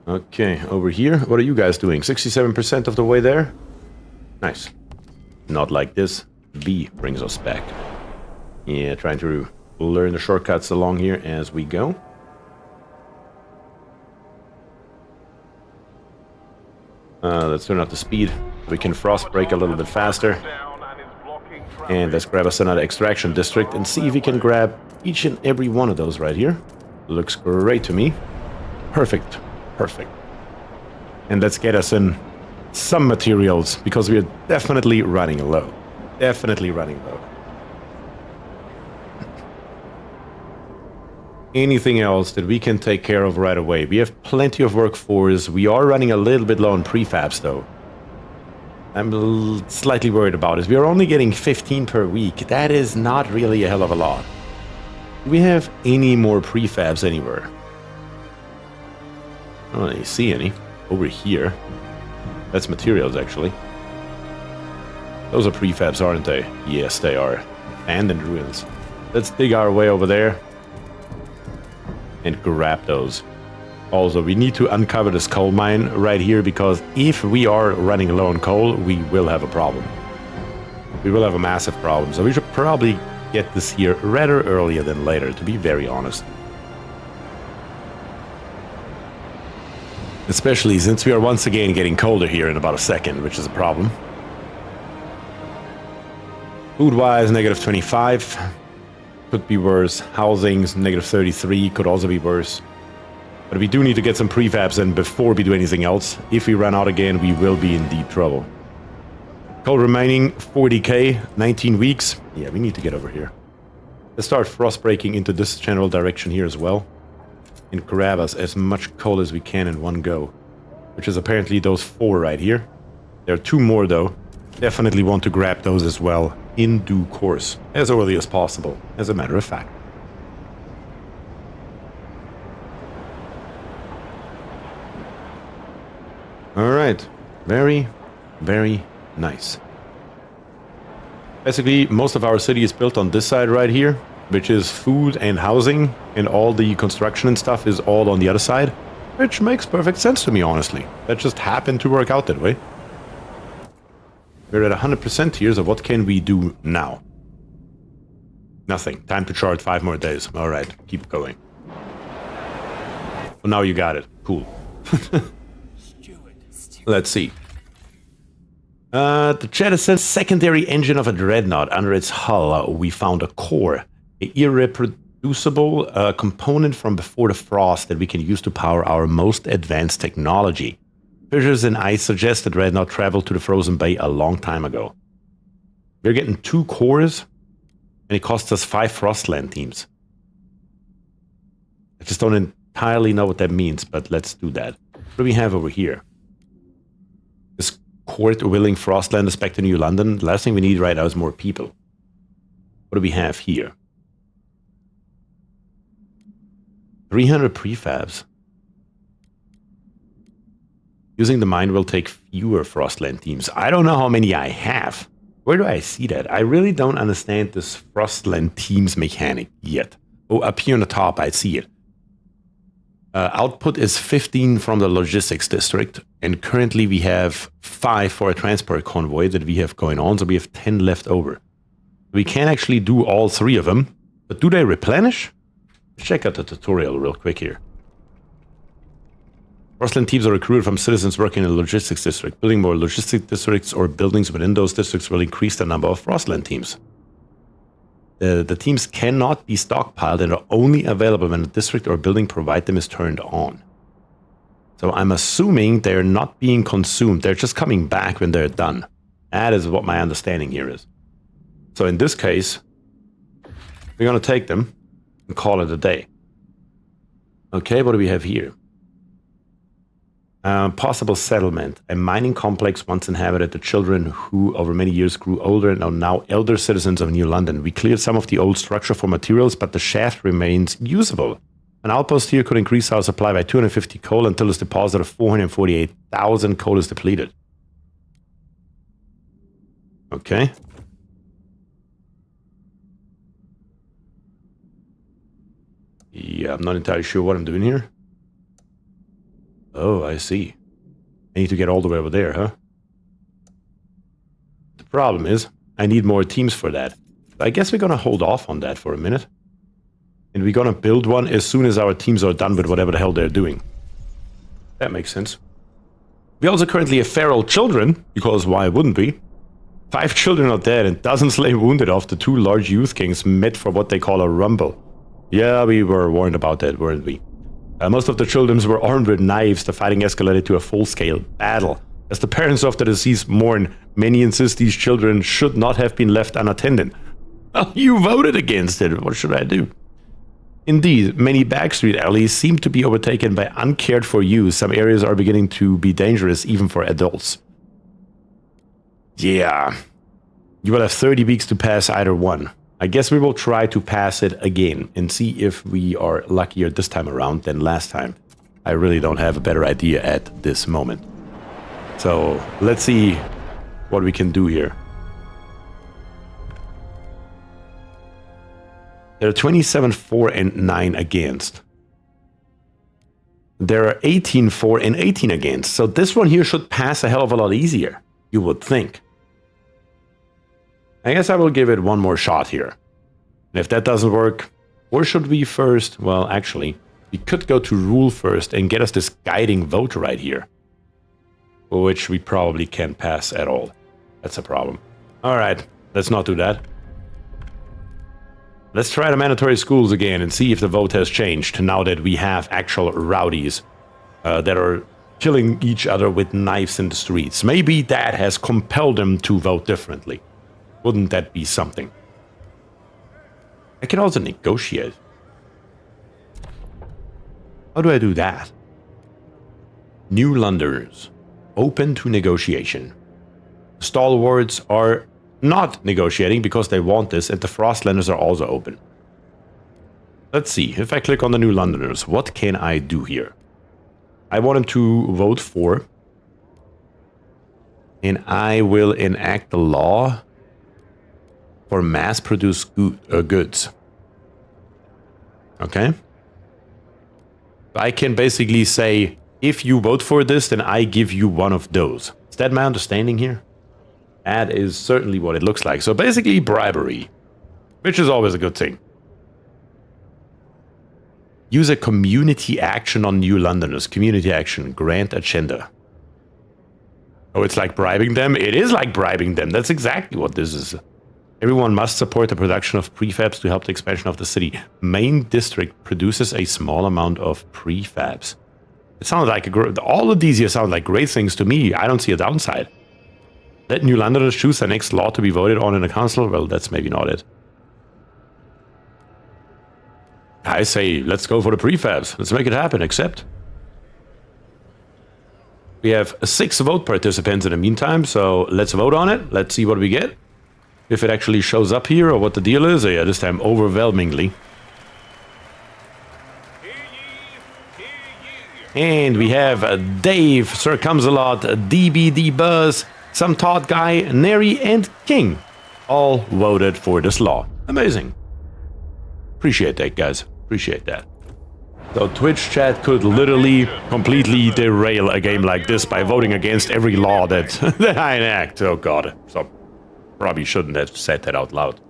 Okay, over here, what are you guys doing? 67% of the way there? Nice. Not like this. B brings us back. Yeah, trying to learn the shortcuts along here as we go. Let's turn up the speed. We can frost break a little bit faster. And let's grab us another extraction district and see if we can grab each and every one of those right here. Looks great to me. Perfect. Perfect. And let's get us in some materials, because we are definitely running low. Definitely running low. Anything else that we can take care of right away? We have plenty of workforce. We are running a little bit low on prefabs, though. I'm slightly worried about it. We are only getting 15 per week. That is not really a hell of a lot. Do we have any more prefabs anywhere? I don't really see any. Over here. That's materials, actually. Those are prefabs, aren't they? Yes, they are. Abandoned ruins. Let's dig our way over there and grab those. Also, we need to uncover this coal mine right here, because if we are running low on coal, we will have a problem. We will have a massive problem. So we should probably get this here rather earlier than later, to be very honest. Especially since we are once again getting colder here in about a second, which is a problem. Food-wise, -25. Could be worse. Housings, -33, could also be worse. But we do need to get some prefabs in before we do anything else. If we run out again, we will be in deep trouble. Coal remaining, 40k, 19 weeks. Yeah, we need to get over here. Let's start frost breaking into this general direction here as well. And grab us as much coal as we can in one go. Which is apparently those 4 right here. There are 2 more though. Definitely want to grab those as well in due course. As early as possible, as a matter of fact. Alright. Very, very nice. Basically, most of our city is built on this side right here, which is food and housing, and all the construction and stuff is all on the other side, which makes perfect sense to me, honestly. That just happened to work out that way. We're at 100% here, so what can we do now? Nothing. Time to chart 5 more days. Alright, keep going. Well, now you got it. Cool. Let's see. The chat says secondary engine of a dreadnought. Under its hull, we found a core. An irreproducible component from before the frost that we can use to power our most advanced technology. Fissures in ice suggest that Dreadnought traveled to the frozen bay a long time ago. We're getting 2 cores, and it costs us 5 Frostland teams. I just don't entirely know what that means, but let's do that. What do we have over here? This court-willing Frostland is back to New London. The last thing we need right now is more people. What do we have here? 300 prefabs. Using the mine will take fewer Frostland teams. I don't know how many I have. Where do I see that? I really don't understand this Frostland teams mechanic yet. Oh, up here on the top, I see it. Output is 15 from the logistics district, and currently we have 5 for a transport convoy that we have going on, so we have 10 left over. We can actually do all 3 of them, but do they replenish? Let's check out the tutorial real quick here. Frostland teams are recruited from citizens working in the logistics district. Building more logistics districts or buildings within those districts will increase the number of Frostland teams. The teams cannot be stockpiled and are only available when a district or building provide them is turned on. So I'm assuming they're not being consumed. They're just coming back when they're done. That is what my understanding here is. So in this case, we're going to take them and call it a day. Okay, what do we have here? Possible settlement. A mining complex once inhabited the children who over many years grew older and are now elder citizens of New London. We cleared some of the old structure for materials, but the shaft remains usable. An outpost here could increase our supply by 250 coal until its deposit of 448,000 coal is depleted. Okay. Yeah, I'm not entirely sure what I'm doing here. Oh, I see. I need to get all the way over there, huh? The problem is, I need more teams for that. I guess we're gonna hold off on that for a minute. And we're gonna build one as soon as our teams are done with whatever the hell they're doing. That makes sense. We also currently have feral children, because why wouldn't we? 5 children are dead and dozens lay wounded after 2 large youth kings met for what they call a rumble. Yeah, we were warned about that, weren't we? Most of the children were armed with knives. The fighting escalated to a full-scale battle. As the parents of the deceased mourn, many insist these children should not have been left unattended. Oh, you voted against it. What should I do? Indeed, many backstreet alleys seem to be overtaken by uncared-for youth. Some areas are beginning to be dangerous even for adults. Yeah. You will have 30 weeks to pass either one. I guess we will try to pass it again and see if we are luckier this time around than last time. I really don't have a better idea at this moment. So let's see what we can do here. There are 27, 4, and 9 against. There are 18, 4, and 18 against. So this one here should pass a hell of a lot easier, you would think. I guess I will give it one more shot here. And if that doesn't work, where should we first? Well, actually, we could go to rule first and get us this guiding vote right here. Which we probably can't pass at all. That's a problem. Alright, let's not do that. Let's try the mandatory schools again and see if the vote has changed now that we have actual rowdies that are killing each other with knives in the streets. Maybe that has compelled them to vote differently. Wouldn't that be something? I can also negotiate. How do I do that? New Londoners. Open to negotiation. Stalwarts are not negotiating because they want this, and the Frostlanders are also open. Let's see. If I click on the New Londoners, what can I do here? I want them to vote for. And I will enact the law for mass-produced goods. Okay? I can basically say, if you vote for this, then I give you one of those. Is that my understanding here? That is certainly what it looks like. So basically bribery, which is always a good thing. Use a community action on New Londoners. Community action, grant agenda. Oh, it's like bribing them? It is like bribing them. That's exactly what this is. Everyone must support the production of prefabs to help the expansion of the city. Main district produces a small amount of prefabs. It sounds like all of these here sound like great things to me. I don't see a downside. Let New Londoners choose the next law to be voted on in the council. Well, that's maybe not it. I say, let's go for the prefabs. Let's make it happen. Accept. We have 6 vote participants in the meantime, so let's vote on it. Let's see what we get. If it actually shows up here or what the deal is. Yeah, this time overwhelmingly. And we have Dave, Sir Comes-a-Lot, DBD Buzz, Some Todd Guy, Neri, and King. All voted for this law. Amazing. Appreciate that, guys. Appreciate that. So Twitch chat could literally completely derail a game like this by voting against every law that, that I enact. Oh god. So probably shouldn't have said that out loud.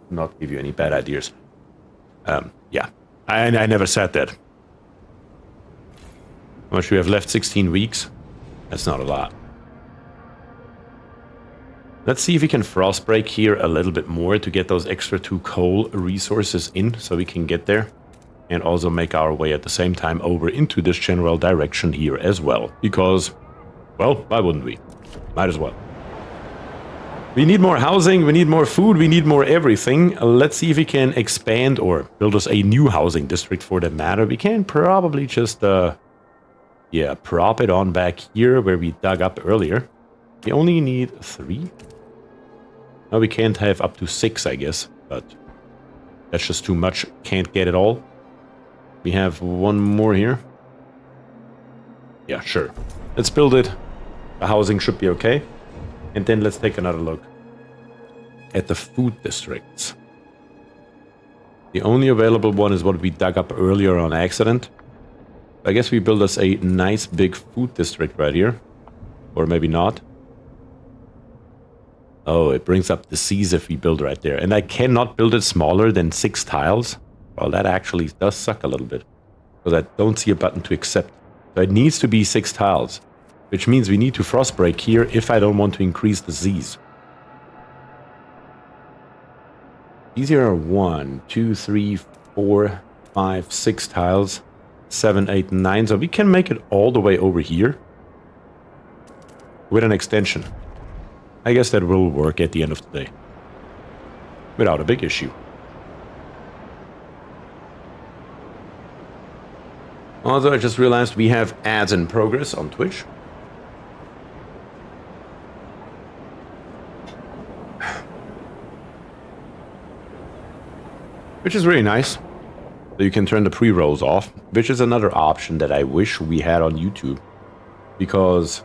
Not give you any bad ideas. Yeah. I never said that. How much we have left? 16 weeks? That's not a lot. Let's see if we can frost break here a little bit more to get those extra 2 coal resources in so we can get there. And also make our way at the same time over into this general direction here as well. Because, well, why wouldn't we? Might as well. We need more housing, we need more food, we need more everything. Let's see if we can expand or build us a new housing district for that matter. We can probably just Yeah, prop it on back here where we dug up earlier. We only need 3. No, we can't have up to 6, I guess, but that's just too much. Can't get it all. We have 1 more here. Yeah, sure. Let's build it. The housing should be okay. And then let's take another look at the food districts. The only available one is what we dug up earlier on accident. I guess we build us a nice big food district right here. Or maybe not. Oh, it brings up disease if we build right there. And I cannot build it smaller than 6 tiles. Well, that actually does suck a little bit. Because I don't see a button to accept. So it needs to be 6 tiles. Which means we need to frost break here if I don't want to increase disease. These here are 1, 2, 3, 4, 5, 6 tiles. 7, 8, 9. So we can make it all the way over here. With an extension. I guess that will work at the end of the day. Without a big issue. Also, I just realized we have ads in progress on Twitch. Which is really nice. So you can turn the pre-rolls off. Which is another option that I wish we had on YouTube. Because...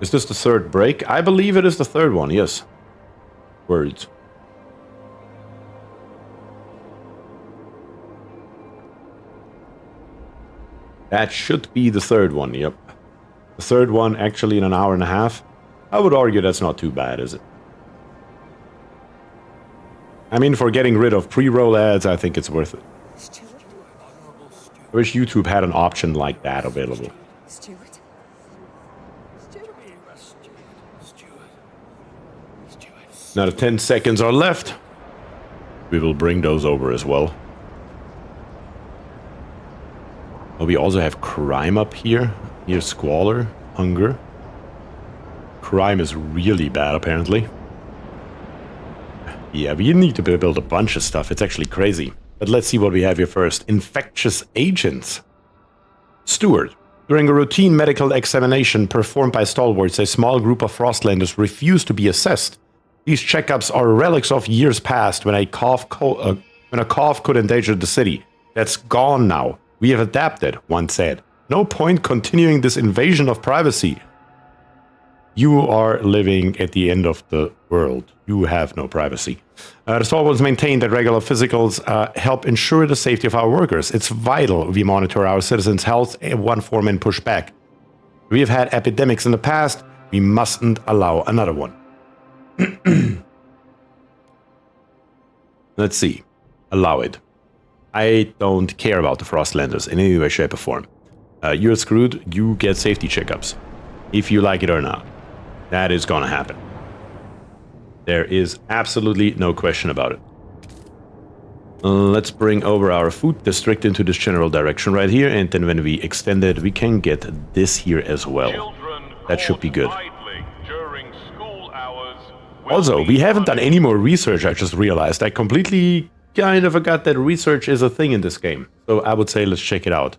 Is this the 3rd break? I believe it is the 3rd one, yes. Words. That should be the 3rd one, yep. The 3rd one actually in an hour and a half. I would argue that's not too bad, is it? I mean, for getting rid of pre-roll ads, I think it's worth it. I wish YouTube had an option like that available. Now the 10 seconds are left. We will bring those over as well. Oh, we also have crime up here. Here's squalor, hunger. Crime is really bad, apparently. Yeah, we need to build a bunch of stuff. It's actually crazy. But let's see what we have here first. Infectious agents. Steward. During a routine medical examination performed by stalwarts, a small group of Frostlanders refused to be assessed. These checkups are relics of years past when a cough could endanger the city. That's gone now. We have adapted, one said. No point continuing this invasion of privacy. You are living at the end of the world. You have no privacy. The stalwarts maintain that regular physicals help ensure the safety of our workers. It's vital we monitor our citizens' health in one form and push back. We have had epidemics in the past. We mustn't allow another one. Let's see. Allow it. I don't care about the Frostlanders in any way, shape, or form. You're screwed. You get safety checkups. If you like it or not. That is gonna happen. There is absolutely no question about it. Let's bring over our food district into this general direction right here, and then when we extend it, we can get this here as well. That should be good. Also, we haven't done any more research, I just realized. I completely kind of forgot that research is a thing in this game. So I would say let's check it out.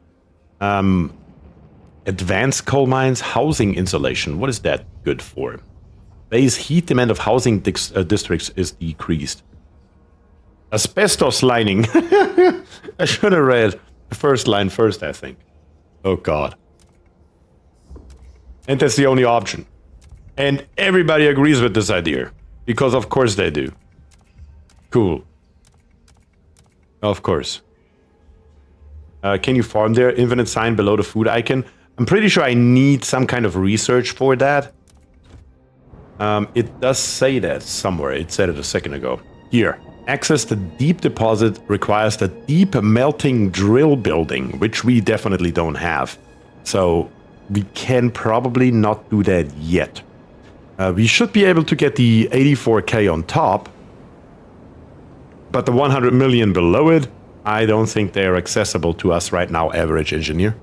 Advanced coal mines, housing insulation. What is that good for? Base heat demand of housing districts is decreased. Asbestos lining. I should have read the first line first, I think. Oh god. And that's the only option. And everybody agrees with this idea. Because of course they do. Cool. Of course. Can you farm there? Infinite sign below the food icon. I'm pretty sure I need some kind of research for that. It does say that somewhere. It said it a second ago. Here. Access the deep deposit requires the deep melting drill building, which we definitely don't have. So we can probably not do that yet. We should be able to get the 84k on top. But the 100 million below it, I don't think they are accessible to us right now, average engineer.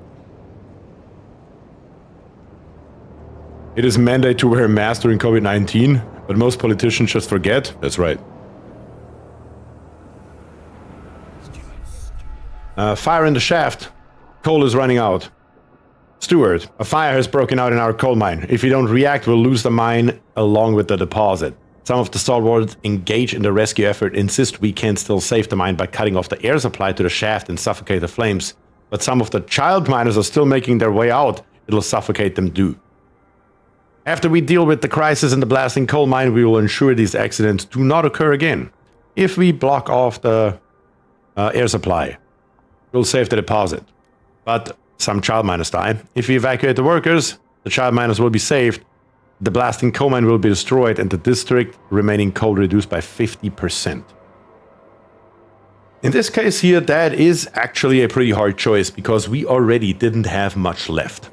It is mandate to wear a mask during COVID-19, but most politicians just forget. That's right. Fire in the shaft. Coal is running out. Steward, a fire has broken out in our coal mine. If we don't react, we'll lose the mine along with the deposit. Some of the stalwarts engaged in the rescue effort insist we can still save the mine by cutting off the air supply to the shaft and suffocate the flames. But some of the child miners are still making their way out. It'll suffocate them too. After we deal with the crisis in the blasting coal mine, we will ensure these accidents do not occur again. If we block off the air supply, we'll save the deposit. But some child miners die. If we evacuate the workers, the child miners will be saved. The blasting coal mine will be destroyed and the district remaining coal reduced by 50%. In this case here, that is actually a pretty hard choice because we already didn't have much left.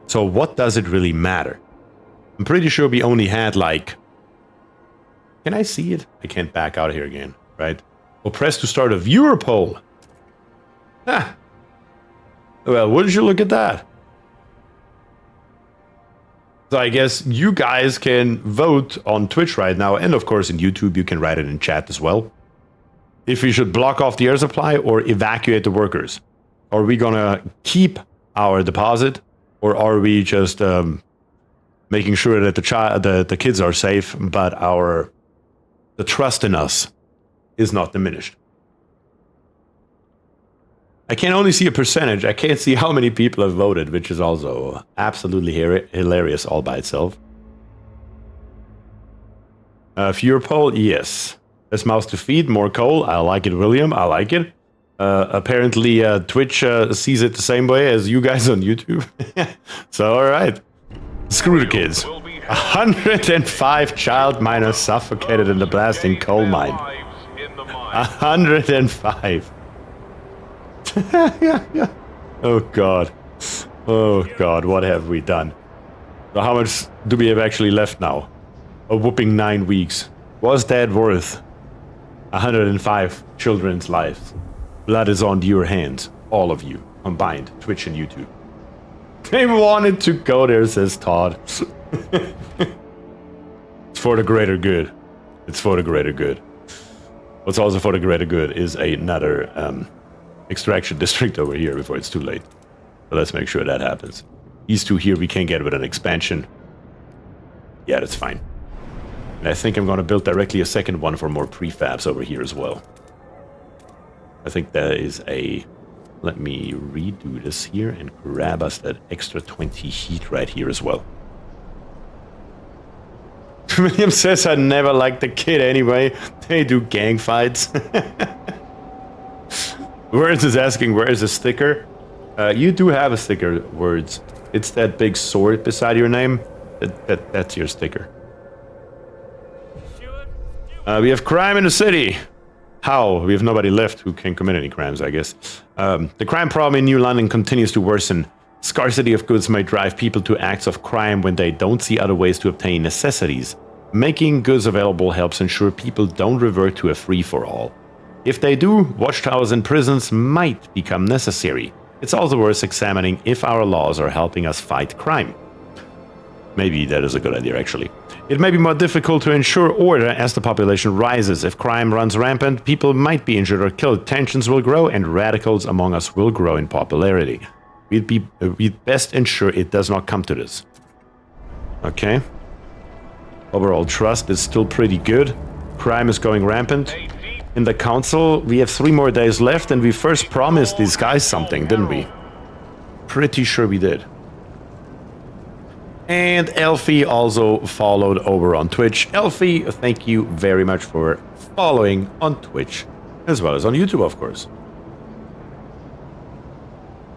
So what does it really matter? I'm pretty sure we only had like... Can I see it? I can't back out of here again, right? Or press to start a viewer poll. Ah. Well, wouldn't you look at that? So I guess you guys can vote on Twitch right now, and of course in YouTube you can write it in chat as well. If we should block off the air supply or evacuate the workers. Are we gonna keep our deposit, or are we just making sure that the kids are safe, but the trust in us is not diminished? I can only see a percentage. I can't see how many people have voted, which is also absolutely hilarious all by itself. Viewer poll, yes. Less mouths to feed, more coal. I like it, William. I like it. Apparently, Twitch sees it the same way as you guys on YouTube. So, all right. Screw the kids. 105 child miners suffocated in the blasting coal mine. 105. Yeah. Oh god. Oh god, what have we done? So how much do we have actually left now? A whooping 9 weeks. Was that worth 105 children's lives? Blood is on your hands. All of you. Combined. Twitch and YouTube. They wanted to go there, says Todd. It's for the greater good. It's for the greater good. What's also for the greater good is another extraction district over here before it's too late. So let's make sure that happens. These two here we can get with an expansion. Yeah, that's fine. And I think I'm going to build directly a second one for more prefabs over here as well. I think that is a... Let me redo this here and grab us that extra 20 heat right here as well. William says I never liked the kid anyway. They do gang fights. Words is asking, where is the sticker? You do have a sticker, Words. It's that big sword beside your name. That's your sticker. We have crime in the city. How? We have nobody left who can commit any crimes, I guess. The crime problem in New London continues to worsen. Scarcity of goods may drive people to acts of crime when they don't see other ways to obtain necessities. Making goods available helps ensure people don't revert to a free-for-all. If they do, watchtowers and prisons might become necessary. It's also worth examining if our laws are helping us fight crime. Maybe that is a good idea, actually. It may be more difficult to ensure order as the population rises. If crime runs rampant, people might be injured or killed, tensions will grow, and radicals among us will grow in popularity. We'd best ensure it does not come to this. Okay. Overall trust is still pretty good. Crime is going rampant. In the council, we have 3 more days left, and we first promised these guys something, didn't we? Pretty sure we did. And Elfie also followed over on Twitch. Elfie, thank you very much for following on Twitch, as well as on YouTube, of course.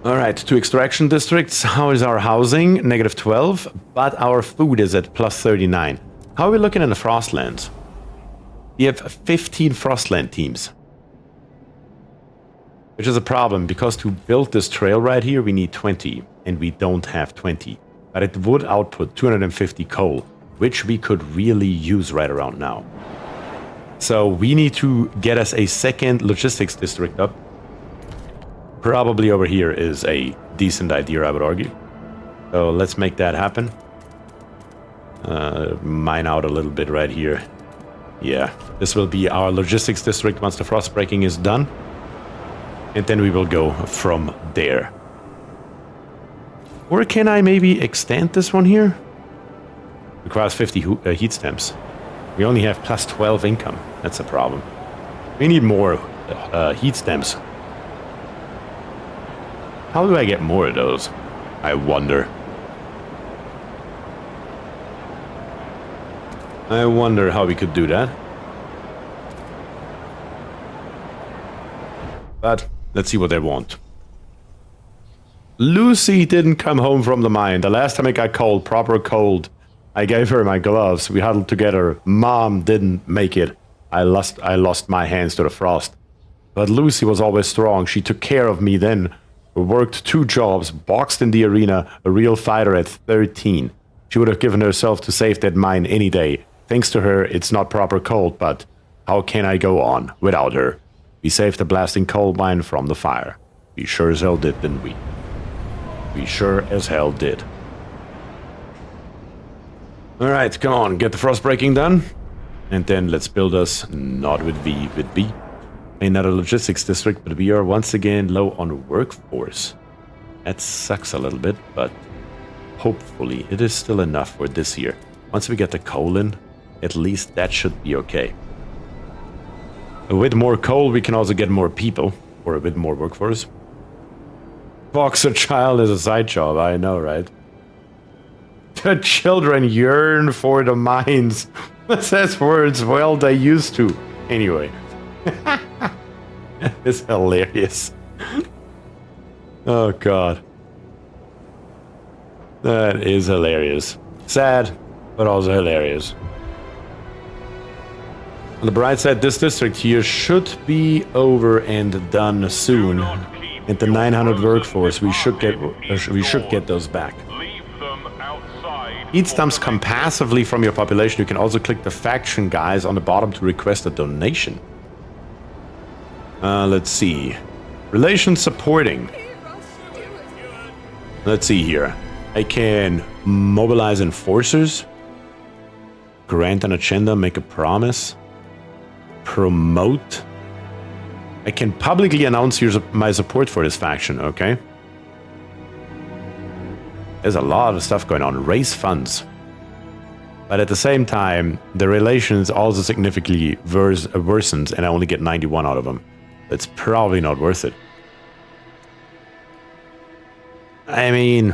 Alright, 2 extraction districts. How is our housing? -12, but our food is at +39. How are we looking in the Frostlands? We have 15 Frostland teams. Which is a problem, because to build this trail right here, we need 20, and we don't have 20. But it would output 250 coal, which we could really use right around now. So we need to get us a second logistics district up. Probably over here is a decent idea, I would argue. So let's make that happen. Mine out a little bit right here. Yeah, this will be our logistics district once the frost breaking is done. And then we will go from there. Or can I maybe extend this one here? Requires 50 heat stamps. We only have plus 12 income. That's a problem. We need more heat stamps. How do I get more of those? I wonder. I wonder how we could do that. But let's see what they want. Lucy didn't come home from the mine. The last time it got cold, proper cold, I gave her my gloves. We huddled together. Mom didn't make it. I lost my hands to the frost. But Lucy was always strong. She took care of me then. We worked 2 jobs, boxed in the arena, a real fighter at 13. She would have given herself to save that mine any day. Thanks to her, it's not proper cold, but how can I go on without her? We saved the blasting coal mine from the fire. We sure as hell did, didn't we? We sure as hell did. Alright, come on, get the frost breaking done. And then let's build us, not with V, with B. Another logistics district, but we are once again low on workforce. That sucks a little bit, but hopefully it is still enough for this year. Once we get the coal in, at least that should be okay. With more coal, we can also get more people, or a bit more workforce. Boxer child is a side job, I know, right? The children yearn for the mines. Says words, well, they used to. Anyway. It's hilarious. Oh, God. That is hilarious. Sad, but also hilarious. On the bright side, this district here should be over and done soon. And the 900 workforce, we should get those back. Heat stamps come passively from your population. You can also click the faction guys on the bottom to request a donation. Let's see. Relations supporting. Let's see here. I can mobilize enforcers. Grant an agenda, make a promise. Promote. I can publicly announce my support for this faction, okay? There's a lot of stuff going on. Raise funds. But at the same time, the relations also significantly worsens, and I only get 91 out of them. It's probably not worth it. I mean,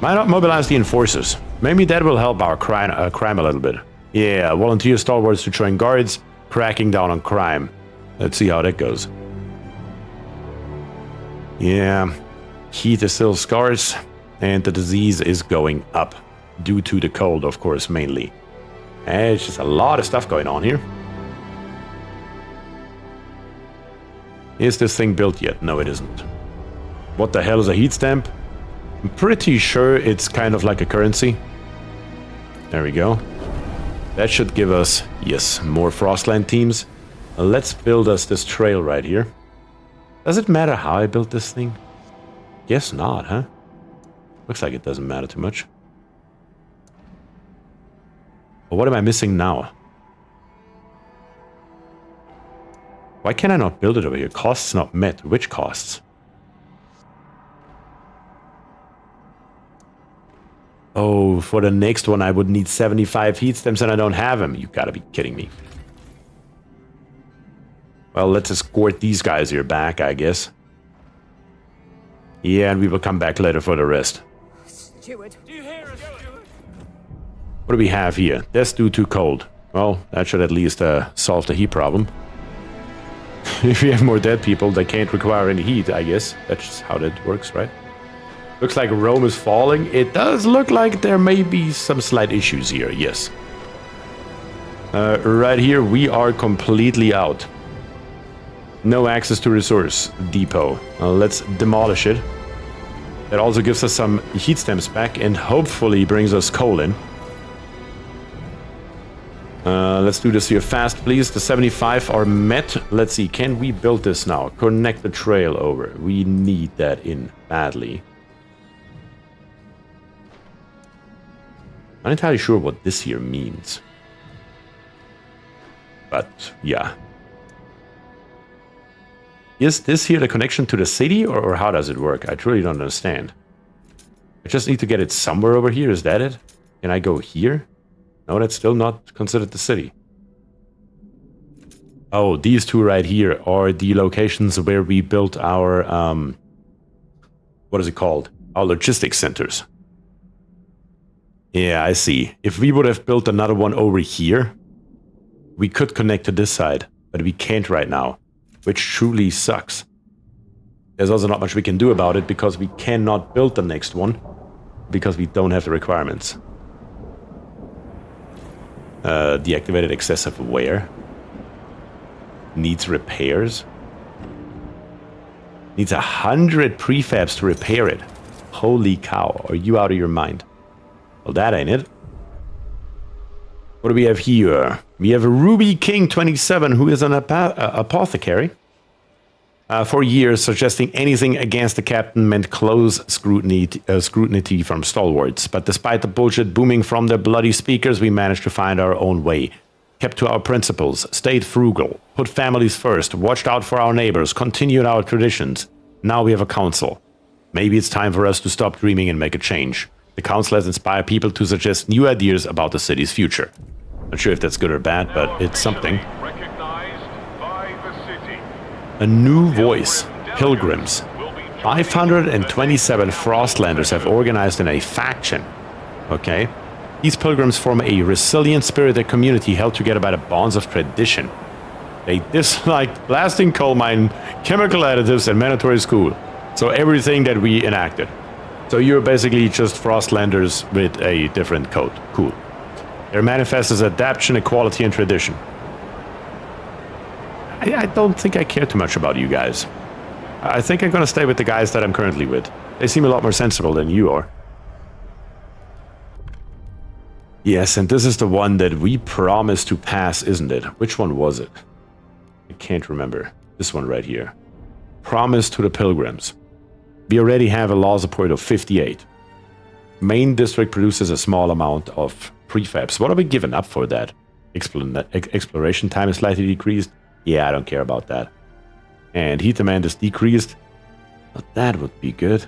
why not mobilize the enforcers? Maybe that will help our crime a little bit. Yeah, volunteer stalwarts to join guards, cracking down on crime. Let's see how that goes. Yeah, heat is still scarce, and the disease is going up. Due to the cold, of course, mainly. And it's just a lot of stuff going on here. Is this thing built yet? No, it isn't. What the hell is a heat stamp? I'm pretty sure it's kind of like a currency. There we go. That should give us, yes, more Frostland teams. Let's build us this trail right here. Does it matter how I built this thing? Guess not, huh? Looks like it doesn't matter too much. But what am I missing now? Why can I not build it over here? Costs not met. Which costs? Oh, for the next one I would need 75 heat stamps and I don't have them. You gotta be kidding me. Well, let's escort these guys here back, I guess. Yeah, and we will come back later for the rest. Steward, do you hear us, Steward? What do we have here? That's too cold. Well, that should at least solve the heat problem. If we have more dead people, they can't require any heat, I guess. That's just how that works, right? Looks like Rome is falling. It does look like there may be some slight issues here, yes. Right here, we are completely out. No access to resource depot. Let's demolish it. That also gives us some heat stamps back and hopefully brings us coal in. Let's do this here fast, please. The 75 are met. Let's see, can we build this now? Connect the trail over. We need that in badly. I'm not entirely sure what this here means. But, yeah. Is this here the connection to the city, or how does it work? I truly don't understand. I just need to get it somewhere over here. Is that it? Can I go here? No, that's still not considered the city. Oh, these two right here are the locations where we built our, what is it called? Our logistics centers. Yeah, I see. If we would have built another one over here, we could connect to this side, but we can't right now, which truly sucks. There's also not much we can do about it because we cannot build the next one because we don't have the requirements. Deactivated excessive wear. Needs repairs. Needs 100 prefabs to repair it. Holy cow, are you out of your mind? Well, that ain't it. What do we have here? We have a Ruby King 27 who is an apothecary. For years, suggesting anything against the captain meant close scrutiny from stalwarts. But despite the bullshit booming from their bloody speakers, we managed to find our own way. Kept to our principles, stayed frugal, put families first, watched out for our neighbors, continued our traditions. Now we have a council. Maybe it's time for us to stop dreaming and make a change. The council has inspired people to suggest new ideas about the city's future. Not sure if that's good or bad, but it's something. Recognized by the city. A new voice. Pilgrims. 527 Frostlanders have organized in a faction. Okay. These pilgrims form a resilient, spirited community held together by the bonds of tradition. They disliked blasting coal mine, chemical additives, and mandatory school. So everything that we enacted. So you're basically just Frostlanders with a different code. Cool. Their manifest is adaptation, equality, and tradition. I don't think I care too much about you guys. I think I'm gonna stay with the guys that I'm currently with. They seem a lot more sensible than you are. Yes, and this is the one that we promised to pass, isn't it? Which one was it? I can't remember. This one right here. Promise to the pilgrims. We already have a law support of 58. Main district produces a small amount of prefabs. What are we giving up for that? Exploration time is slightly decreased. Yeah, I don't care about that. And heat demand is decreased. But that would be good.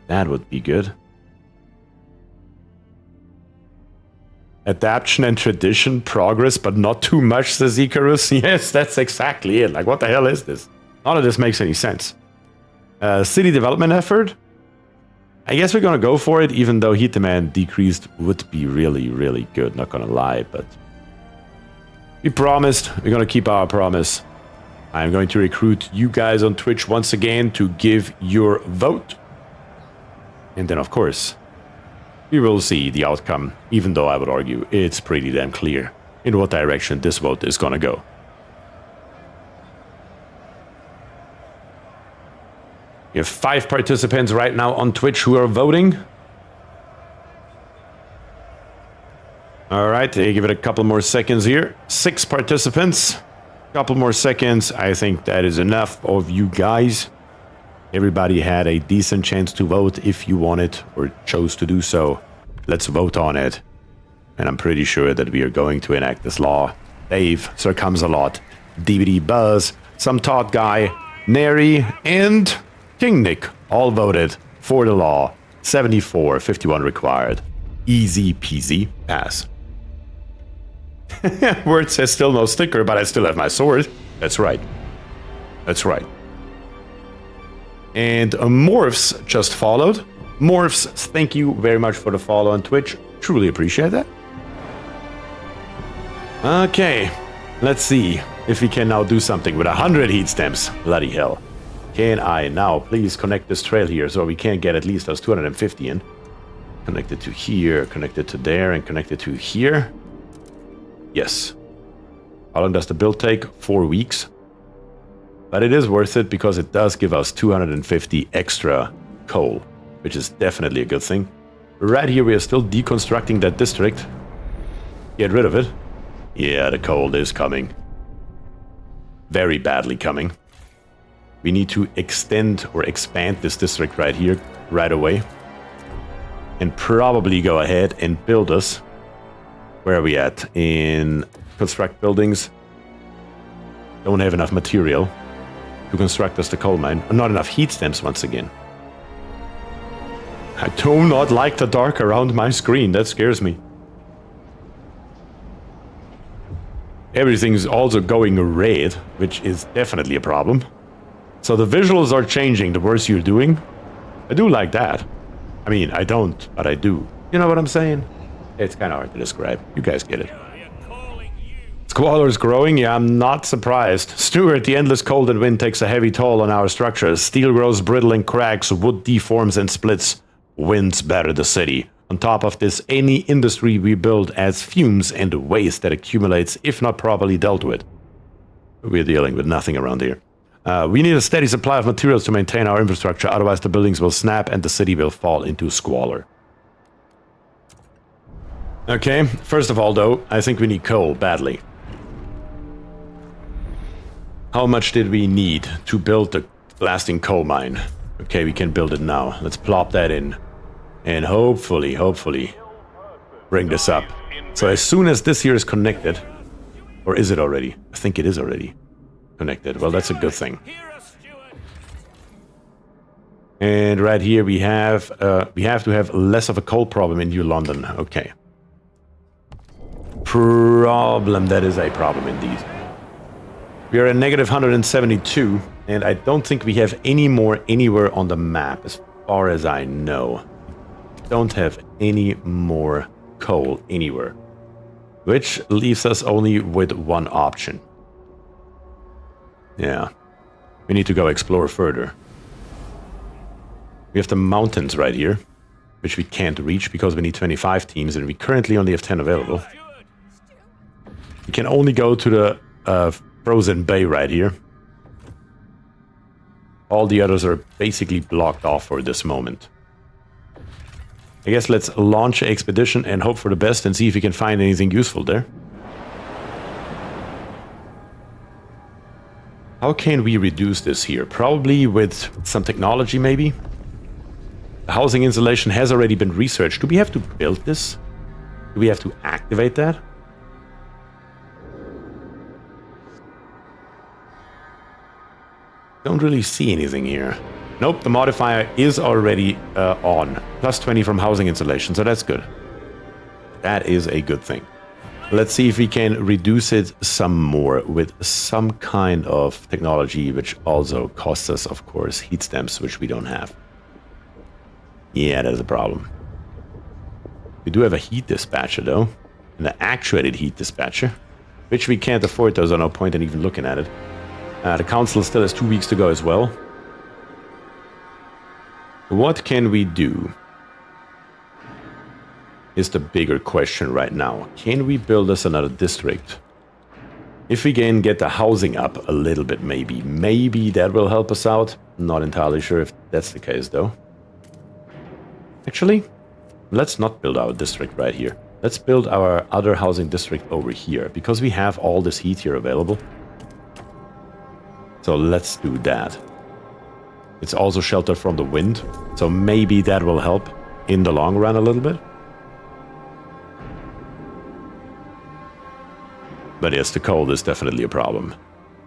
That would be good. Adaptation and tradition, progress, but not too much, says Icarus. Yes, that's exactly it. Like, what the hell is this? None of this makes any sense. City development effort. I guess we're gonna go for it, even though heat demand decreased would be really, really good. Not gonna lie, but we promised. We're gonna keep our promise. I'm going to recruit you guys on Twitch once again to give your vote. And then, of course, we will see the outcome, even though I would argue it's pretty damn clear in what direction this vote is gonna go. We have 5 participants right now on Twitch who are voting. Alright, give it a couple more seconds here. 6 participants. Couple more seconds. I think that is enough of you guys. Everybody had a decent chance to vote if you wanted or chose to do so. Let's vote on it. And I'm pretty sure that we are going to enact this law. Dave, Sir Comes-A-Lot, DVD Buzz, some Todd Guy, Neri, and King Nick all voted for the law. 74, 51 required. Easy peasy pass. Word says still no sticker, but I still have my sword. That's right. That's right. And Morphs just followed. Morphs, thank you very much for the follow on Twitch. Truly appreciate that. Okay, let's see if we can now do something with 100 heat stamps. Bloody hell. Can I now please connect this trail here so we can get at least those 250 in? Connected to here, connected to there, and connected to here. Yes. How long does the build take? 4 weeks. But it is worth it because it does give us 250 extra coal, which is definitely a good thing. Right here we are still deconstructing that district. Get rid of it. Yeah, the coal is coming. Very badly coming. We need to extend or expand this district right here, right away. And probably go ahead and build us. Where are we at? In construct buildings. Don't have enough material. to construct us the coal mine. Not enough heat stamps once again. I do not like the dark around my screen. That scares me. Everything's also going red, which is definitely a problem. So the visuals are changing the worse you're doing. I do like that. I mean, I don't, but I do. You know what I'm saying? It's kind of hard to describe. You guys get it. Squalor's growing? Yeah, I'm not surprised. Stuart, the endless cold and wind takes a heavy toll on our structures. Steel grows brittle and cracks, wood deforms and splits. Winds batter the city. On top of this, any industry we build adds fumes and waste that accumulates if not properly dealt with. We're dealing with nothing around here. We need a steady supply of materials to maintain our infrastructure, otherwise the buildings will snap and the city will fall into squalor. Okay, first of all though, I think we need coal badly. How much did we need to build the blasting coal mine? Okay, we can build it now. Let's plop that in. And hopefully, bring this up. So as soon as this here is connected, or is it already? I think it is already connected. Well, that's a good thing. And right here we have to have less of a coal problem in New London. Okay. Problem. That is a problem indeed. We are at negative 172, and I don't think we have any more anywhere on the map, as far as I know. Don't have any more coal anywhere, which leaves us only with one option. Yeah, we need to go explore further. We have the mountains right here, which we can't reach because we need 25 teams and we currently only have 10 available. We can only go to the frozen bay right here. All the others are basically blocked off for this moment. I guess let's launch an expedition and hope for the best and see if we can find anything useful there. How can we reduce this here? Probably with some technology, maybe? The housing insulation has already been researched. Do we have to build this? Do we have to activate that? Don't really see anything here. Nope, the modifier is already on. Plus 20 from housing insulation, so that's good. That is a good thing. Let's see if we can reduce it some more with some kind of technology, which also costs us, of course, heat stamps, which we don't have. Yeah, that's a problem. We do have a heat dispatcher, though. An actuated heat dispatcher, which we can't afford, though, so no point in even looking at it. The council still has 2 weeks to go as well. What can we do? Is the bigger question right now. Can we build us another district? If we can get the housing up a little bit, maybe that will help us out. Not entirely sure if that's the case, though. Actually, let's not build our district right here. Let's build our other housing district over here, because we have all this heat here available. So let's do that. It's also sheltered from the wind, so maybe that will help in the long run a little bit. But yes, the cold is definitely a problem.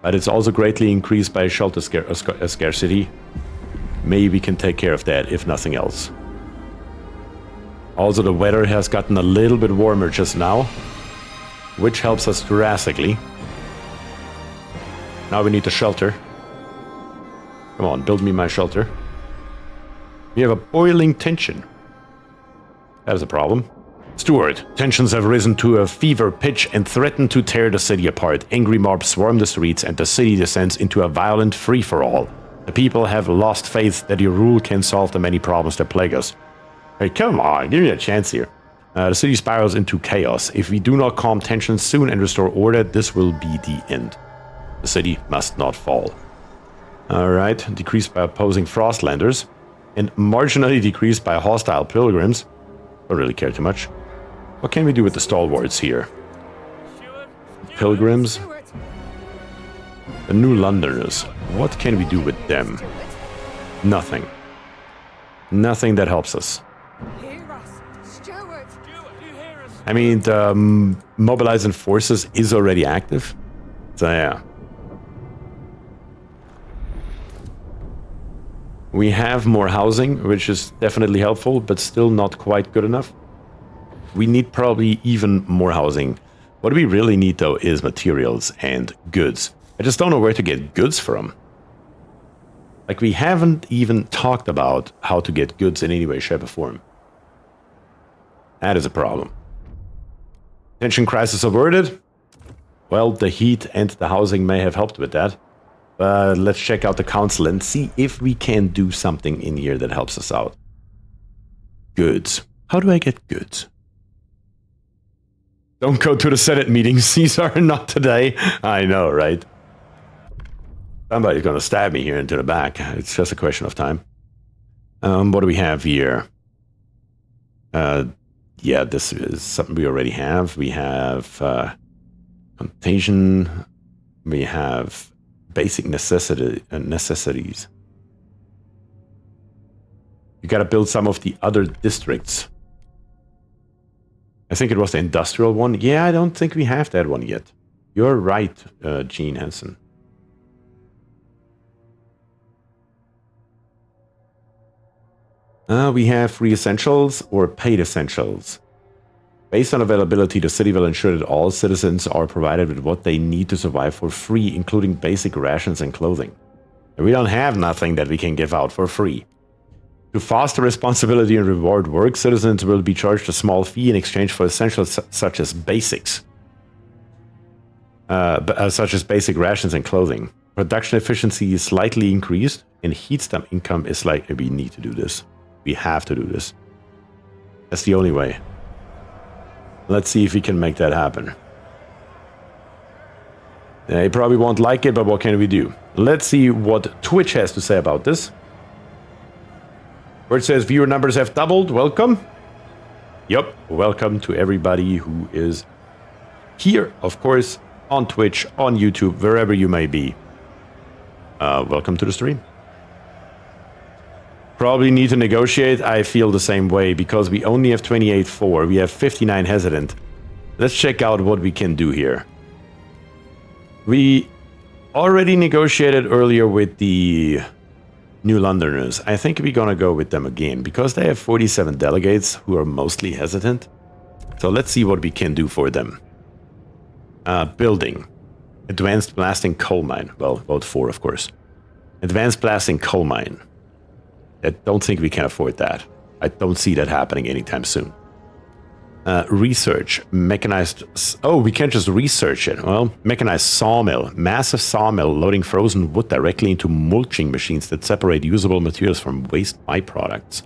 But it's also greatly increased by shelter scarcity. Maybe we can take care of that, if nothing else. Also, the weather has gotten a little bit warmer just now, which helps us drastically. Now we need a shelter. Come on, build me my shelter. We have a boiling tension. That is a problem. Stuart, tensions have risen to a fever pitch and threaten to tear the city apart. Angry mobs swarm the streets and the city descends into a violent free-for-all. The people have lost faith that your rule can solve the many problems that plague us. Hey, come on, give me a chance here. The city spirals into chaos. If we do not calm tensions soon and restore order, this will be the end. The city must not fall. Alright, decreased by opposing Frostlanders, and marginally decreased by hostile pilgrims. Don't really care too much. What can we do with the stalwarts here? Pilgrims? The New Londoners. What can we do with them? Nothing. Nothing that helps us. I mean, the mobilizing forces is already active. So yeah. We have more housing, which is definitely helpful, but still not quite good enough. We need probably even more housing. What we really need, though, is materials and goods. I just don't know where to get goods from. Like, we haven't even talked about how to get goods in any way, shape, or form. That is a problem. Tension crisis averted. Well, the heat and the housing may have helped with that. But let's check out the council and see if we can do something in here that helps us out. Goods. How do I get goods? Don't go to the Senate meetings, Caesar, not today. I know, right? Somebody's gonna stab me here into the back. It's just a question of time. What do we have here? Yeah, this is something we already have. We have contagion. We have basic necessities. You gotta build some of the other districts. I think it was the industrial one. Yeah, I don't think we have that one yet. You're right, Gene Henson. We have free essentials or paid essentials. Based on availability, the city will ensure that all citizens are provided with what they need to survive for free, including basic rations and clothing. And we don't have nothing that we can give out for free. To foster responsibility and reward work, citizens will be charged a small fee in exchange for essentials such as basics. Such as basic rations and clothing. Production efficiency is slightly increased, and heat stamp income is slightly... We need to do this. We have to do this. That's the only way. Let's see if we can make that happen. They probably won't like it, but what can we do? Let's see what Twitch has to say about this. Where it says viewer numbers have doubled. Welcome. Yep, welcome to everybody who is here, of course, on Twitch, on YouTube, wherever you may be. Welcome to the stream. Probably need to negotiate. I feel the same way because we only have 28.4. We have 59 hesitant. Let's check out what we can do here. We already negotiated earlier with the New Londoners. I think we're gonna go with them again because they have 47 delegates who are mostly hesitant. So let's see what we can do for them. Building. Advanced blasting coal mine. Well, vote 4, of course. Advanced blasting coal mine. I don't think we can afford that. I don't see that happening anytime soon. Research. Mechanized... Oh, we can't just research it. Well, mechanized sawmill. Massive sawmill loading frozen wood directly into mulching machines that separate usable materials from waste byproducts.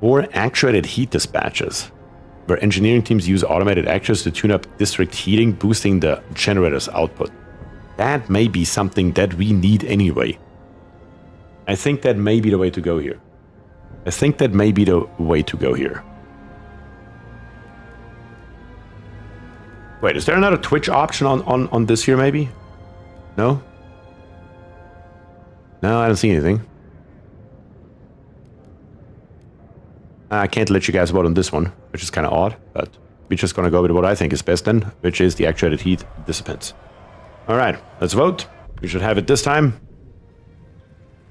Or actuated heat dispatches, where engineering teams use automated actuators to tune up district heating, boosting the generator's output. That may be something that we need anyway. I think that may be the way to go here. Wait, is there another Twitch option on this here, maybe? No? No, I don't see anything. I can't let you guys vote on this one, which is kind of odd, but we're just going to go with what I think is best then, which is the actuated heat dissipants. Alright, let's vote. We should have it this time.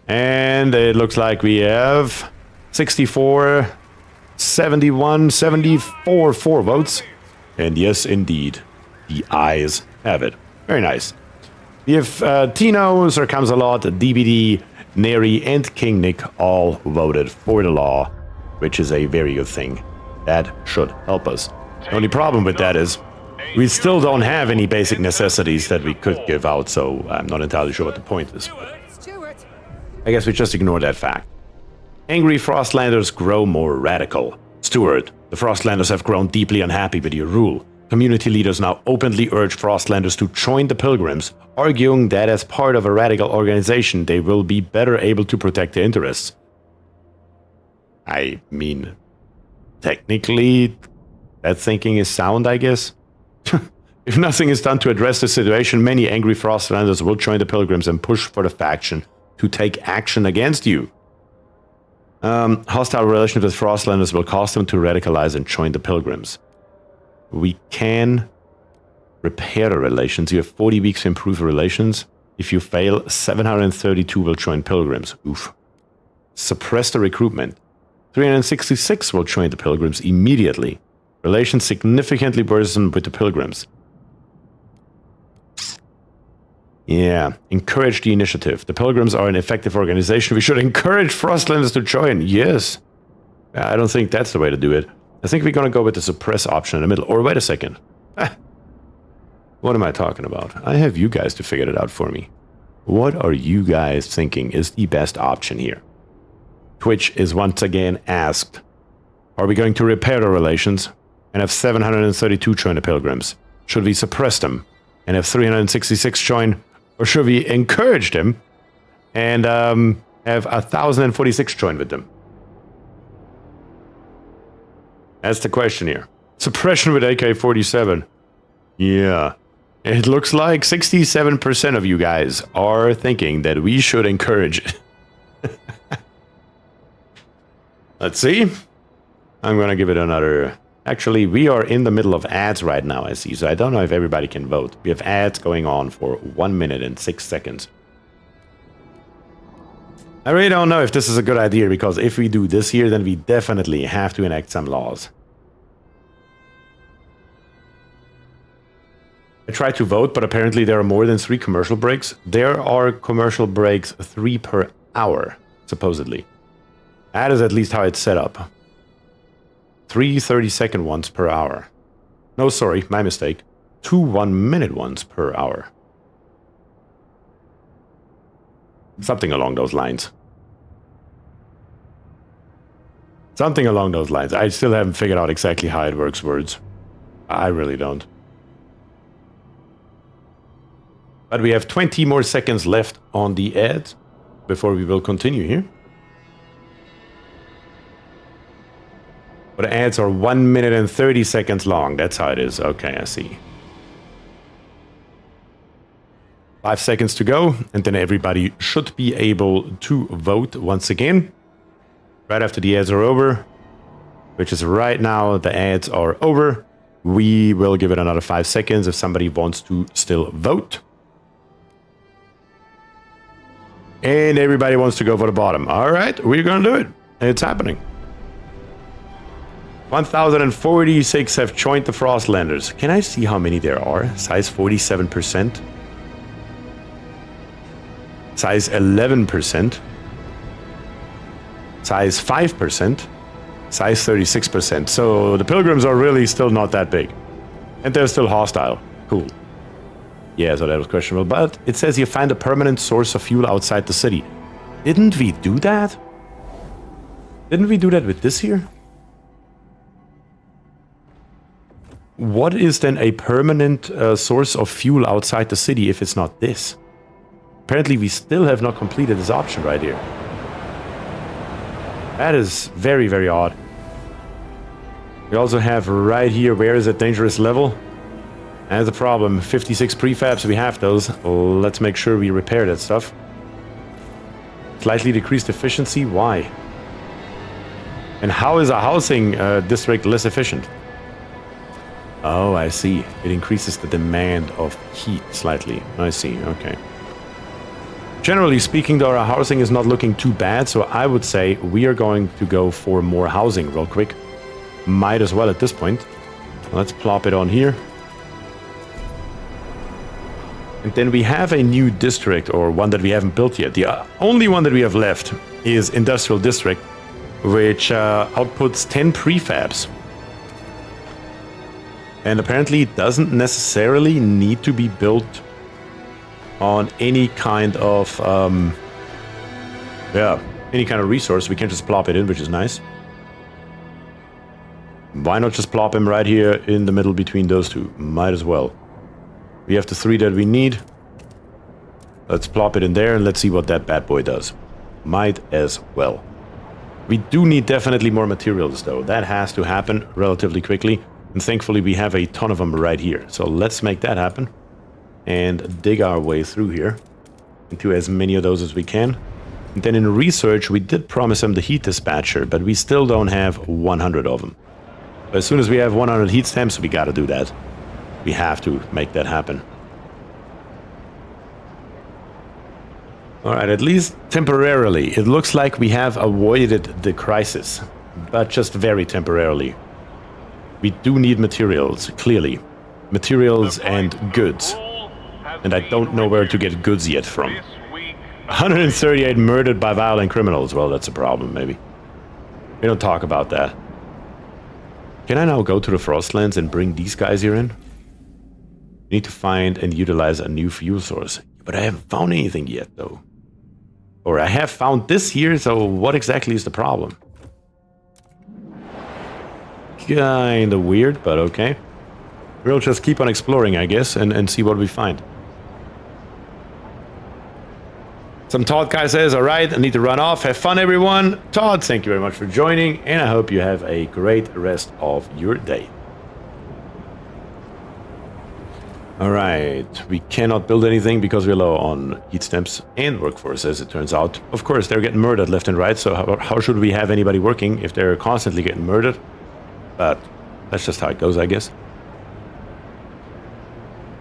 And it looks like we have 64, 71, 74 votes. And yes, indeed, the ayes have it. Very nice. We have Tino, Sir Kamsalot, DBD, Neri, and King Nick all voted for the law, which is a very good thing. That should help us. The only problem with that is we still don't have any basic necessities that we could give out, so I'm not entirely sure what the point is. I guess we just ignore that fact. Angry Frostlanders grow more radical. Stuart, the Frostlanders have grown deeply unhappy with your rule. Community leaders now openly urge Frostlanders to join the Pilgrims, arguing that as part of a radical organization, they will be better able to protect their interests. I mean, technically, that thinking is sound, I guess. If nothing is done to address the situation, many angry Frostlanders will join the Pilgrims and push for the faction to take action against you. Hostile relations with Frostlanders will cause them to radicalize and join the Pilgrims. We can repair the relations. You have 40 weeks to improve relations. If you fail, 732 will join pilgrims. Oof. Suppress the recruitment. 366 will join the pilgrims immediately. Relations significantly worsen with the pilgrims. Yeah, encourage the initiative. The pilgrims are an effective organization. We should encourage Frostlanders to join. Yes. I don't think that's the way to do it. I think we're going to go with the suppress option in the middle. Or wait a second. What am I talking about? I have you guys to figure it out for me. What are you guys thinking is the best option here? Twitch is once again asked, are we going to repair the relations and have 732 join the pilgrims? Should we suppress them and have 366 join? Or should we encourage them and have 1,046 join with them? That's the question here. Suppression with AK-47. Yeah. It looks like 67% of you guys are thinking that we should encourage it. Let's see. I'm going to give it another... Actually, we are in the middle of ads right now, I see. So I don't know if everybody can vote. We have ads going on for 1 minute and 6 seconds. I really don't know if this is a good idea, because if we do this here, then we definitely have to enact some laws. I tried to vote, but apparently there are more than 3 commercial breaks. There are commercial breaks 3 per hour, supposedly. That is at least how it's set up. 3 30-second ones per hour. No, sorry, my mistake. 2 1-minute ones per hour. Something along those lines. Something along those lines. I still haven't figured out exactly how it works, words. I really don't. But we have 20 more seconds left on the ad before we will continue here. But the ads are 1 minute and 30 seconds long. That's how it is. Okay, I see. 5 seconds to go, and then everybody should be able to vote once again. Right after the ads are over, which is right now, the ads are over. We will give it another 5 seconds if somebody wants to still vote. And everybody wants to go for the bottom. All right, we're going to do it. It's happening. 1,046 have joined the Frostlanders. Can I see how many there are? Size 47%. Size 11%. Size 5%. Size 36%. So the pilgrims are really still not that big. And they're still hostile. Cool. Yeah, so that was questionable. But it says you find a permanent source of fuel outside the city. Didn't we do that? Didn't we do that with this here? What is then a permanent source of fuel outside the city if it's not this? Apparently we still have not completed this option right here. That is very, very odd. We also have right here, where is it, dangerous level? That's a problem. 56 prefabs, we have those. Let's make sure we repair that stuff. Slightly decreased efficiency, why? And how is a housing district less efficient? Oh, I see. It increases the demand of heat slightly. I see, okay. Generally speaking, though, our housing is not looking too bad, so I would say we are going to go for more housing real quick. Might as well at this point. Let's plop it on here. And then we have a new district, or one that we haven't built yet. The only one that we have left is Industrial District, which outputs 10 prefabs. And apparently it doesn't necessarily need to be built on any kind of any kind of resource. We can just plop it in, which is nice. Why not just plop him right here in the middle between those two? Might as well. We have the 3 that we need. Let's plop it in there and let's see what that bad boy does. Might as well. We do need definitely more materials though. That has to happen relatively quickly. And thankfully we have a ton of them right here. So let's make that happen. And dig our way through here. Into as many of those as we can. And then in research we did promise them the heat dispatcher. But we still don't have 100 of them. But as soon as we have 100 heat stamps, we gotta do that. We have to make that happen. Alright, at least temporarily. It looks like we have avoided the crisis, but just very temporarily. We do need materials, clearly. Materials and goods. And I don't know where to get goods yet from. 138 murdered by violent criminals. Well, that's a problem, maybe. We don't talk about that. Can I now go to the Frostlands and bring these guys here in? We need to find and utilize a new fuel source. But I haven't found anything yet, though. Or I have found this here, so what exactly is the problem? Kinda weird, but okay. We'll just keep on exploring, I guess, and see what we find. Some Todd guy says, alright, I need to run off. Have fun, everyone. Todd, thank you very much for joining, and I hope you have a great rest of your day. Alright, we cannot build anything because we're low on heat stamps and workforce, as it turns out. Of course, they're getting murdered left and right, so how should we have anybody working if they're constantly getting murdered? But that's just how it goes, I guess.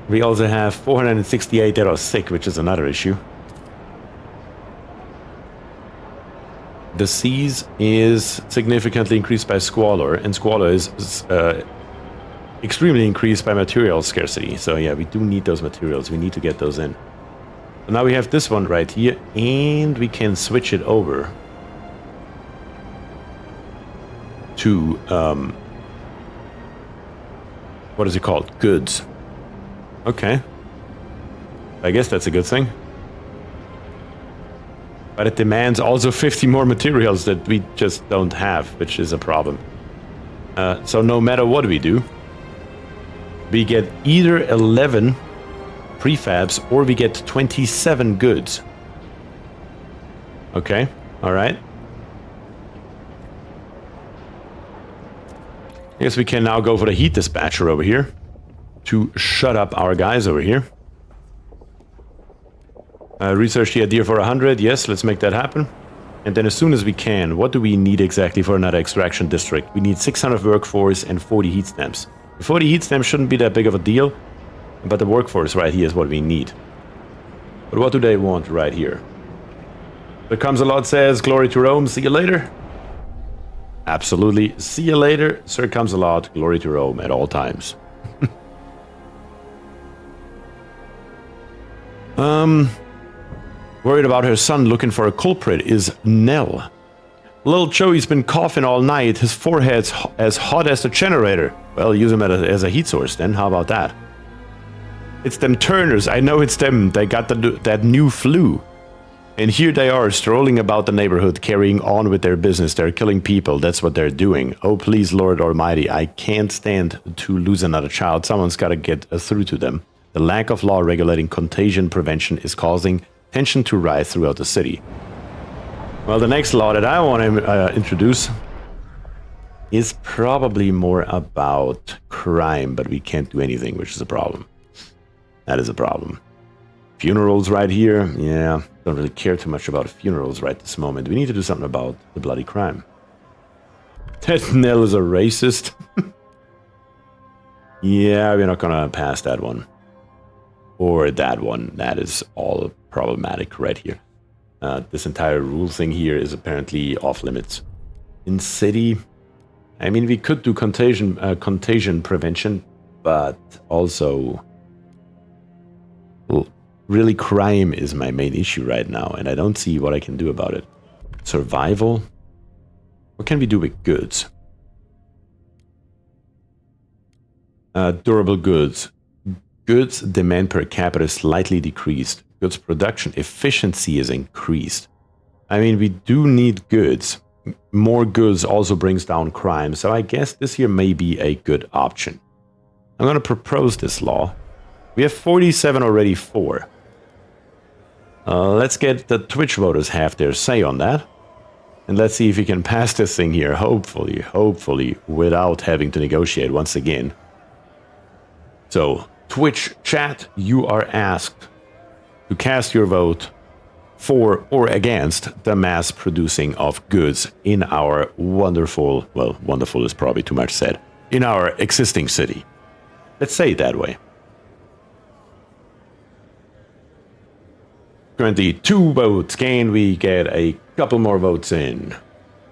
We also have 468 that are sick, which is another issue. The seas is significantly increased by squalor, and squalor is extremely increased by material scarcity. So yeah, we do need those materials. We need to get those in. So now we have this one right here, and we can switch it over to what is it called? Goods. Okay. I guess that's a good thing. But it demands also 50 more materials that we just don't have, which is a problem. So no matter what we do, we get either 11 prefabs or we get 27 goods. Okay, alright. I guess we can now go for the heat dispatcher over here to shut up our guys over here. Research the idea for 100. Yes, let's make that happen. And then as soon as we can, what do we need exactly for another extraction district? We need 600 workforce and 40 heat stamps. The 40 heat stamps shouldn't be that big of a deal, but the workforce right here is what we need. But what do they want right here? There comes a lot says, glory to Rome, see you later. Absolutely, see you later. Sir comes a lot, glory to Rome at all times. Worried about her son looking for a culprit is Nell. Little Joey's been coughing all night. His forehead's as hot as the generator. Well, use him as a heat source then. How about that? It's them Turners. I know it's them. They got that new flu. And here they are strolling about the neighborhood, carrying on with their business. They're killing people. That's what they're doing. Oh, please, Lord Almighty. I can't stand to lose another child. Someone's got to get through to them. The lack of law regulating contagion prevention is causing tension to rise throughout the city. Well, the next law that I want to introduce is probably more about crime, but we can't do anything, which is a problem. That is a problem. Funerals right here. Yeah, don't really care too much about funerals right this moment. We need to do something about the bloody crime. That Nell is a racist. Yeah, we're not gonna pass that one. Or that one. That is all problematic right here. This entire rule thing here is apparently off limits. In city, I mean, we could do contagion prevention, but also, well, really crime is my main issue right now, and I don't see what I can do about it. Survival? What can we do with goods? Durable goods. Goods demand per capita is slightly decreased. Goods production efficiency is increased. I mean, we do need goods. More goods also brings down crime, so I guess this here may be a good option. I'm going to propose this law. We have 47 already for. Let's get the Twitch voters have their say on that. And let's see if we can pass this thing here, hopefully, without having to negotiate once again. So, Twitch chat, you are asked to cast your vote for or against the mass producing of goods in our wonderful, well, wonderful is probably too much said, in our existing city. Let's say it that way. Currently 2 votes. Can we get a couple more votes in?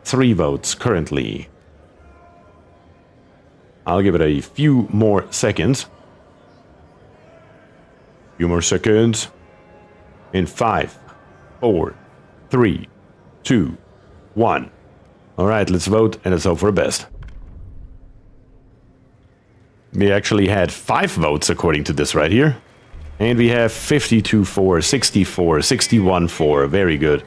3 votes currently. I'll give it a few more seconds. Few more seconds. In 5, 4, 3, 2, 1. Alright, let's vote and let's hope for the best. We actually had 5 votes according to this right here. And we have 52 for, 64, 61 for. Very good.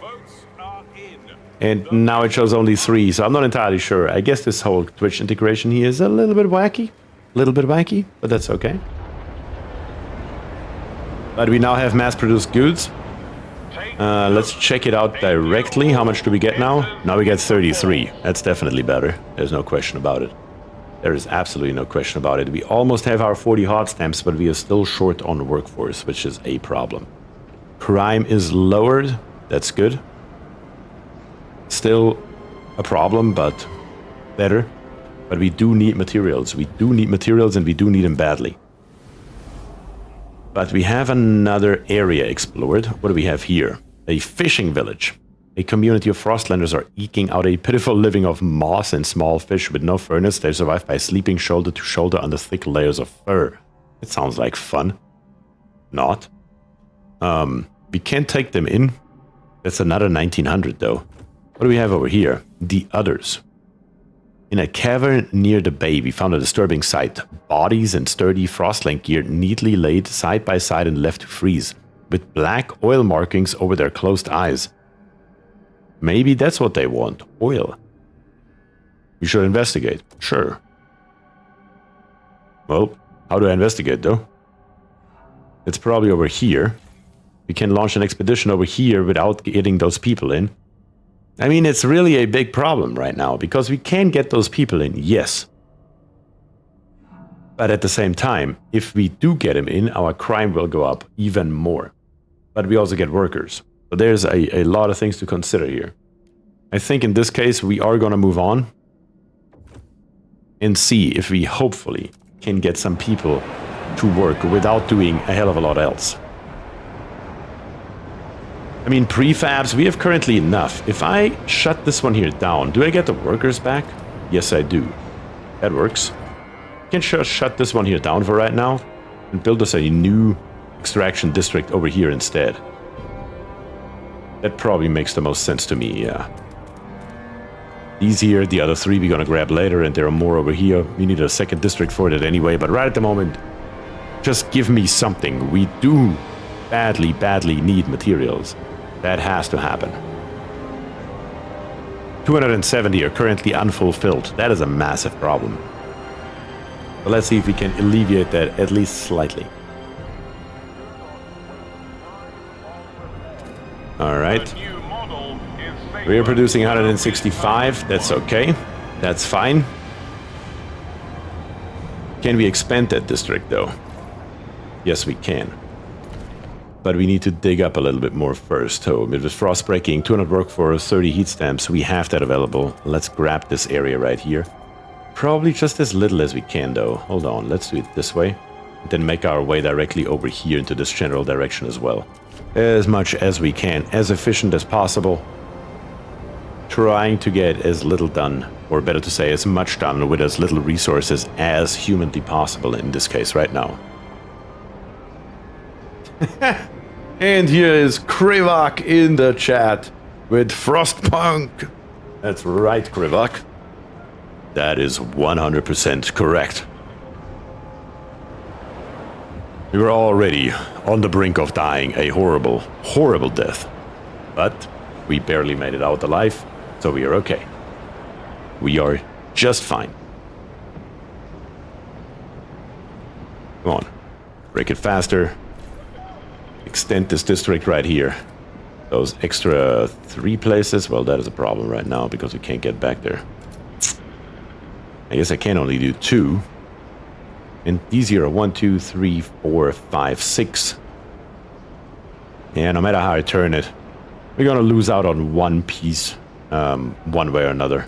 And now it shows only 3, so I'm not entirely sure. I guess this whole Twitch integration here is a little bit wacky. But that's okay. But we now have mass-produced goods. Let's check it out directly. How much do we get now? Now we get 33. That's definitely better. There's no question about it. There is absolutely no question about it. We almost have our 40 hard stamps, but we are still short on workforce, which is a problem. Crime is lowered. That's good. Still a problem, but better. But we do need materials. We do need materials, and we do need them badly. But we have another area explored. What do we have here? A fishing village. A community of Frostlanders are eking out a pitiful living of moss and small fish with no furnace. They survive by sleeping shoulder to shoulder under thick layers of fur. It sounds like fun. Not. We can't take them in. That's another 1900 though. What do we have over here? The others. In a cavern near the bay, we found a disturbing sight. Bodies and sturdy Frostlank gear neatly laid side by side and left to freeze, with black oil markings over their closed eyes. Maybe that's what they want. Oil. We should investigate. Sure. Well, how do I investigate though? It's probably over here. We can launch an expedition over here without getting those people in. I mean, it's really a big problem right now, because we can get those people in, yes. But at the same time, if we do get them in, our crime will go up even more. But we also get workers. So there's a lot of things to consider here. I think in this case, we are going to move on and see if we hopefully can get some people to work without doing a hell of a lot else. I mean, prefabs, we have currently enough. If I shut this one here down, do I get the workers back? Yes, I do. That works. I can just shut this one here down for right now and build us a new extraction district over here instead. That probably makes the most sense to me, yeah. These here, the other 3 we're gonna grab later, and there are more over here. We need a second district for that anyway, but right at the moment, just give me something. We do badly need materials. That has to happen. 270 are currently unfulfilled. That is a massive problem. But let's see if we can alleviate that at least slightly. Alright. We are producing 165. That's okay. That's fine. Can we expand that district though? Yes, we can. But we need to dig up a little bit more first. So with frost breaking, 200 work for 30 heat stamps, we have that available. Let's grab this area right here. Probably just as little as we can though. Hold on, let's do it this way. And then make our way directly over here into this general direction as well. As much as we can, as efficient as possible. Trying to get as little done, or better to say as much done with as little resources as humanly possible in this case right now. And here is Krivak in the chat with Frostpunk. That's right, Krivak. That is 100% correct. We were already on the brink of dying a horrible, horrible death. But we barely made it out alive, so we are okay. We are just fine. Come on. Break it faster. Extend this district right here. Those extra 3 places, well, that is a problem right now because we can't get back there. I guess I can only do 2. And these here are 1, 2, 3, 4, 5, 6. Yeah, no matter how I turn it, we're gonna lose out on one piece, one way or another.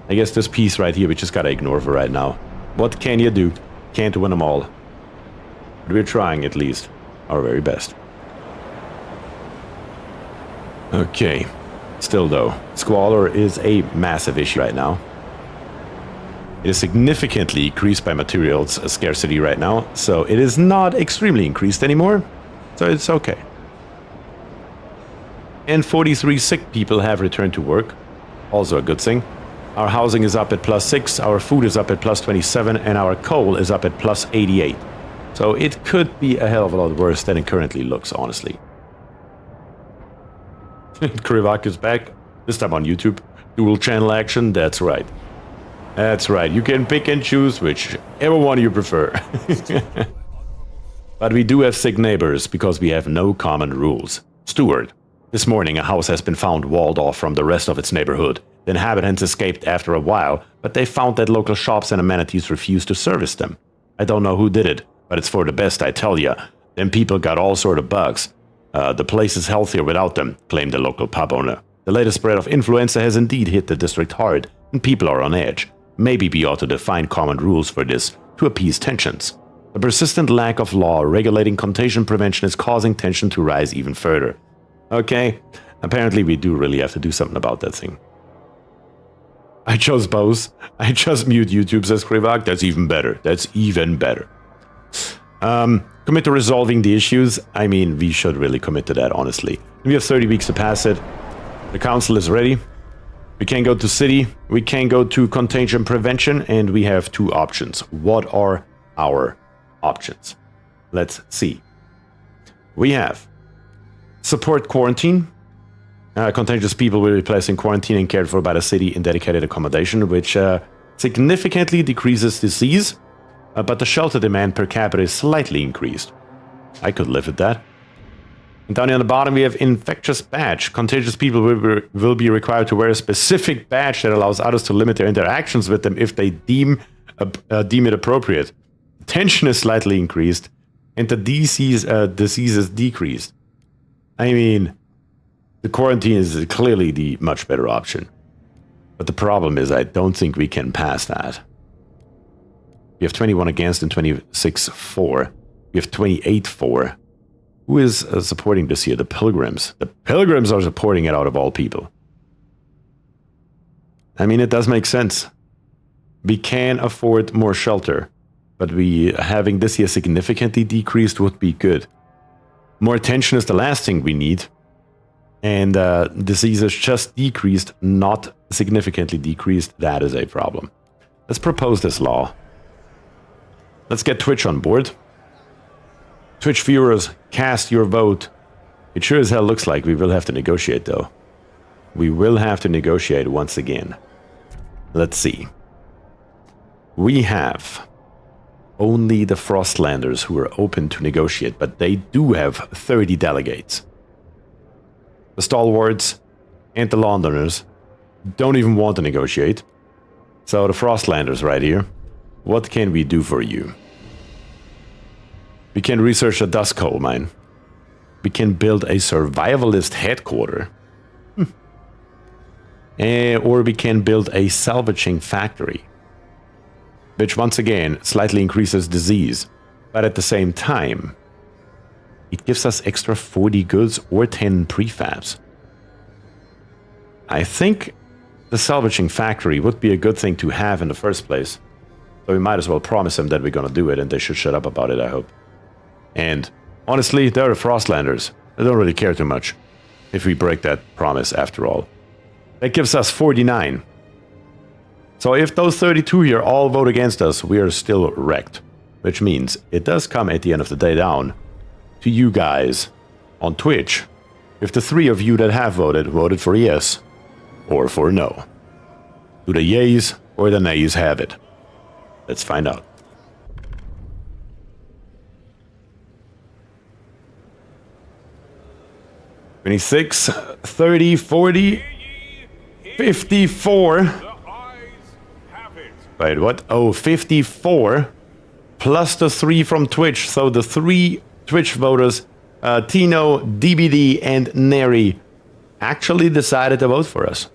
I guess this piece right here we just gotta ignore for right now. What can you do? Can't win them all. But we're trying at least our very best. Okay. Still though, squalor is a massive issue right now. It is significantly increased by materials scarcity right now, so it is not extremely increased anymore, so it's okay. And 43 sick people have returned to work, also a good thing. Our housing is up at +6, our food is up at +27, and our coal is up at +88. So it could be a hell of a lot worse than it currently looks, honestly. Krivak is back, this time on YouTube. Dual channel action, that's right. That's right, you can pick and choose whichever one you prefer. But we do have sick neighbors because we have no common rules. Stewart, this morning a house has been found walled off from the rest of its neighborhood. The inhabitants escaped after a while, but they found that local shops and amenities refused to service them. I don't know who did it, but it's for the best, I tell ya. Them people got all sort of bugs. The place is healthier without them, claimed the local pub owner. The latest spread of influenza has indeed hit the district hard, and people are on edge. Maybe we ought to define common rules for this to appease tensions. The persistent lack of law regulating contagion prevention is causing tension to rise even further. Okay, apparently we do really have to do something about that thing. I chose both. I just mute YouTube, says Krivak. That's even better. That's even better. Commit to resolving the issues. I mean, we should really commit to that, honestly. We have 30 weeks to pass it. The council is ready. We can go to city. We can go to contagion prevention. And we have two options. What are our options? Let's see. We have support quarantine. Contagious people will be placed in quarantine and cared for by the city in dedicated accommodation, which significantly decreases disease, but the shelter demand per capita is slightly increased. I could live with that. And down here on the bottom we have infectious badge. Contagious people will be required to wear a specific badge that allows others to limit their interactions with them if they deem it appropriate. Tension is slightly increased, and the disease is decreased. I mean, the quarantine is clearly the much better option. But the problem is I don't think we can pass that. We have 21 against and 26 for. We have 28 for. Who is supporting this here? The Pilgrims. The Pilgrims are supporting it out of all people. I mean, it does make sense. We can afford more shelter, but having this here significantly decreased would be good. More attention is the last thing we need. And diseases just decreased, not significantly decreased. That is a problem. Let's propose this law. Let's get Twitch on board. Twitch viewers, cast your vote. It sure as hell looks like we will have to negotiate, though. We will have to negotiate once again. Let's see. We have only the Frostlanders who are open to negotiate, but they do have 30 delegates. The Stalwarts and the Londoners don't even want to negotiate. So the Frostlanders right here, what can we do for you? We can research a dust coal mine. We can build a survivalist headquarters. Or we can build a salvaging factory. Which once again slightly increases disease. But at the same time, it gives us extra 40 goods or 10 prefabs. I think the salvaging factory would be a good thing to have in the first place. So we might as well promise them that we're gonna do it, and they should shut up about it, I hope. And honestly, they're the Frostlanders. They don't really care too much if we break that promise after all. That gives us 49. So if those 32 here all vote against us, we are still wrecked. Which means it does come at the end of the day down to you guys on Twitch. If the 3 of you that have voted for yes or for no. Do the yays or the nays have it? Let's find out. "26, 30, 40, 54. The ayes have it. Wait, what? Oh, 54 plus the 3 from Twitch. So the 3 Twitch voters, Tino, DBD, and Neri, actually decided to vote for us.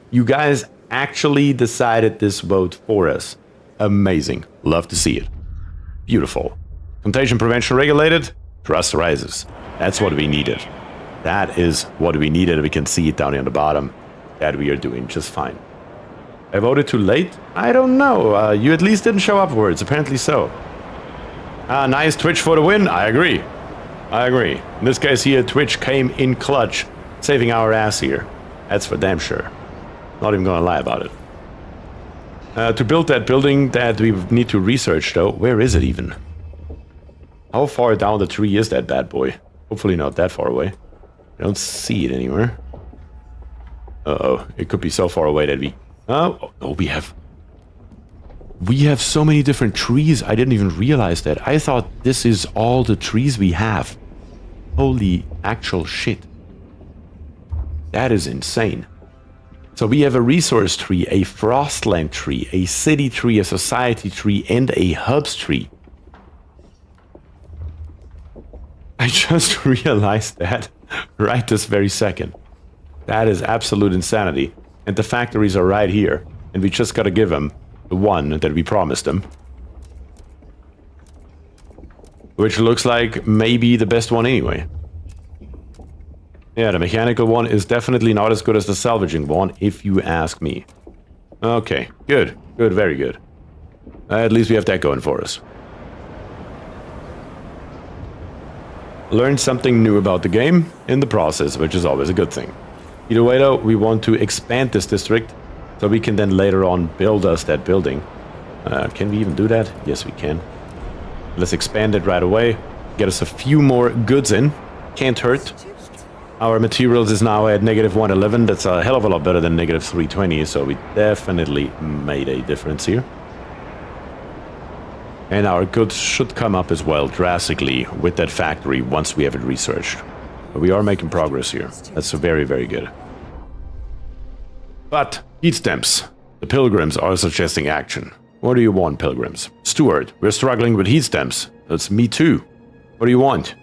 You guys actually decided this vote for us. Amazing. Love to see it. Beautiful. Contagion prevention regulated. Trust rises. That's what we needed. That is what we needed. We can see it down here on the bottom. That we are doing just fine. I voted too late? I don't know. You at least didn't show upwards. Apparently so. Nice Twitch for the win. I agree. I agree. In this case here, Twitch came in clutch, saving our ass here. That's for damn sure. Not even gonna lie about it. To build that building that we need to research though, where is it even? How far down the tree is that bad boy? Hopefully not that far away. I don't see it anywhere. Uh-oh, it could be so far away that we... Oh, we have so many different trees. I didn't even realize that. I thought this is all the trees we have. Holy actual shit. That is insane. So we have a resource tree, a frostland tree, a city tree, a society tree, and a hubs tree. I just realized that right this very second. That is absolute insanity. And the factories are right here. And we just gotta give them the one that we promised them. Which looks like maybe the best one anyway. Yeah, the mechanical one is definitely not as good as the salvaging one, if you ask me. Okay, good. Good, very good. At least we have that going for us. Learned something new about the game in the process, which is always a good thing. Either way though, we want to expand this district so we can then later on build us that building. Can we even do that? Yes, we can. Let's expand it right away. Get us a few more goods in. Can't hurt. Our materials is now at -111. That's a hell of a lot better than -320, so we definitely made a difference here. And our goods should come up as well drastically with that factory once we have it researched. But we are making progress here. That's very, very good. But heat stamps. The pilgrims are suggesting action. What do you want, pilgrims? Stuart, we're struggling with heat stamps. That's me too. What do you want?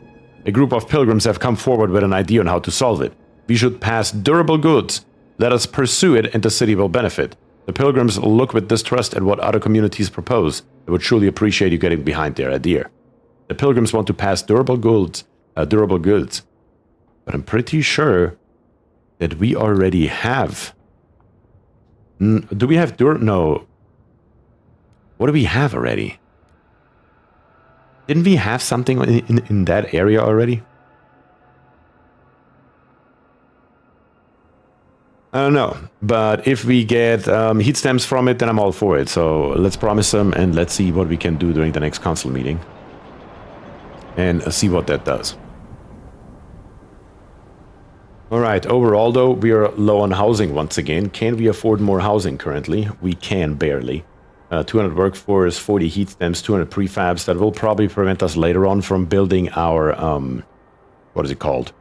A group of pilgrims have come forward with an idea on how to solve it. We should pass durable goods. Let us pursue it and the city will benefit. The pilgrims look with distrust at what other communities propose. They would surely appreciate you getting behind their idea. The pilgrims want to pass durable goods. But I'm pretty sure that we already have... do we have No. What do we have already? Didn't we have something in that area already? I don't know. But if we get heat stamps from it, then I'm all for it. So let's promise them and let's see what we can do during the next council meeting. And see what that does. Alright, overall though, we are low on housing once again. Can we afford more housing currently? We can barely. 200 workforce, 40 heat stamps, 200 prefabs. That will probably prevent us later on from building our, what is it called?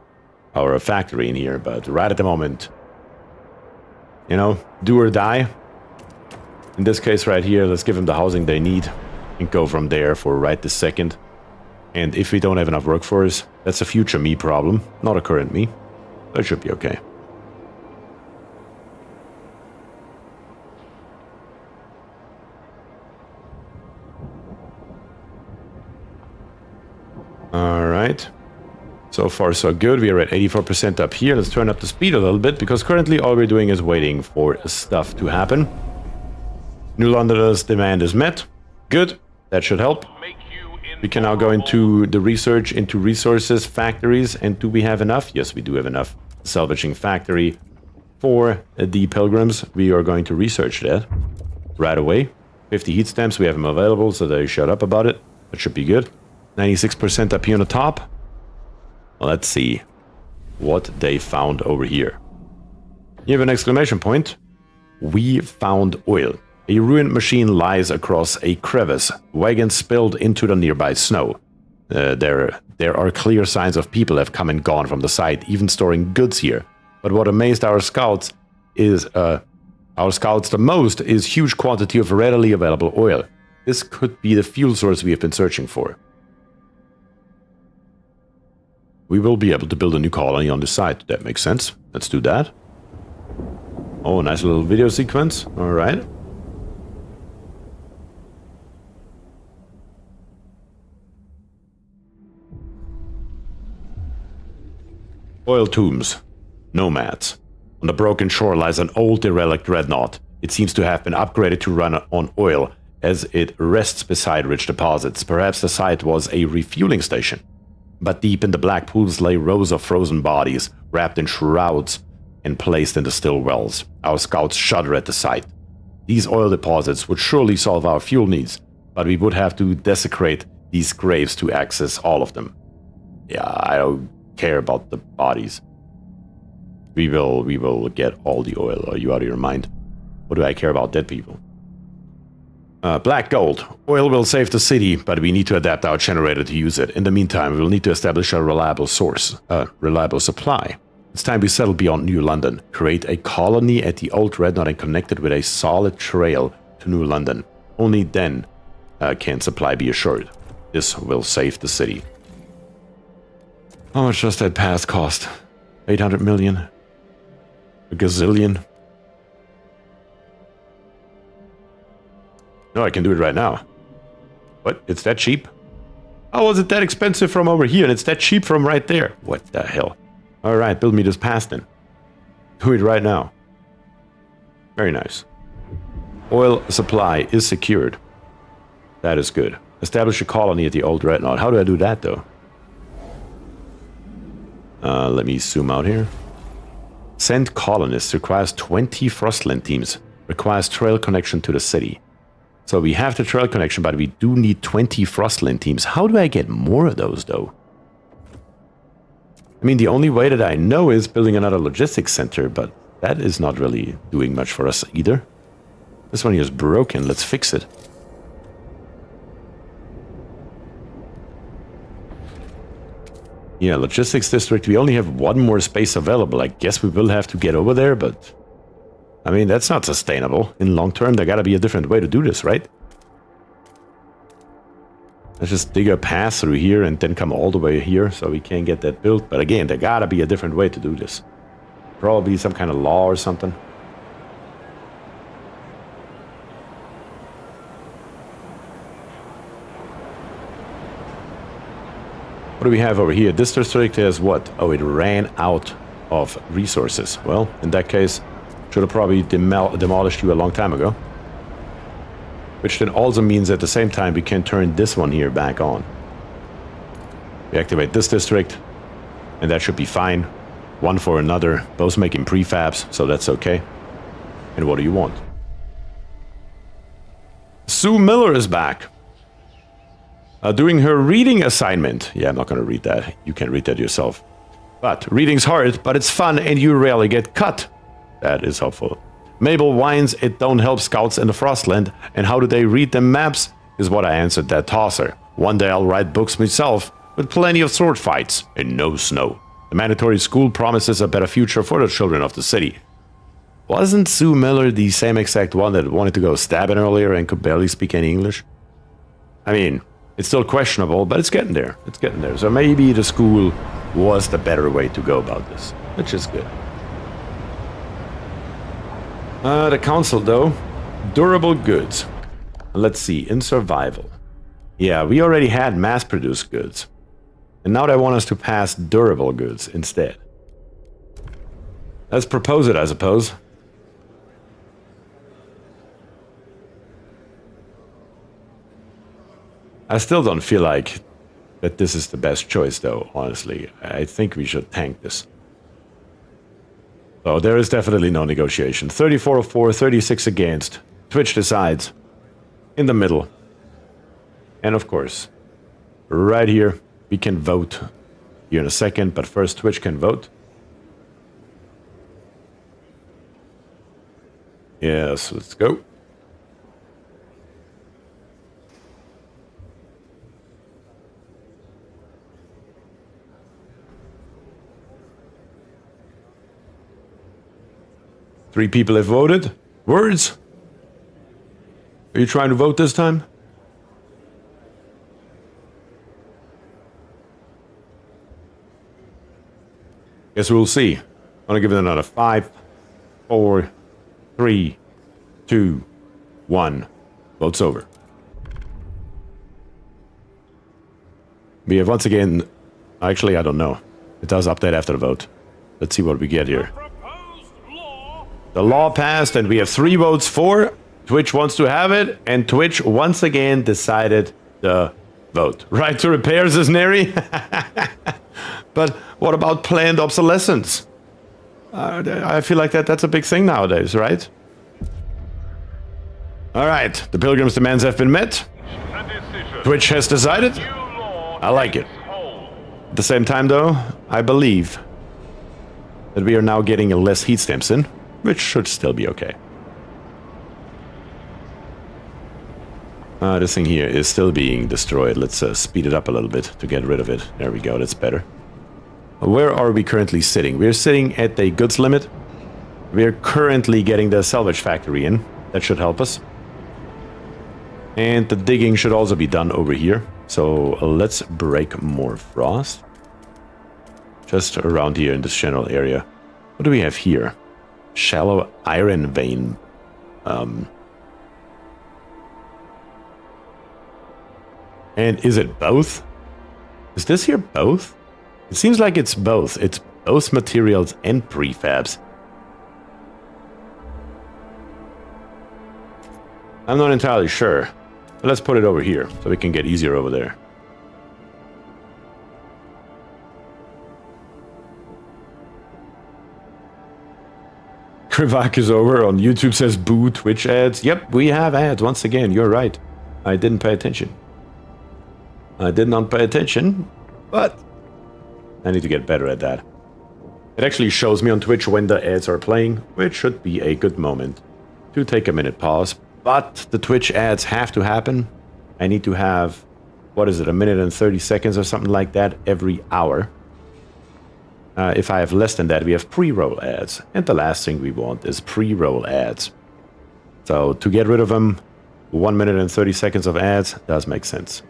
Our factory in here. But right at the moment, you know, do or die. In this case right here, let's give them the housing they need and go from there for right this second. And if we don't have enough workforce, that's a future me problem, not a current me. That should be okay. Alright. So far so good. We are at 84% up here. Let's turn up the speed a little bit because currently all we're doing is waiting for stuff to happen. New Londoners' demand is met. Good. That should help. We can now go into the research into resources, factories, and do we have enough? Yes, we do have enough. Salvaging factory for the pilgrims. We are going to research that right away. 50 heat stamps, we have them available, so they shut up about it. That should be good. 96% up here on the top. Well, let's see what they found over here. You have an exclamation point. We found oil. A ruined machine lies across a crevice. Wagons spilled into the nearby snow. There are clear signs of people have come and gone from the site, even storing goods here. But what amazed our scouts the most is huge quantity of readily available oil. This could be the fuel source we have been searching for. We will be able to build a new colony on this site. That makes sense. Let's do that. Oh, nice little video sequence. All right. Oil tombs. Nomads. On the broken shore lies an old derelict dreadnought. It seems to have been upgraded to run on oil as it rests beside rich deposits. Perhaps the site was a refueling station. But deep in the black pools lay rows of frozen bodies, wrapped in shrouds and placed into still wells. Our scouts shudder at the sight. These oil deposits would surely solve our fuel needs, but we would have to desecrate these graves to access all of them. Yeah, I don't care about the bodies. We will get all the oil. Are you out of your mind? What do I care about dead people? Black gold. Oil will save the city, but we need to adapt our generator to use it. In the meantime, we will need to establish a reliable supply. It's time we settle beyond New London. Create a colony at the old Dreadnought and connect it with a solid trail to New London. Only then can supply be assured. This will save the city. How much does that pass cost? 800 million? A gazillion? No, I can do it right now. What? It's that cheap? How was it that expensive from over here and it's that cheap from right there? What the hell? Alright, build me this pass then. Do it right now. Very nice. Oil supply is secured. That is good. Establish a colony at the old Dreadnought. How do I do that though? Let me zoom out here. Send colonists. Requires 20 Frostland teams. Requires trail connection to the city. So we have the trail connection, but we do need 20 Frostland teams. How do I get more of those though? I mean, the only way that I know is building another logistics center, but that is not really doing much for us either. This one here is broken. Let's fix it. Yeah, logistics district. We only have one more space available. I guess we will have to get over there, but I mean, that's not sustainable. In long term, there gotta be a different way to do this, right? Let's just dig a path through here and then come all the way here so we can get that built. But again, there gotta be a different way to do this. Probably some kind of law or something. What do we have over here? This district has what? Oh, it ran out of resources. Well, in that case, should have probably demolished you a long time ago. Which then also means at the same time we can turn this one here back on. We activate this district, and that should be fine. One for another, both making prefabs, so that's okay. And what do you want? Sue Miller is back. Doing her reading assignment. Yeah, I'm not going to read that. You can read that yourself. But reading's hard, but it's fun, and you rarely get cut. That is helpful. Mabel whines it don't help scouts in the Frostland, and how do they read them maps, is what I answered that tosser. One day I'll write books myself, with plenty of sword fights, and no snow. The mandatory school promises a better future for the children of the city. Wasn't Sue Miller the same exact one that wanted to go stabbing earlier and could barely speak any English? I mean, it's still questionable, but it's getting there. It's getting there. So maybe the school was the better way to go about this, which is good. The council, though. Durable goods. Let's see. In survival. Yeah, we already had mass-produced goods. And now they want us to pass durable goods instead. Let's propose it, I suppose. I still don't feel like that this is the best choice, though, honestly. I think we should tank this. So there is definitely no negotiation. 34 for, 36 against. Twitch decides. In the middle. And of course, right here, we can vote here in a second, but first Twitch can vote. Yes, let's go. Three people have voted. Words? Are you trying to vote this time? Guess we'll see. I'm gonna give it another 5, 4, 3, 2, 1. Vote's over. We have once again... Actually, I don't know. It does update after the vote. Let's see what we get here. The law passed and we have 3 votes for. Twitch wants to have it, and Twitch once again decided the vote. Right to repairs is nary. But what about planned obsolescence? I feel like that's a big thing nowadays, right? Alright, the Pilgrim's demands have been met. Twitch has decided. I like it. At the same time, though, I believe that we are now getting less heat stamps in, which should still be okay. This thing here is still being destroyed. Let's speed it up a little bit to get rid of it. There we go, that's better. Where are we currently sitting? We're sitting at the goods limit. We're currently getting the salvage factory in. That should help us. And the digging should also be done over here. So let's break more frost. Just around here in this general area. What do we have here? Shallow iron vein. And is it both? Is this here both? It seems like it's both. It's both materials and prefabs. I'm not entirely sure. But let's put it over here so we can get easier over there. Krivak is over on YouTube, says boo Twitch ads. Yep, we have ads once again. You're right. I didn't pay attention. I did not pay attention, but I need to get better at that. It actually shows me on Twitch when the ads are playing, which should be a good moment to take a minute pause. But the Twitch ads have to happen. I need to have, what is it, 1 minute and 30 seconds or something like that every hour. If I have less than that, we have pre-roll ads. And the last thing we want is pre-roll ads. So to get rid of them, 1 minute and 30 seconds of ads does make sense.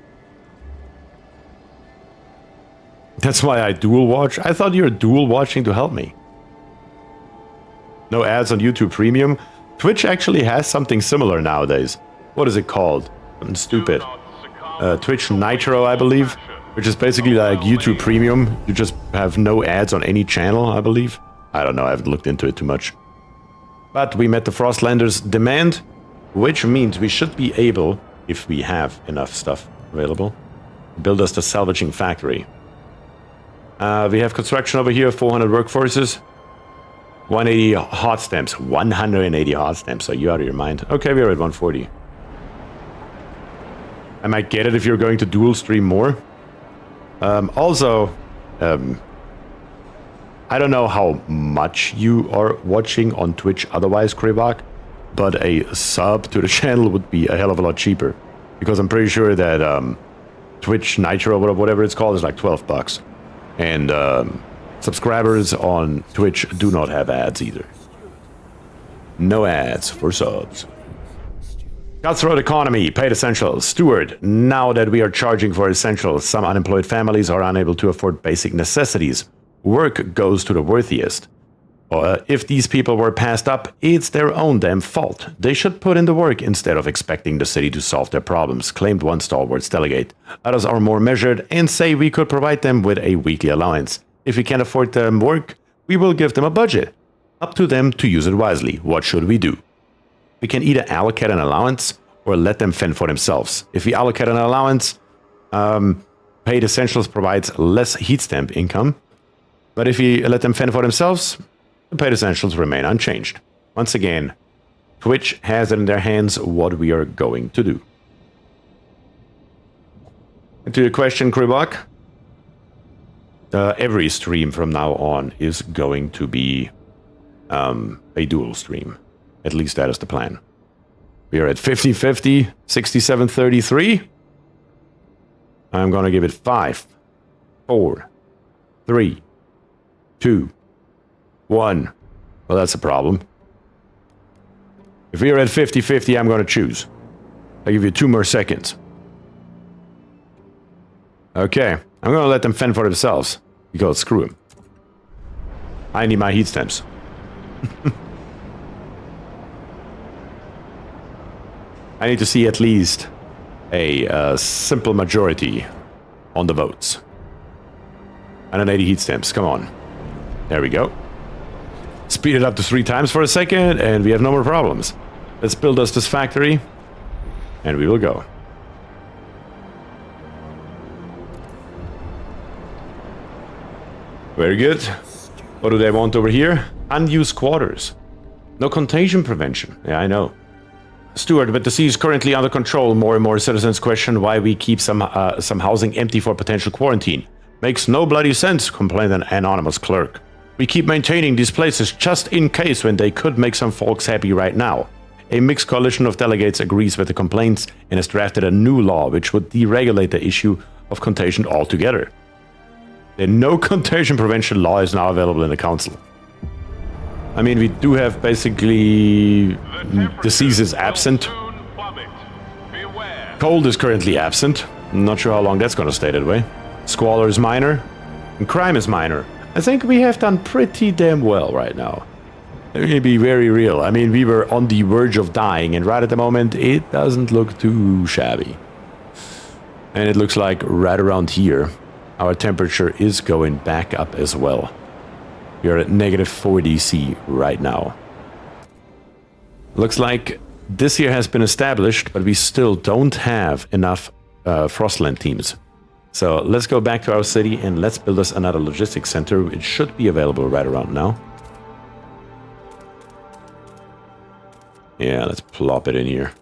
That's why I dual watch. I thought you were dual watching to help me. No ads on YouTube Premium. Twitch actually has something similar nowadays. What is it called? Something stupid. Twitch Nitro, I believe. Which is basically like YouTube Premium. You just have no ads on any channel, I believe. I don't know, I haven't looked into it too much. But we met the Frostlanders' demand, which means we should be able, if we have enough stuff available, build us the salvaging factory. We have construction over here, 400 workforces. 180 hot stamps. 180 hot stamps. Are you out of your mind? Okay, we're at 140. I might get it if you're going to dual stream more. Also, I don't know how much you are watching on Twitch otherwise, Krivak, but a sub to the channel would be a hell of a lot cheaper. Because I'm pretty sure that Twitch Nitro, or whatever it's called, is like 12 bucks. And subscribers on Twitch do not have ads either. No ads for subs. Cutthroat economy, paid essentials. Steward, now that we are charging for essentials, some unemployed families are unable to afford basic necessities. Work goes to the worthiest. If these people were passed up, it's their own damn fault. They should put in the work instead of expecting the city to solve their problems, claimed one stalwart delegate. Others are more measured and say we could provide them with a weekly allowance. If we can't afford them work, we will give them a budget. Up to them to use it wisely. What should we do? We can either allocate an allowance or let them fend for themselves. If we allocate an allowance, paid essentials provides less heat stamp income. But if we let them fend for themselves, the paid essentials remain unchanged. Once again, Twitch has it in their hands what we are going to do. And to your question, Kribak, every stream from now on is going to be a dual stream. At least that is the plan. We are at 50-50, 67-33. I'm going to give it 5, 4, 3, 2, 1. Well, that's a problem. If we are at 50-50, I'm going to choose. I'll give you 2 more seconds. Okay, I'm going to let them fend for themselves. Because screw them. I need my heat stamps. I need to see at least a simple majority on the votes. 180 heat stamps, come on. There we go. Speed it up to 3 times for a second, and we have no more problems. Let's build us this factory, and we will go. Very good. What do they want over here? Unused quarters. No contagion prevention. Yeah, I know. Stuart, but the sea is currently under control. More and more citizens question why we keep some housing empty for potential quarantine. Makes no bloody sense, complained an anonymous clerk. We keep maintaining these places just in case when they could make some folks happy right now. A mixed coalition of delegates agrees with the complaints and has drafted a new law which would deregulate the issue of contagion altogether. The no contagion prevention law is now available in the council. I mean, we do have basically diseases absent. Cold is currently absent. I'm not sure how long that's going to stay that way. Squalor is minor, and crime is minor. I think we have done pretty damn well right now. Let me be very real. I mean, we were on the verge of dying, and right at the moment, it doesn't look too shabby. And it looks like right around here, our temperature is going back up as well. We are at -40 C right now. Looks like this year has been established, but we still don't have enough Frostland teams. So let's go back to our city and let's build us another logistics center. It should be available right around now. Yeah, let's plop it in here.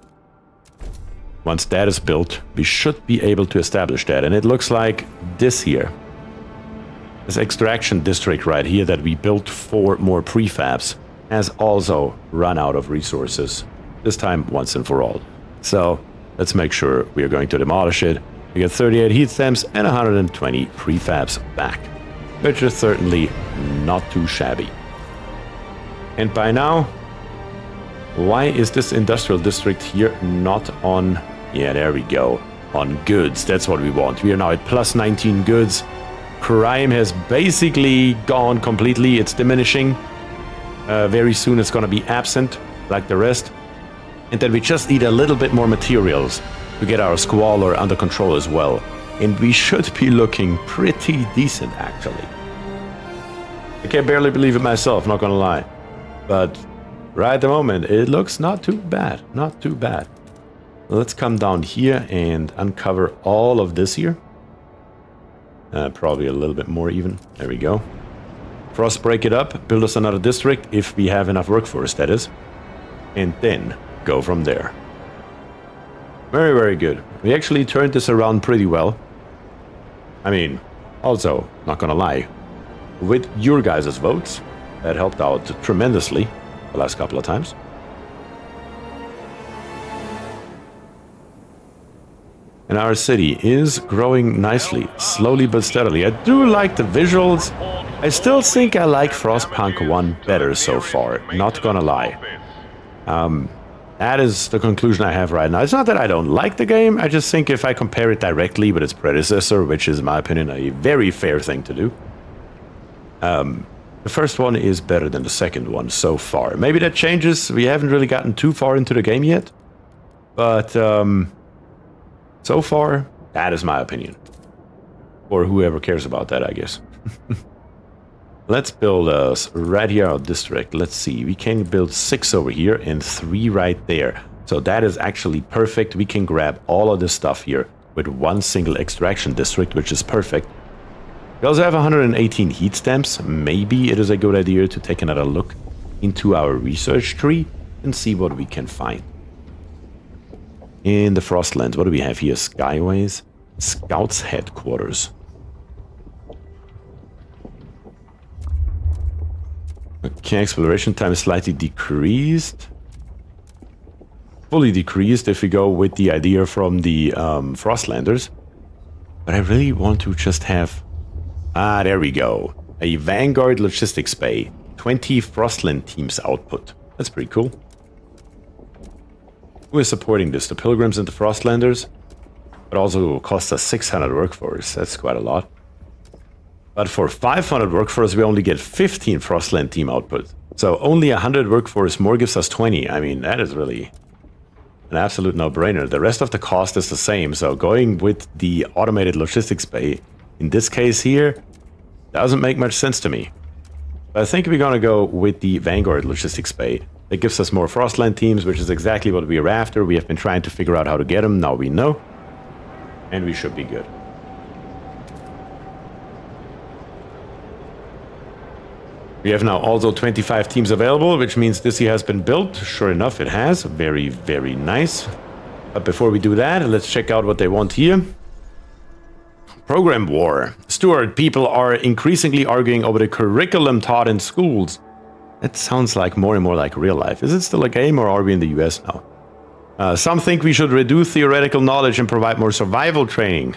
Once that is built, we should be able to establish that. And it looks like this here, this extraction district right here that we built for more prefabs, has also run out of resources. This time, once and for all. So let's make sure we are going to demolish it. We get 38 heat stamps and 120 prefabs back, which is certainly not too shabby. And by now, why is this industrial district here not on... Yeah, there we go. On goods, that's what we want. We are now at plus 19 goods. Crime has basically gone completely. It's diminishing. Very soon it's going to be absent, like the rest. And then we just need a little bit more materials to get our squalor under control as well. And we should be looking pretty decent, actually. I can barely believe it myself, not gonna lie. But right at the moment, it looks not too bad. Not too bad. Let's come down here and uncover all of this here. Probably a little bit more even. There we go. Frost break it up, build us another district, if we have enough workforce, that is. And then go from there. Very, very good. We actually turned this around pretty well. I mean, also, not gonna lie, with your guys' votes, that helped out tremendously the last couple of times. And our city is growing nicely, slowly but steadily. I do like the visuals. I still think I like Frostpunk 1 better so far, not gonna lie. That is the conclusion I have right now. It's not that I don't like the game, I just think if I compare it directly with its predecessor, which is in my opinion a very fair thing to do, the first one is better than the second one so far. Maybe that changes, we haven't really gotten too far into the game yet, but so far, that is my opinion. Or whoever cares about that, I guess. Let's build us right here our district. Let's see, we can build 6 over here and 3 right there. So that is actually perfect. We can grab all of this stuff here with one single extraction district, which is perfect. We also have 118 heat stamps. Maybe it is a good idea to take another look into our research tree and see what we can find. In the Frostlands, what do we have here? Skyways, Scouts headquarters. Okay, exploration time is slightly decreased. Fully decreased if we go with the idea from the Frostlanders. But I really want to just have... Ah, there we go. A Vanguard Logistics Bay. 20 Frostland teams output. That's pretty cool. Who is supporting this? The Pilgrims and the Frostlanders? But also costs us 600 workforce. That's quite a lot. But for 500 workforce, we only get 15 Frostland team output. So only 100 workforce more gives us 20. I mean, that is really an absolute no-brainer. The rest of the cost is the same. So going with the automated logistics bay, in this case here, Doesn't make much sense to me. But I think we're gonna go with the Vanguard Logistics Bay. That gives us more Frostland teams, which is exactly what we are after. We have been trying to figure out how to get them. Now we know. And we should be good. We have now also 25 teams available, which means this here has been built. Sure enough, it has. Very, very nice. But before we do that, let's check out what they want here. Program war. Stuart, people are increasingly arguing over the curriculum taught in schools. That sounds like more and more like real life. Is it still a game, or are we in the US now? Some think we should reduce theoretical knowledge and provide more survival training.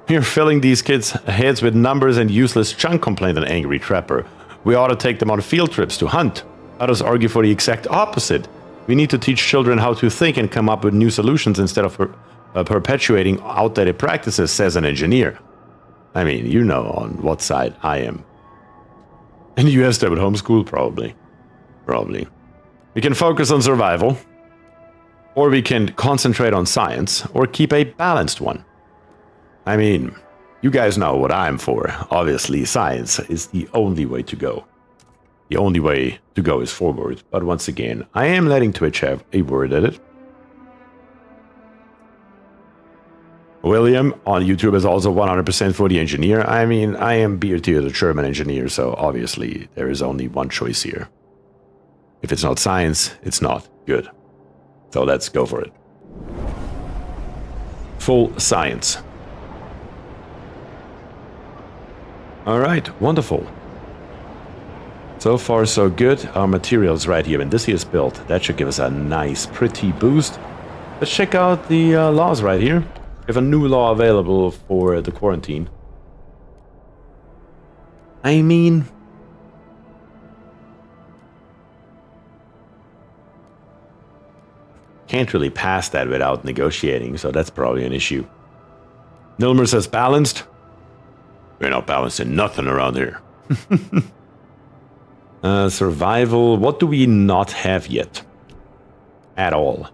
You're filling these kids' heads with numbers and useless junk, complained an angry trapper. We ought to take them on field trips to hunt. Others argue for the exact opposite. We need to teach children how to think and come up with new solutions instead of perpetuating outdated practices, says an engineer. I mean, you know on what side I am. In the US, they would homeschool, probably. Probably. We can focus on survival, or we can concentrate on science, or keep a balanced one. I mean, you guys know what I'm for. Obviously, science is the only way to go. The only way to go is forward. But once again, I am letting Twitch have a word at it. William on YouTube is also 100% for the engineer. I mean, I am BierTier, the German engineer, so obviously there is only one choice here. If it's not science, it's not good. So let's go for it. Full science. Alright, wonderful. So far so good. Our materials right here, and this here is built. That should give us a nice, pretty boost. Let's check out the laws right here. We have a new law available for the quarantine. I mean, can't really pass that without negotiating, so that's probably an issue. Nilmer says balanced. We're not balancing nothing around here. Survival. What do we not have yet? At all.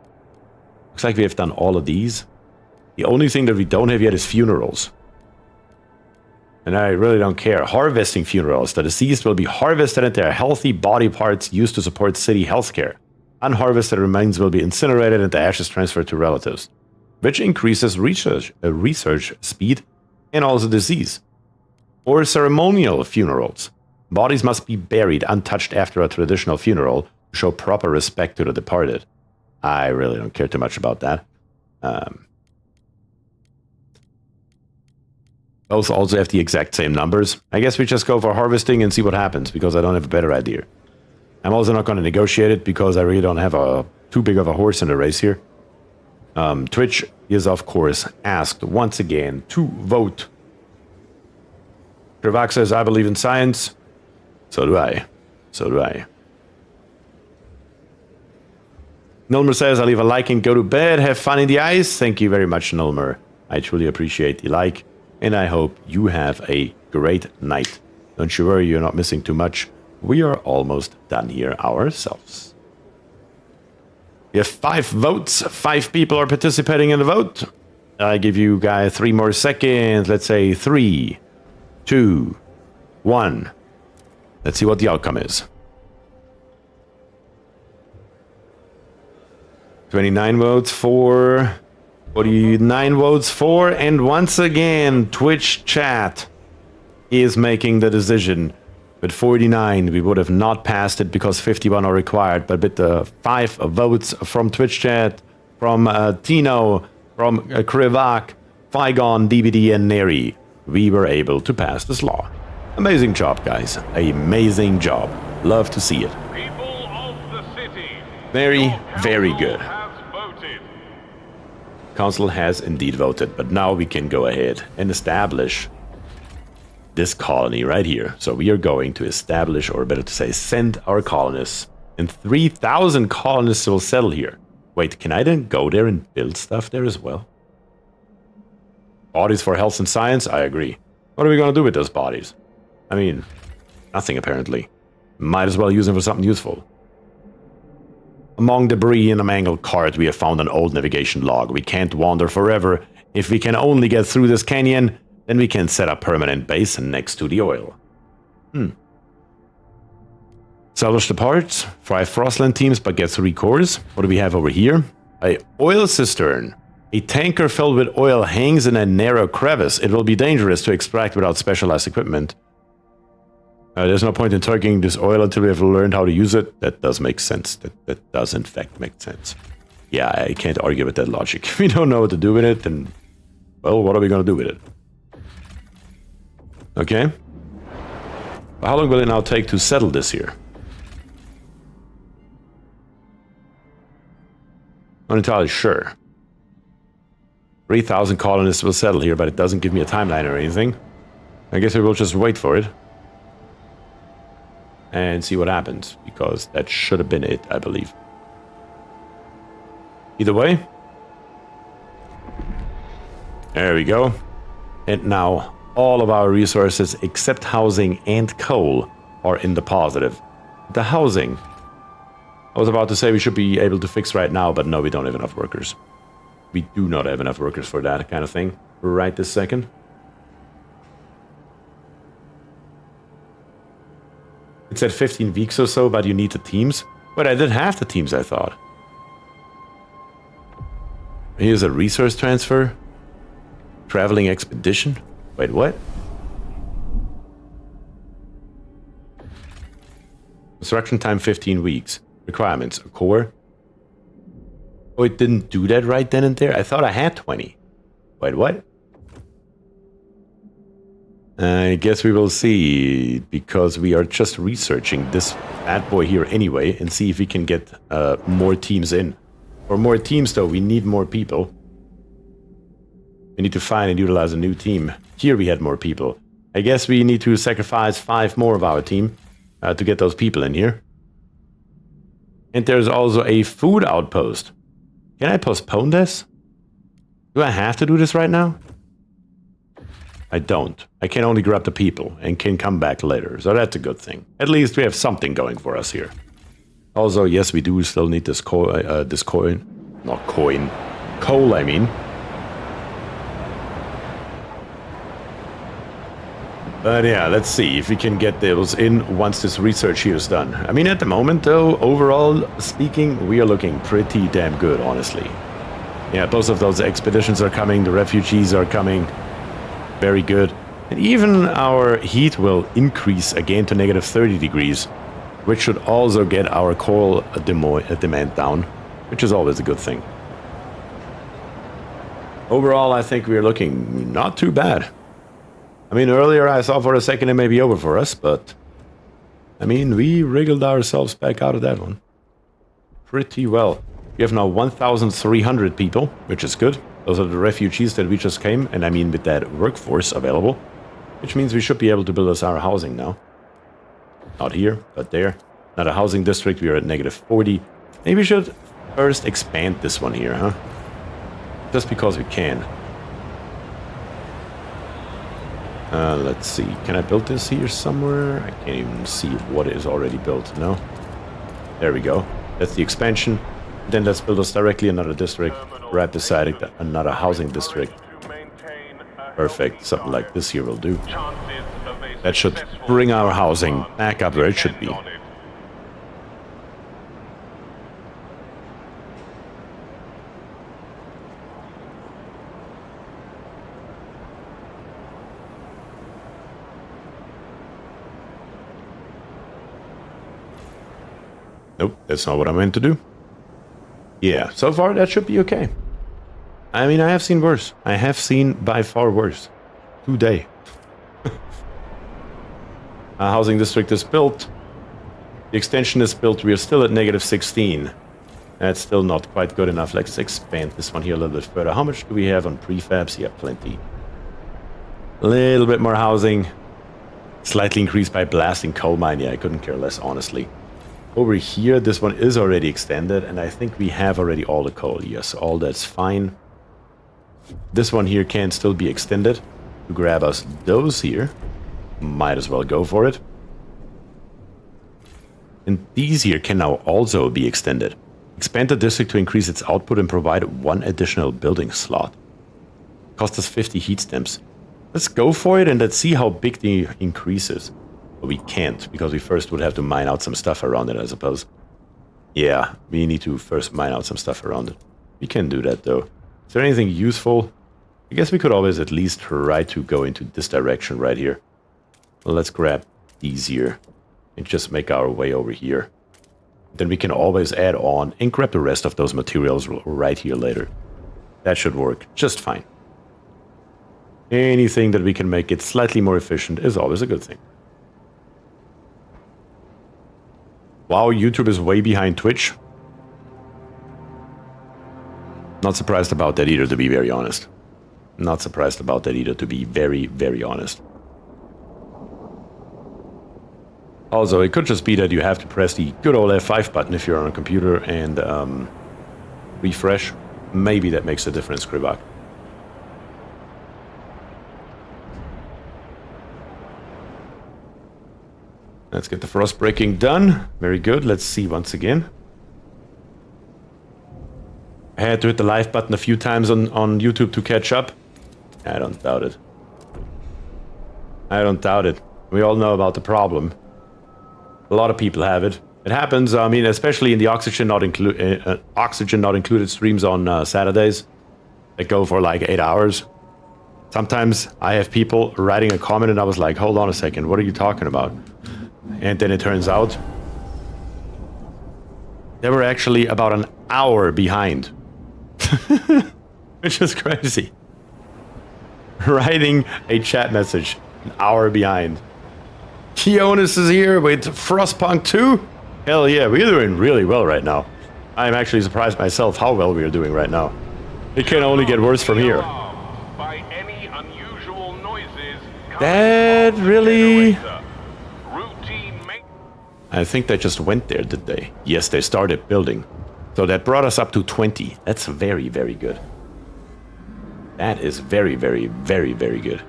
Looks like we have done all of these. The only thing that we don't have yet is funerals. And I really don't care. Harvesting funerals. The deceased will be harvested and their healthy body parts used to support city healthcare. Unharvested remains will be incinerated and the ashes transferred to relatives, which increases research speed and also disease. Or ceremonial funerals. Bodies must be buried untouched after a traditional funeral to show proper respect to the departed. I really don't care too much about that. Both also have the exact same numbers. I guess we just go for harvesting and see what happens, because I don't have a better idea. I'm also not going to negotiate it, because I really don't have too big of a horse in the race here. Twitch is, of course, asked once again to vote. Krivak says, I believe in science. So do I. So do I. Nilmer says, I'll leave a like and go to bed. Have fun in the ice. Thank you very much, Nilmer. I truly appreciate the like. And I hope you have a great night. Don't you worry, you're not missing too much. We are almost done here ourselves. We have 5 votes. 5 people are participating in the vote. I give you guys 3 more seconds. Let's say 3, 2, 1. Let's see what the outcome is. 29 votes for... 49 votes for, and once again, Twitch chat is making the decision. With 49, we would have not passed it because 51 are required, but with the 5 votes from Twitch chat, from Tino, from Krivak, Figon, DBD, and Neri, we were able to pass this law. Amazing job, guys. Amazing job. Love to see it. People of the city, Very, very good. has voted. Council has indeed voted, but now we can go ahead and establish this colony right here. So we are going to establish, or better to say, send our colonists. And 3,000 colonists will settle here. Wait, can I then go there and build stuff there as well? Bodies for health and science? I agree. What are we going to do with those bodies? I mean, nothing apparently. Might as well use them for something useful. Among debris in a mangled cart, we have found an old navigation log. We can't wander forever. If we can only get through this canyon, then we can set up permanent base next to the oil. Salvage the parts. 5 Frostland teams, but get 3 cores. What do we have over here? A oil cistern. A tanker filled with oil hangs in a narrow crevice. It will be dangerous to extract without specialized equipment. There's no point in targeting this oil until we have learned how to use it. That does make sense. That does in fact make sense. Yeah, I can't argue with that logic. If we don't know what to do with it, then... well, what are we going to do with it? Okay. How long will it now take to settle this here? Not entirely sure. 3,000 colonists will settle here, but it doesn't give me a timeline or anything. I guess we will just wait for it. And see what happens, because that should have been it, I believe. Either way. There we go. And now, all of our resources, except housing and coal, are in the positive. The housing... I was about to say we should be able to fix right now, but no, we don't have enough workers. We do not have enough workers for that kind of thing right this second. It said 15 weeks or so, but you need the teams. But I did have the teams, I thought. Here's a resource transfer. Traveling expedition. Wait, what? Construction time 15 weeks. Requirements, a core. Oh, it didn't do that right then and there? I thought I had 20. Wait, what? I guess we will see, because we are just researching this bad boy here anyway, and see if we can get more teams in. For more teams, though, we need more people. We need to find and utilize a new team. Here we had more people. I guess we need to sacrifice 5 more of our team to get those people in here. And there's also a food outpost. Can I postpone this? Do I have to do this right now? I don't. I can only grab the people and can come back later, so that's a good thing. At least we have something going for us here. Also, yes, we do still need this coal, coal, I mean. But yeah, let's see if we can get those in once this research here is done. I mean, at the moment, though, overall speaking, we are looking pretty damn good, honestly. Yeah, both of those expeditions are coming, the refugees are coming. Very good. And even our heat will increase again to negative 30 degrees, which should also get our coal demand down, which is always a good thing. Overall, I think we're looking not too bad. I mean, earlier I thought for a second it may be over for us, but... I mean, we wriggled ourselves back out of that one. Pretty well. We have now 1,300 people, which is good. Those are the refugees that we just came, and I mean with that workforce available. Which means we should be able to build us our housing now. Not here, but there. Not a housing district, we are at negative 40. Maybe we should first expand this one here, huh? Just because we can. Let's see, can I build this here somewhere? I can't even see what is already built, no? There we go. That's the expansion. Then let's build us directly another district, right beside it, another housing district. Perfect, something like this here will do. That should bring our housing back up where it should be. Nope, that's not what I meant to do. Yeah, so far that should be okay. I mean, I have seen worse. I have seen by far worse. Today. A housing district is built. The extension is built. We are still at negative 16. That's still not quite good enough. Let's expand this one here a little bit further. How much do we have on prefabs? Yeah, plenty. A little bit more housing. Slightly increased by blasting coal mine. Yeah, I couldn't care less, honestly. Over here, this one is already extended, and I think we have already all the coal. Yes, all that's fine. This one here can still be extended to grab us those here. Might as well go for it. And these here can now also be extended. Expand the district to increase its output and provide 1 additional building slot. Cost us 50 heat stamps. Let's go for it and let's see how big the increase is. But we can't, because we first would have to mine out some stuff around it, I suppose. Yeah, we need to first mine out some stuff around it. We can do that, though. Is there anything useful? I guess we could always at least try to go into this direction right here. Well, let's grab these here and just make our way over here. Then we can always add on and grab the rest of those materials right here later. That should work just fine. Anything that we can make it slightly more efficient is always a good thing. Wow, YouTube is way behind Twitch. Not surprised about that either, to be very honest. Not surprised about that either, to be very, very honest. Also, it could just be that you have to press the good old F5 button if you're on a computer and refresh. Maybe that makes a difference, Kribak. Let's get the frost breaking done. Very good. Let's see once again. I had to hit the live button a few times on YouTube to catch up. I don't doubt it. I don't doubt it. We all know about the problem. A lot of people have it. It happens, I mean, especially in the oxygen not included streams on Saturdays. They go for like 8 hours. Sometimes I have people writing a comment and I was like, hold on a second, what are you talking about? And then it turns out they were actually about an hour behind. Which is crazy. Writing a chat message an hour behind. Kionis is here with Frostpunk 2. Hell yeah, we're doing really well right now. I'm actually surprised myself how well we are doing right now. It can only get worse from here. By any unusual noises, That really... routine I think they just went there, did they? Yes, they started building. So that brought us up to 20. That's very, very good. That is very, very, very, very good.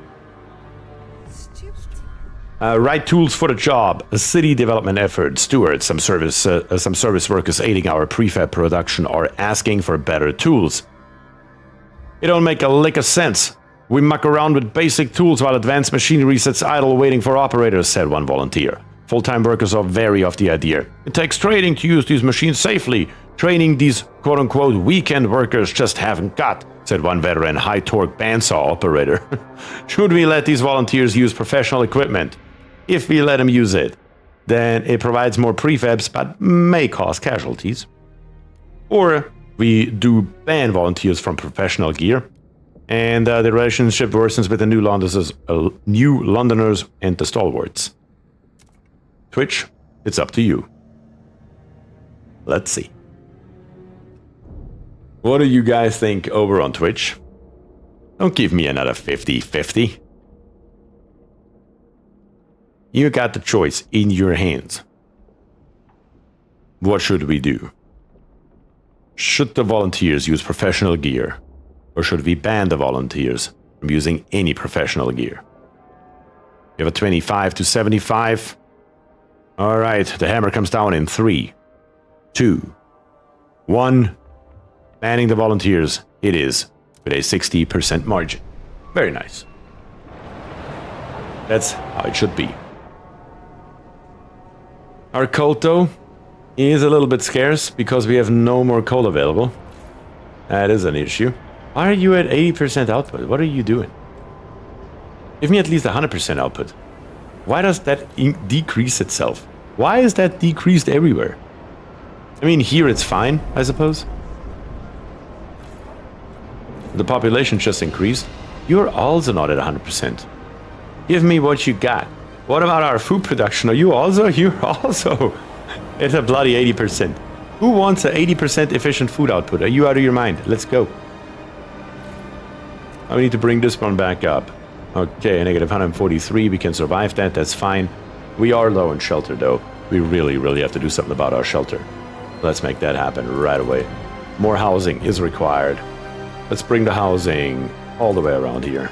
Right tools for the job. A city development effort. Stewards, some service workers aiding our prefab production are asking for better tools. It don't make a lick of sense. We muck around with basic tools while advanced machinery sits idle waiting for operators, said one volunteer. Full-time workers are wary of the idea. It takes training to use these machines safely. Training these quote-unquote weekend workers just haven't got, said one veteran high-torque bandsaw operator. Should we let these volunteers use professional equipment? If we let them use it, then it provides more prefabs but may cause casualties. Or we do ban volunteers from professional gear, and the relationship worsens with the new Londoners and the stalwarts. Twitch, it's up to you. Let's see. What do you guys think over on Twitch? Don't give me another 50-50. You got the choice in your hands. What should we do? Should the volunteers use professional gear? Or should we ban the volunteers from using any professional gear? You have a 25 to 75. Alright, the hammer comes down in 3, 2, 1. Banning the volunteers, it is, with a 60% margin. Very nice. That's how it should be. Our coal, though, is a little bit scarce because we have no more coal available. That is an issue. Why are you at 80% output? What are you doing? Give me at least 100% output. Why does that decrease itself? Why is that decreased everywhere? I mean, here it's fine, I suppose. The population just increased. You're also not at 100%. Give me what you got. What about our food production? Are you also? You're also at a bloody 80%. Who wants an 80% efficient food output? Are you out of your mind? Let's go. I need to bring this one back up. Okay, negative 143. We can survive that. That's fine. We are low in shelter, though. We really, really have to do something about our shelter. Let's make that happen right away. More housing is required. Let's bring the housing all the way around here.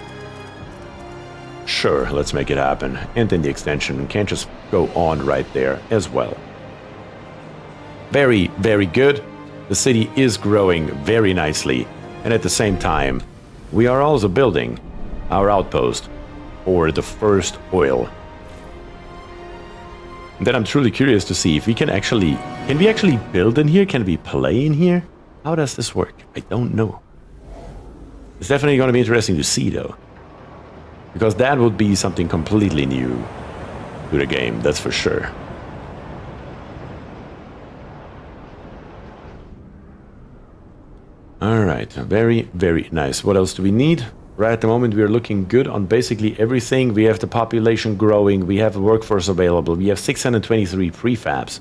Sure, let's make it happen. And then the extension can just go on right there as well. Very, very good. The city is growing very nicely. And at the same time, we are also building our outpost for the first oil. Then I'm truly curious to see if we can we actually build in here? Can we play in here? How does this work? I don't know. It's definitely going to be interesting to see though. Because that would be something completely new to the game, that's for sure. Alright, very, very nice. What else do we need? Right at the moment we are looking good on basically everything. We have the population growing, we have a workforce available, we have 623 prefabs.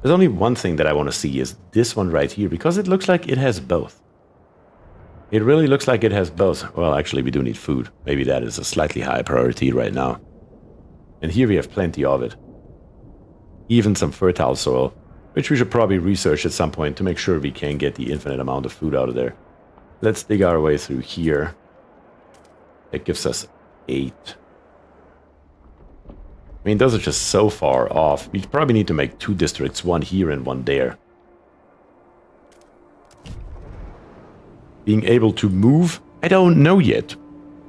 There's only one thing that I want to see is this one right here, because it looks like it has both. It really looks like it has both. Well, actually we do need food. Maybe that is a slightly higher priority right now. And here we have plenty of it. Even some fertile soil, which we should probably research at some point to make sure we can get the infinite amount of food out of there. Let's dig our way through here. That gives us 8. I mean, those are just so far off. We probably need to make 2 districts, one here and one there. Being able to move? I don't know yet.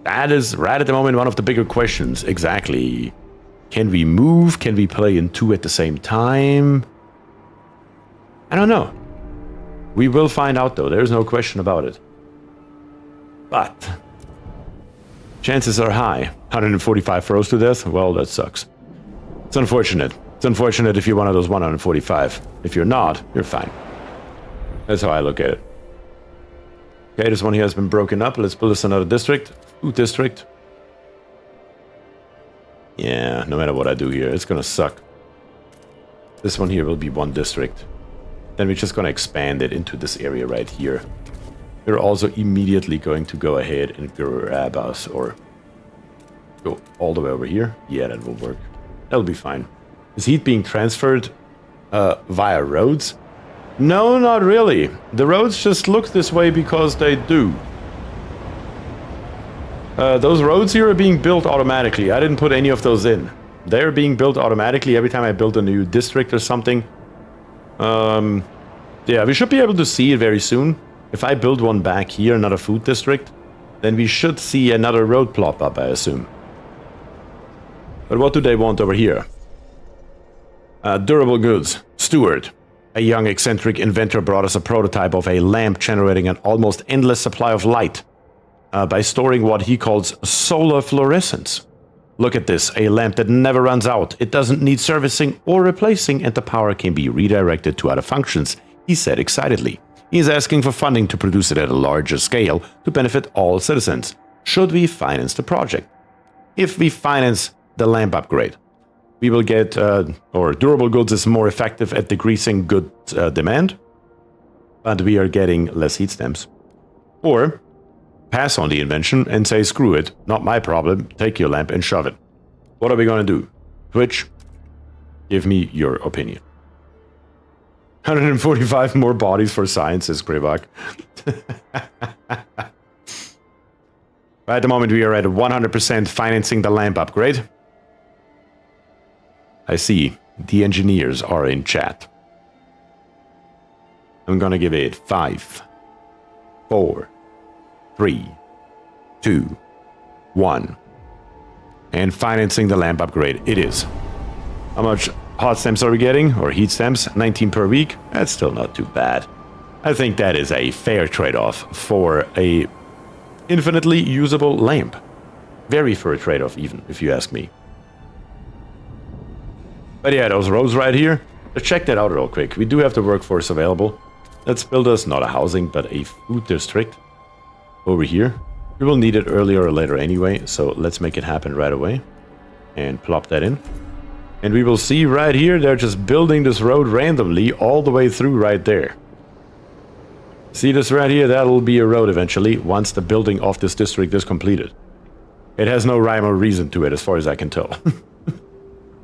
That is right at the moment one of the bigger questions. Exactly. Can we move? Can we play in 2 at the same time? I don't know. We will find out though, there's no question about it. But chances are high. 145 froze to death? Well, that sucks. It's unfortunate. It's unfortunate if you're one of those 145. If you're not, you're fine. That's how I look at it. Okay, this one here has been broken up. Let's build us another district. Food district. Yeah, no matter what I do here, it's gonna suck. This one here will be 1 district. Then we're just gonna expand it into this area right here. We're also immediately going to go ahead and grab us, or go all the way over here. Yeah, that will work. That'll be fine. Is heat being transferred via roads? No, not really. The roads just look this way because they do. Those roads here are being built automatically. I didn't put any of those in. They're being built automatically every time I build a new district or something. Yeah, we should be able to see it very soon. If I build one back here, another food district, then we should see another road plop up, I assume. But what do they want over here? Durable goods. Steward. A young eccentric inventor brought us a prototype of a lamp generating an almost endless supply of light by storing what he calls solar fluorescence. Look at this, a lamp that never runs out. It doesn't need servicing or replacing, and the power can be redirected to other functions, he said excitedly. He is asking for funding to produce it at a larger scale to benefit all citizens. Should we finance the project? If we finance the lamp upgrade, we will get, or durable goods is more effective at decreasing good demand, but we are getting less heat stamps. Or pass on the invention and say, screw it, not my problem, take your lamp and shove it. What are we going to do? Twitch, give me your opinion. 145 more bodies for science, says Greyback. At the moment, we are at 100% financing the lamp upgrade. I see. The engineers are in chat. I'm gonna give it 5, 4, 3, 2, 1. And financing the lamp upgrade, it is. How much hot stamps are we getting? Or heat stamps? 19 per week? That's still not too bad. I think that is a fair trade-off for a infinitely usable lamp. Very fair trade-off even, if you ask me. But yeah, those roads right here, let's check that out real quick. We do have the workforce available. Let's build us not a housing, but a food district over here. We will need it earlier or later anyway, so let's make it happen right away. And plop that in. And we will see right here, they're just building this road randomly all the way through right there. See this right here? That'll be a road eventually, once the building of this district is completed. It has no rhyme or reason to it, as far as I can tell.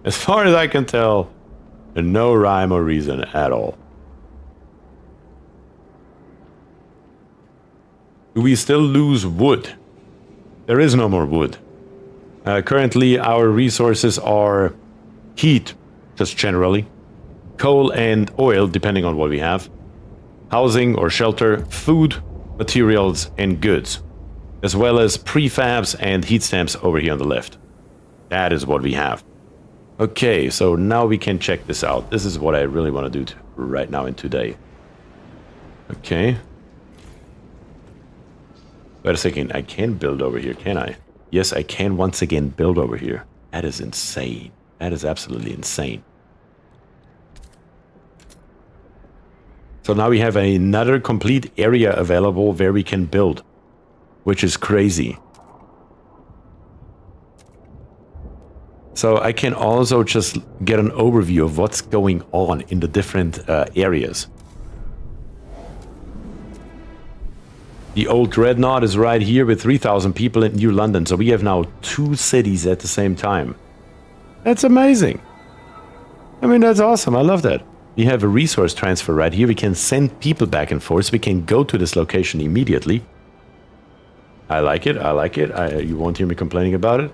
As far as I can tell, no rhyme or reason at all. Do we still lose wood? There is no more wood. Currently, our resources are heat, just generally, coal and oil, depending on what we have, housing or shelter, food, materials, and goods, as well as prefabs and heat stamps over here on the left. That is what we have. Okay, so now we can check this out. This is what I really want to do right now and today. Okay. Wait a second, I can build over here, can I? Yes, I can once again build over here. That is insane. That is absolutely insane. So now we have another complete area available where we can build, which is crazy. So I can also just get an overview of what's going on in the different areas. The old Dreadnought is right here with 3,000 people in New London. So we have now 2 cities at the same time. That's amazing. I mean, that's awesome. I love that. We have a resource transfer right here. We can send people back and forth. We can go to this location immediately. I like it. I like it. You won't hear me complaining about it.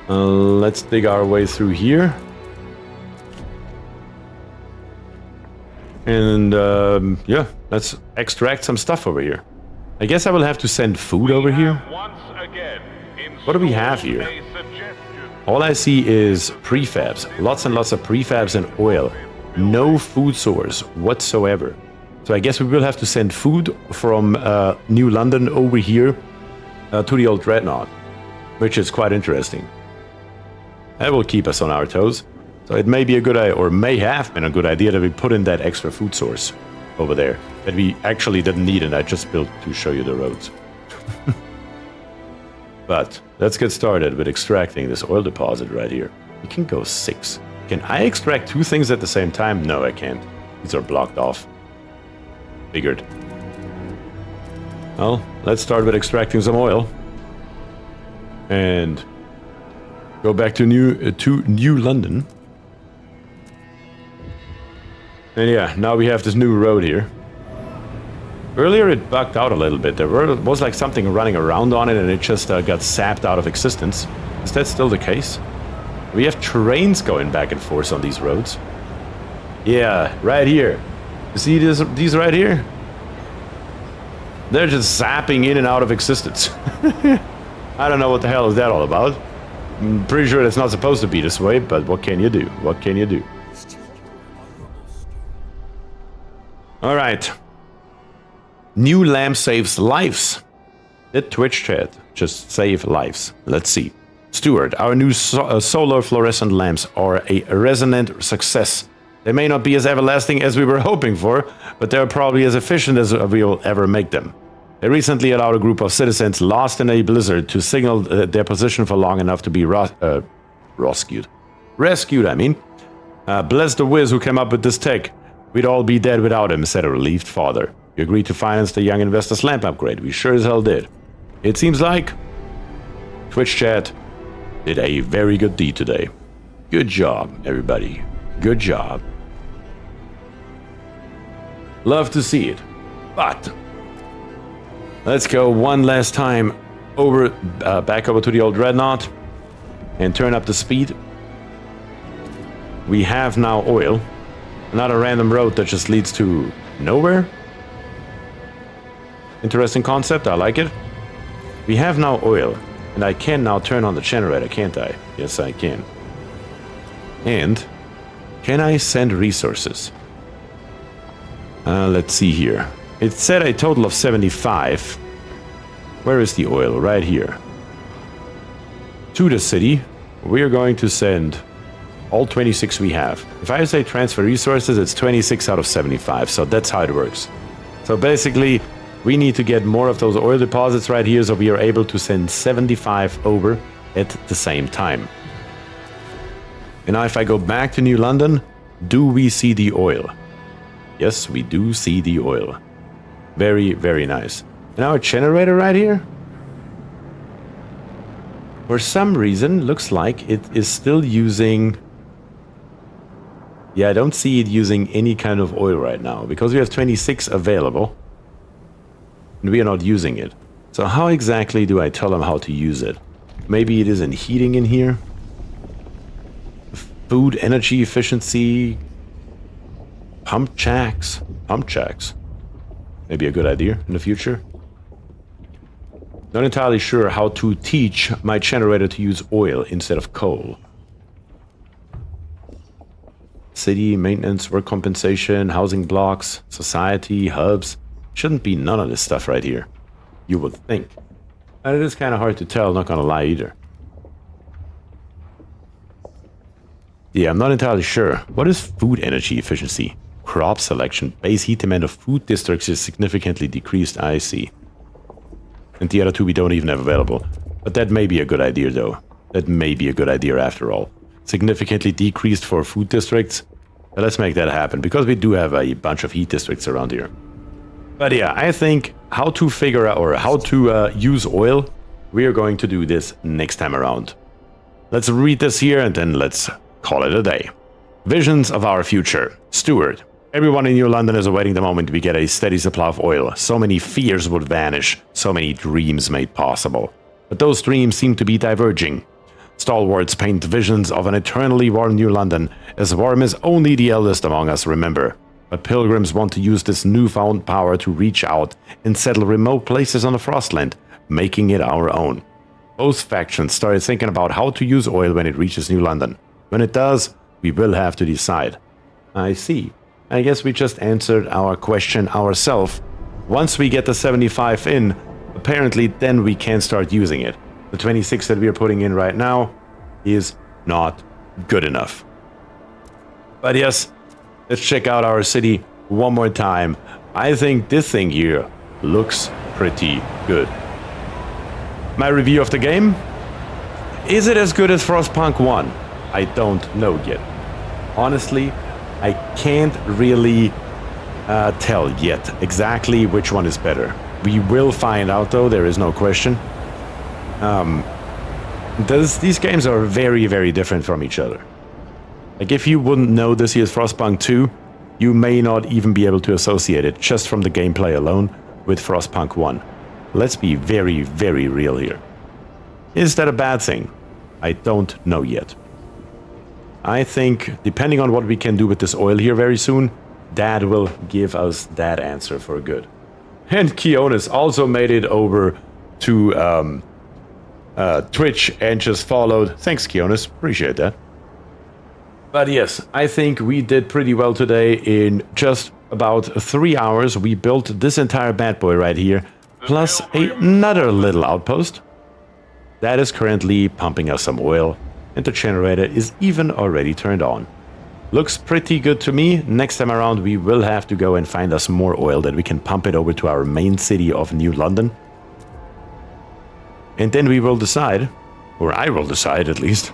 Let's dig our way through here. And yeah, let's extract some stuff over here. I guess I will have to send food over here. What do we have here? All I see is prefabs. Lots and lots of prefabs and oil. No food source whatsoever. So I guess we will have to send food from New London over here to the old Dreadnought, which is quite interesting. That will keep us on our toes. So it may be a good idea, or may have been a good idea, that we put in that extra food source over there that we actually didn't need, and I just built to show you the roads. But let's get started with extracting this oil deposit right here. We can go 6. Can I extract 2 things at the same time? No, I can't. These are blocked off. Figured. Well, let's start with extracting some oil. And go back to New London. And yeah, now we have this new road here. Earlier it bugged out a little bit. There was like something running around on it and it just got sapped out of existence. Is that still the case? We have trains going back and forth on these roads. Yeah, right here. You see these right here? They're just zapping in and out of existence. I don't know what the hell is that all about. I'm pretty sure it's not supposed to be this way, but what can you do? What can you do? Alright. New lamp saves lives. Did Twitch chat just save lives? Let's see. Stuart, our new solar fluorescent lamps are a resonant success. They may not be as everlasting as we were hoping for, but they're probably as efficient as we will ever make them. They recently allowed a group of citizens lost in a blizzard to signal their position for long enough to be rescued. I mean. Bless the whiz who came up with this tech. We'd all be dead without him, said a relieved father. We agreed to finance the young investor's lamp upgrade. We sure as hell did. It seems like Twitch chat did a very good deed today. Good job, everybody. Good job. Love to see it. But let's go one last time over, back over to the old Dreadnought and turn up the speed. We have now oil. Not a random road that just leads to nowhere. Interesting concept, I like it. We have now oil, and I can now turn on the generator, can't I? Yes, I can. And can I send resources? Let's see here. It said a total of 75. Where is the oil? Right here. To the city. We're going to send all 26 we have. If I say transfer resources, it's 26 out of 75. So that's how it works. So basically, we need to get more of those oil deposits right here so we are able to send 75 over at the same time. And now if I go back to New London, do we see the oil? Yes, we do see the oil. Very, very nice. And our generator right here? For some reason, looks like it is still using... Yeah, I don't see it using any kind of oil right now, because we have 26 available. And we are not using it. So how exactly do I tell them how to use it? Maybe it isn't heating in here? Food, energy efficiency... Pump jacks. Pump jacks. Maybe a good idea in the future. Not entirely sure how to teach my generator to use oil instead of coal. city, maintenance, work compensation, housing blocks, society, hubs. Shouldn't be none of this stuff right here. You would think. And it is kind of hard to tell, not gonna lie either. Yeah, I'm not entirely sure. What is food energy efficiency? Crop selection. Base heat demand of food districts is significantly decreased, I see. And the other two we don't even have available. But that may be a good idea though. That may be a good idea after all. Significantly decreased for food districts. But let's make that happen, because we do have a bunch of heat districts around here. But yeah, I think how to figure out, or how to use oil, we are going to do this next time around. Let's read this here and then let's call it a day. Visions of our future. Steward. Everyone in New London is awaiting the moment we get a steady supply of oil. So many fears would vanish, so many dreams made possible. But those dreams seem to be diverging. Stalwarts paint visions of an eternally warm New London, as warm as only the eldest among us remember. But pilgrims want to use this newfound power to reach out and settle remote places on the Frostland, making it our own. Both factions started thinking about how to use oil when it reaches New London. When it does, we will have to decide. I see. I guess we just answered our question ourselves. Once we get the 75 in, apparently then we can start using it. The 26 that we are putting in right now is not good enough. But yes, let's check out our city one more time. I think this thing here looks pretty good. My review of the game? Is it as good as Frostpunk 1? I don't know yet. Honestly, I can't really tell yet exactly which one is better. We will find out though, there is no question. These games are very, very different from each other. Like, if you wouldn't know this is Frostpunk 2, you may not even be able to associate it just from the gameplay alone with Frostpunk 1. Let's be very, very real here. Is that a bad thing? I don't know yet. I think, depending on what we can do with this oil here very soon, that will give us that answer for good. And Kionis also made it over to Twitch and just followed. Thanks, Kionis. Appreciate that. But yes, I think we did pretty well today. In just about 3 hours, we built this entire bad boy right here, plus another little outpost that is currently pumping us some oil, and the generator is even already turned on. Looks pretty good to me. Next time around, we will have to go and find us more oil that we can pump it over to our main city of New London. And then we will decide, or I will decide at least,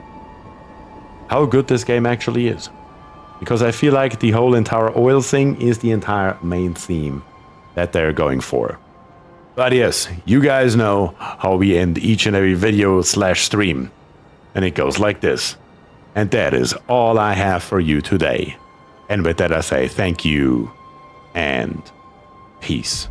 how good this game actually is. Because I feel like the whole entire oil thing is the entire main theme that they're going for. But yes, you guys know how we end each and every video / stream. And it goes like this. And that is all I have for you today. And with that I say thank you and peace.